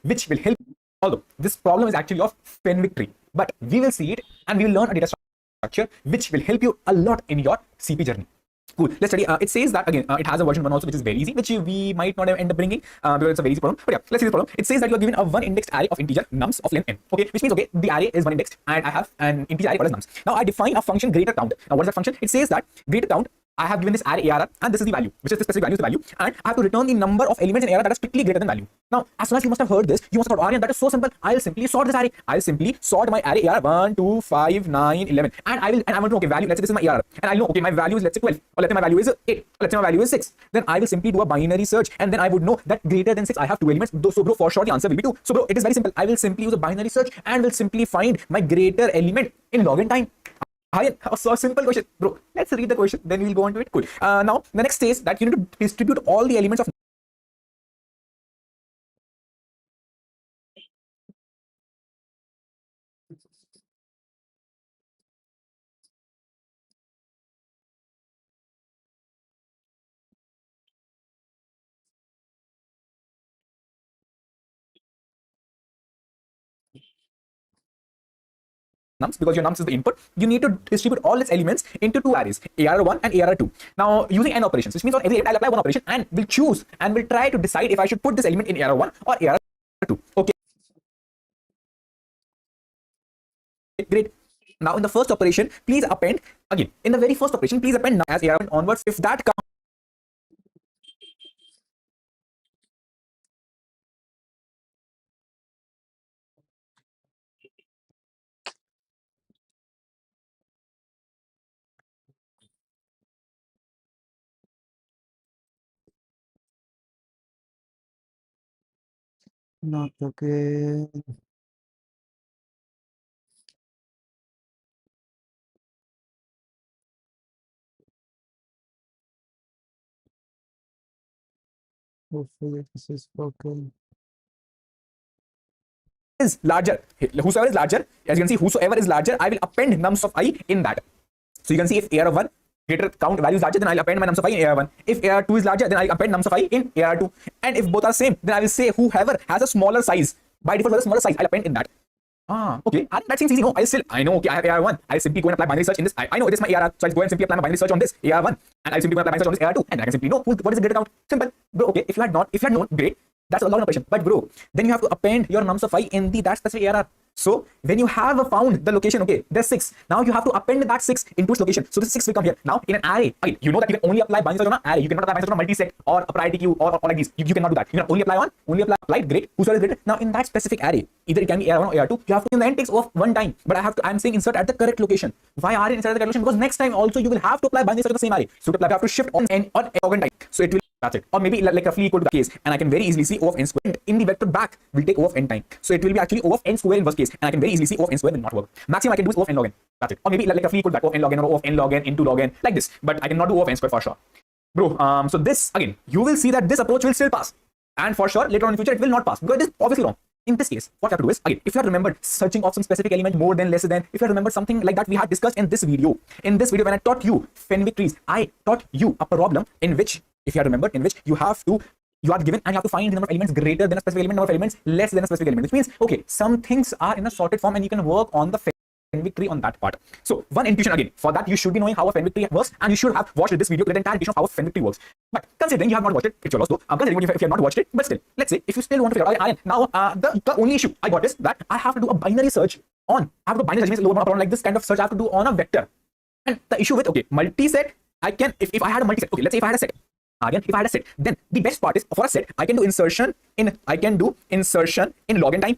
Which will help. Although this problem is actually of Fenwick tree, but we will see it and we will learn a data structure. structure, which will help you a lot in your CP journey. Cool. Let's study. It says that again, it has a version 1 also, which is very easy, which we might not end up bringing because it's a very easy problem. But yeah, let's see this problem. It says that you are given a one indexed array of integer nums of length n. Okay, which means okay, the array is one indexed and I have an integer array called as nums. Now I define a function greater count. Now what is that function? It says that greater count. I have given this array ARR and this is the value, which is the specific value is the value, and I have to return the number of elements in ARR that are strictly greater than value. Now, as soon as you must have heard this, you must have thought, Aryan, that is so simple. I'll simply sort this array. I'll simply sort my array ARR 1, 2, 5, 9, 11, and I want to know okay value. Let's say this is my ARR, and I know okay my value is let's say 12, or let's say my value is 8, or let's say my value is 6. Then I will simply do a binary search, and then I would know that greater than 6 I have 2 elements. So bro, for sure the answer will be 2. So bro, it is very simple. I will simply use a binary search and will simply find my greater element in login time. So a simple question, bro. Let's read the question, then we'll go on to it. Cool. Now the next says that you need to distribute all the elements of nums, because your nums is the input. You need to distribute all its elements into two arrays, AR1 and AR2. Now using AND operations, which means on every element I'll apply one operation and will choose and will try to decide if I should put this element in AR1 or AR2. Okay, great. Now in the first operation, please append again. In the very first operation, please append num as AR1 onwards. If that comes Not okay. Hopefully this is broken. is larger, whosoever is larger, as you can see, whosoever is larger, I will append nums of I in that. So you can see if AR1 greater count value is larger, then I'll append my nums of I in AR1. If AR2 is larger, then I'll append nums of I in AR2. And if both are same, then I will say whoever has a smaller size, by default for the smaller size, I'll append in that. Okay. That seems easy. No, I know, okay, I have AR1. I'll simply go and apply binary search in this. I know it is my ARR, so I'll go and simply apply my binary search on this AR1. And I'll simply go and apply binary search on this AR2. And I can simply know what is the greater count. Simple. Bro, okay, if you had known, great. That's a login operation. But bro, then you have to append your nums of I in that specific ARR. So when you have found the location, okay, there's 6. Now you have to append that 6 into its location. So this 6 will come here. Now in an array, again, you know that you can only apply binary search on an array. You cannot apply binary search on a multi-set or a priority queue or like these. You cannot do that. You can only apply great, whosoever is greater. Now in that specific array, either it can be AR1 or AR2, you have to in the end takes off one time. But I'm saying insert at the correct location. Why are you insert at the correct location? Because next time also you will have to apply binary search on the same array. So to apply, you have to shift on n on login time. So it will that's it. Or maybe like roughly equal to the case. And I can very easily see O of n squared in the vector back will take O of n time. So it will be actually O of n squared in worst case. And I can very easily see O of n squared will not work. Maximum I can do is O of n log n. That's it. Or maybe like roughly equal to that O of n log n or O of n log n into log n like this. But I cannot do O of n squared for sure. Bro, so this again, you will see that this approach will still pass. And for sure, later on in the future, it will not pass because it is obviously wrong. In this case, what you have to do is, again, if you have remembered searching of some specific element more than, lesser than, if you have remembered something like that we had discussed in this video. In this video, when I taught you Fenwick trees, I taught you a problem in which, if you have remembered, in which you are given and you have to find the number of elements greater than a specific element, number of elements less than a specific element, which means, okay, some things are in a sorted form and you can work on the Fenwick tree on that part. So one intuition again, for that you should be knowing how a Fenwick tree works and you should have watched this video to get the entire intuition of how a Fenwick tree works. But considering you have not watched it, it's your loss though. Considering if you have not watched it, but still, let's say if you still want to figure out, now the only issue I got is that I have to do a binary search on, I have to do binary search means lower problem like this kind of search I have to do on a vector. And the issue with, okay, multi-set, I can, if I had a multi-set, okay, let's say if I had a set, again, if I had a set, then the best part is for a set, I can do insertion in login time.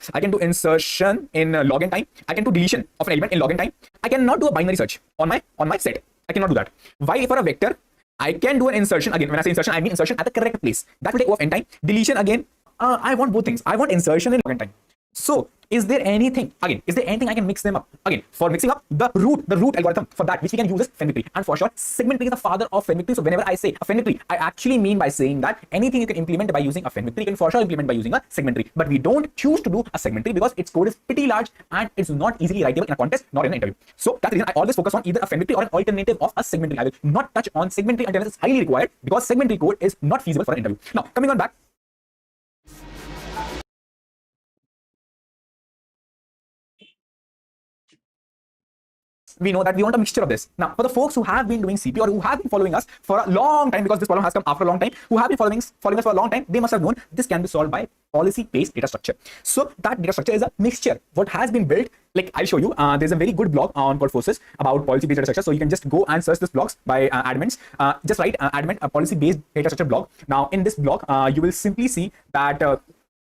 I can do insertion in login time. I can do deletion of an element in login time. I cannot do a binary search on my set. I cannot do that. Why for a vector? I can do an insertion. Again, when I say insertion, I mean insertion at the correct place. That will take O of n time. Deletion again, I want both things. I want insertion in login time. So is there anything I can mix them up? Again, for mixing up the root algorithm for that, which we can use is Fenwick tree. And for sure, segment tree is the father of Fenwick tree. So whenever I say a Fenwick tree, I actually mean by saying that anything you can implement by using a Fenwick tree, you can for sure implement by using a segment tree. But we don't choose to do a segment tree because its code is pretty large and it's not easily writable in a contest, nor in an interview. So that's the reason I always focus on either a Fenwick tree or an alternative of a segment tree. I will not touch on segment tree until it's highly required because segment tree code is not feasible for an interview. Now, coming on back. we know that we want a mixture of this. Now, for the folks who have been doing CP or who have been following us for a long time, because this problem has come after a long time, who have been following us for a long time, they must have known this can be solved by policy-based data structure. So that data structure is a mixture. What has been built, like I'll show you, there's a very good blog on Codeforces about policy-based data structure. So you can just go and search this blogs by admins. Just write admin a policy-based data structure blog. Now in this blog, you will simply see that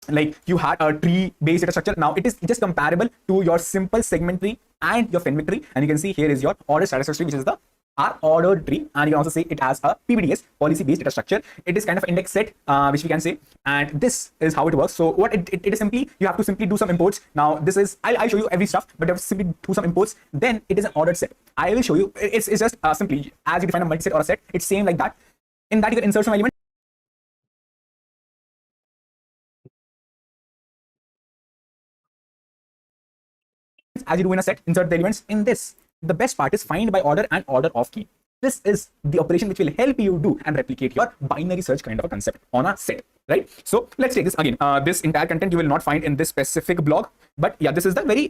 like you had a tree-based data structure. Now it is just comparable to your simple segment tree and your Fenwick tree. And you can see here is your ordered statistics tree, which is the our ordered tree, and you can also say it as a PBDS, policy-based data structure. It is kind of index set, which we can say, and this is how it works. So what it is simply, you have to simply do some imports. Now this is, I'll show you every stuff, but you have to simply do some imports. Then it is an ordered set. I will show you. It's just simply as you define a multi-set or a set. It's same like that. In that you can insert some element. As you do in a set, insert the elements in this. The best part is find by order and order of key. This is the operation which will help you do and replicate your binary search kind of a concept on a set, right? So let's take this again. This entire content you will not find in this specific blog, but yeah, this is the very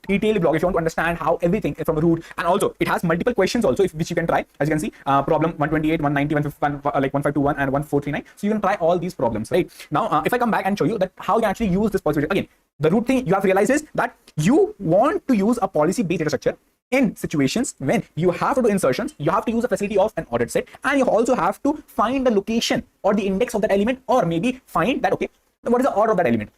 detailed blog if you want to understand how everything from root, and also it has multiple questions also which you can try. As you can see, problem 128, 190, 151, like 1521 and 1439. So you can try all these problems, right? Now, if I come back and show you that how you can actually use this policy again, the root thing you have to realize is that you want to use a policy-based data structure in situations when you have to do insertions, you have to use the facility of an ordered set, and you also have to find the location or the index of that element, or maybe find that, okay, what is the order of that element.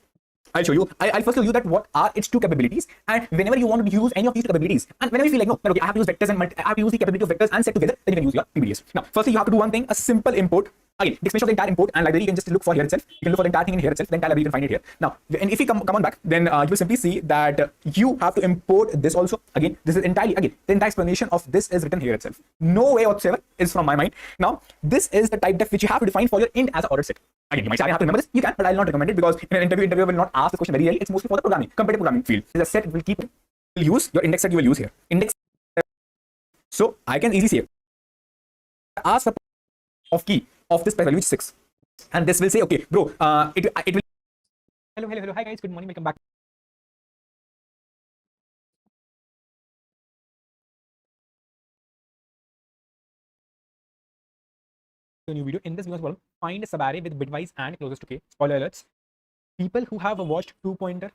I'll show you. I'll first tell you that what are its two capabilities, and whenever you want to use any of these two capabilities, and whenever you feel like, no, okay, I have to use vectors and I have to use the capability of vectors and set together, then you can use your PBDS. Now, firstly, you have to do one thing, a simple import. Again, the explanation of the entire import and library, you can just look for here itself. You can look for the entire thing in here itself, the entire library, you can find it here. Now, and if you come on back, then you will simply see that you have to import this also. Again, this is entirely, again, the entire explanation of this is written here itself. No way whatsoever is from my mind. Now, this is the type def which you have to define for your int as an ordered set. Again, you might say I have to remember this. You can, but I'll not recommend it, because in an interviewer will not ask this question very rarely. It's mostly for the programming, competitive programming field. It's a set will keep, will use your index set you will use here. Index. So I can easily say, ask for of key of this value which is 6. And this will say, okay, bro, it will. Hello. Hi guys, good morning. Welcome back. A new video. In this video as well, find a subarray with bitwise and closest to k. Spoiler alerts. People who have watched 2-pointer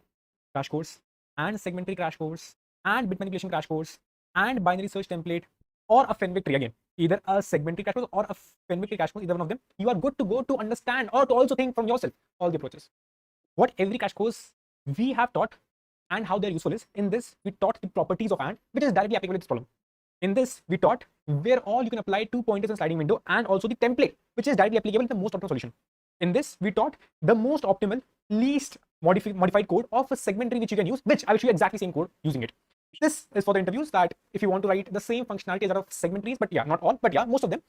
crash course and segmentary crash course and bit manipulation crash course and binary search template or a Fenwick tree, again, either a segmentary crash course or a Fenwick tree crash course, either one of them, you are good to go to understand or to also think from yourself all the approaches. What every crash course we have taught and how they're useful is, in this we taught the properties of AND, which is directly applicable to this problem. In this we taught where all you can apply 2 pointers in sliding window, and also the template which is directly applicable to the most optimal solution. In this we taught the most optimal least modified code of a segment tree which you can use, which I will show you exactly same code using it. This is for the interviews, that if you want to write the same functionality as out of segment trees, but yeah, not all, but yeah, most of them.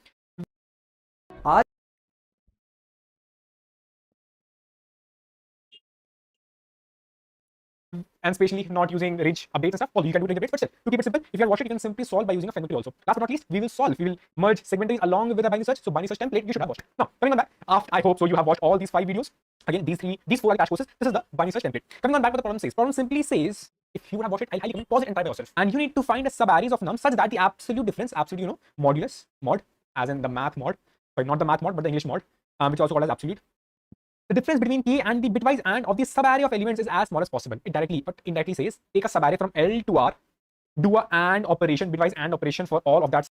And especially not using ridge updates and stuff. Although you can do ridge updates, but still, to keep it simple, if you have watched it, you can simply solve by using a Fenwick tree also. Last but not least, we will merge segment trees along with a binary search. So binary search template you should have watched. Now, coming on back, I hope so you have watched all these 5 videos. Again, these 4 are crash courses. This is the binary search template. Coming on back, what the problem says. Problem simply says, if you have watched it, I'll highly recommend pause it and try by yourself. And you need to find a subarrays of nums such that the absolute difference, modulus, mod, as in the math mod, sorry, not the math mod, but the English mod, which is also called as absolute. The difference between k and the bitwise AND of the subarray of elements is as small as possible. It directly, but indirectly says, take a subarray from L to R, do a AND operation, bitwise AND operation for all of that.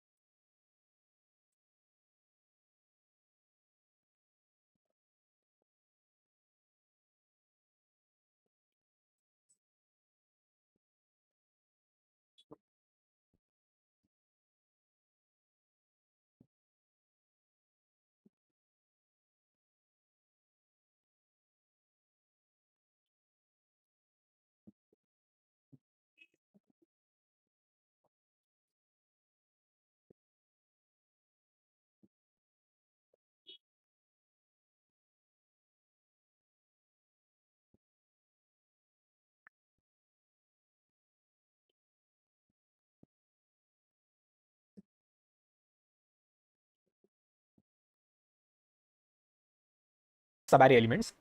Subarray elements,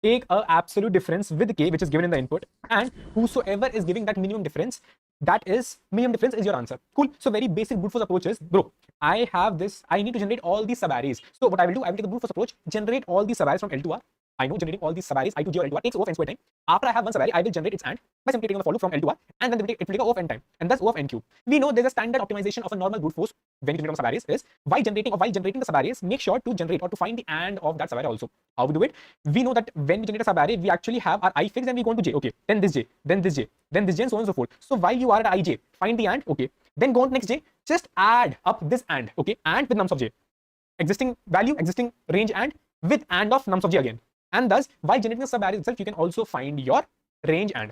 take a absolute difference with k, which is given in the input, and whosoever is giving that minimum difference, that is minimum difference is your answer. Cool. So very basic brute force approach is, bro, I have this, I need to generate all these subarrays. So what I will do, I will take the brute force approach, generate all these subarrays from L to R. I know generating all these subarrays I to J or L to R takes O of n square time. After I have one subarray, I will generate its AND by simply taking the for loop from L to R, and then it will take O of n time, and thus O of n cube. We know there's a standard optimization of a normal brute force when you generate subarrays is while generating the subarrays, make sure to generate or to find the AND of that subarray also. How we do it? We know that when we generate a subarray, we actually have our I fixed and we go on to J. Okay, then this J, then this J, then this J, and so on and so forth. So while you are at IJ, find the AND. Okay, then go on to next J, just add up this AND. Okay, AND with nums of J, existing value, existing range AND with AND of nums of J again. And thus, while generating the subarray itself, you can also find your range AND,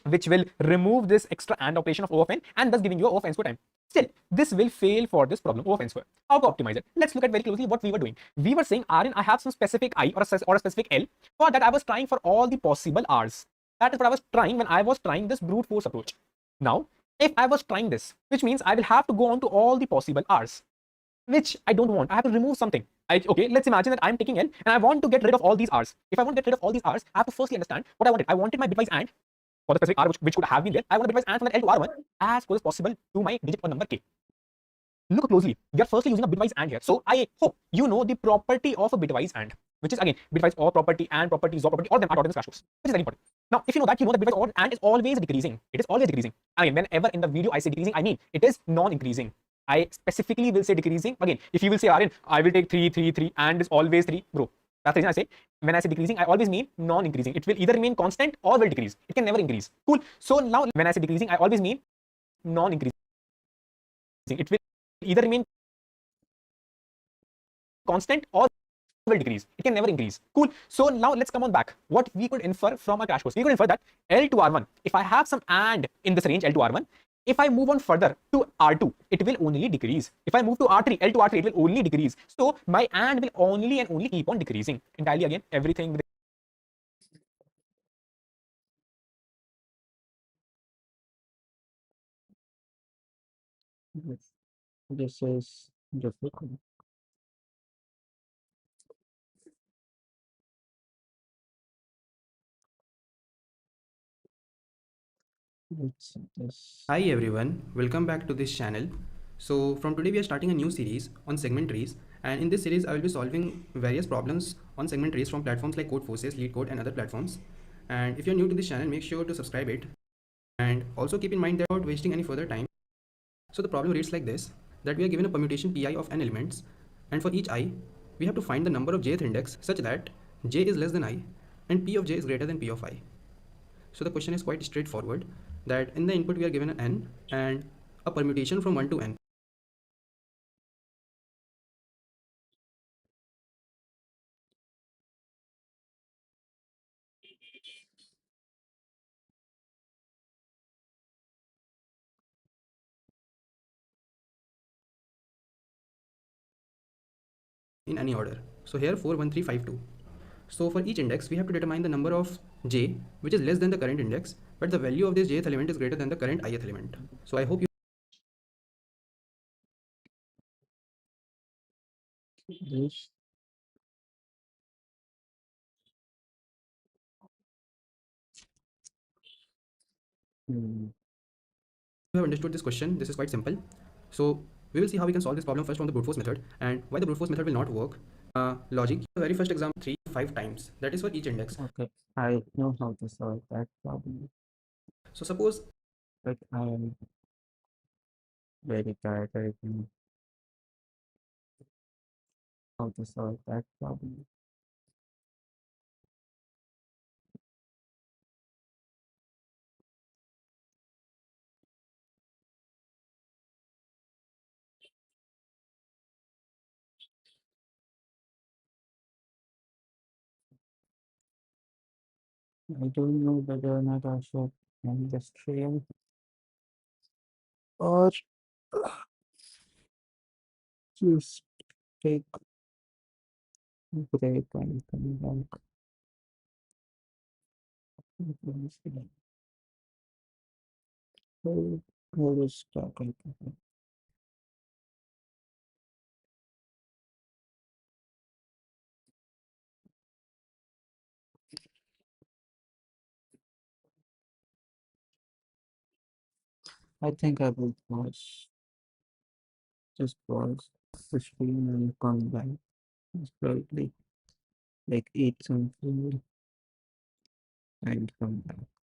which will remove this extra AND operation of O of n, and thus giving you O of n square time. Still, this will fail for this problem, O of n square. How to optimize it? Let's look at very closely what we were doing. We were saying, Rn, I have some specific I or a specific L. For that, I was trying for all the possible Rs. That is what I was trying when I was trying this brute force approach. Now, if I was trying this, which means I will have to go on to all the possible Rs, which I don't want. I have to remove something. Okay, let's imagine that I'm taking L and I want to get rid of all these Rs. If I want to get rid of all these Rs, I have to firstly understand what I wanted. I wanted my bitwise AND for the specific R which could have been there. I want a bitwise AND from that L to R1 as close as possible to my digit or number K. Look closely. We are firstly using a bitwise AND here. So I hope you know the property of a bitwise AND, which is again bitwise OR property, AND property, XOR property, all of them are taught in this crash course, which is very important. Now, if you know that, you know that bitwise OR AND is always decreasing. It is always decreasing. Again, whenever in the video I say decreasing, I mean it is non-increasing. I specifically will say decreasing. Again, if you will say Rn, I will take 3, 3, 3, and is always 3, bro. That's the reason I say, when I say decreasing, I always mean non-increasing. It will either remain constant or will decrease. It can never increase. Cool. So now, when I say decreasing, I always mean non-increasing. It will either remain constant or will decrease. It can never increase. Cool. So now let's come on back. What we could infer from our crash course, we could infer that L to R1, if I have some AND in this range L to R1, if I move on further to R2, it will only decrease. If I move to R3, L to R3, it will only decrease. So my AND will only and only keep on decreasing. Entirely again, everything with This is difficult. Hi everyone, welcome back to this channel. So from today we are starting a new series on segment trees, and in this series I will be solving various problems on segment trees from platforms like Codeforces, LeetCode and other platforms. And if you're new to this channel, make sure to subscribe it, and also keep in mind that without wasting any further time. So the problem reads like this, that we are given a permutation pi of n elements, and for each I we have to find the number of jth index such that j is less than I and p of j is greater than p of I. So the question is quite straightforward, that in the input we are given an n and a permutation from 1 to n. In any order. So here 4, 1, 3, 5, 2. So for each index we have to determine the number of j which is less than the current index, but the value of this jth element is greater than the current ith element. So I hope you This. have understood this question. This is quite simple. So we will see how we can solve this problem first from the brute force method, and why the brute force method will not work. Logic, the very first example 3, 5 times, that is for each index. Okay, I know how to solve that problem. So suppose, but I am very tired right now. How to solve that problem? I don't know whether or not I should end the stream or just take a break and come back. Who is talking? I think I will pause. Just pause the stream and come back. Just probably like eat some food and come back.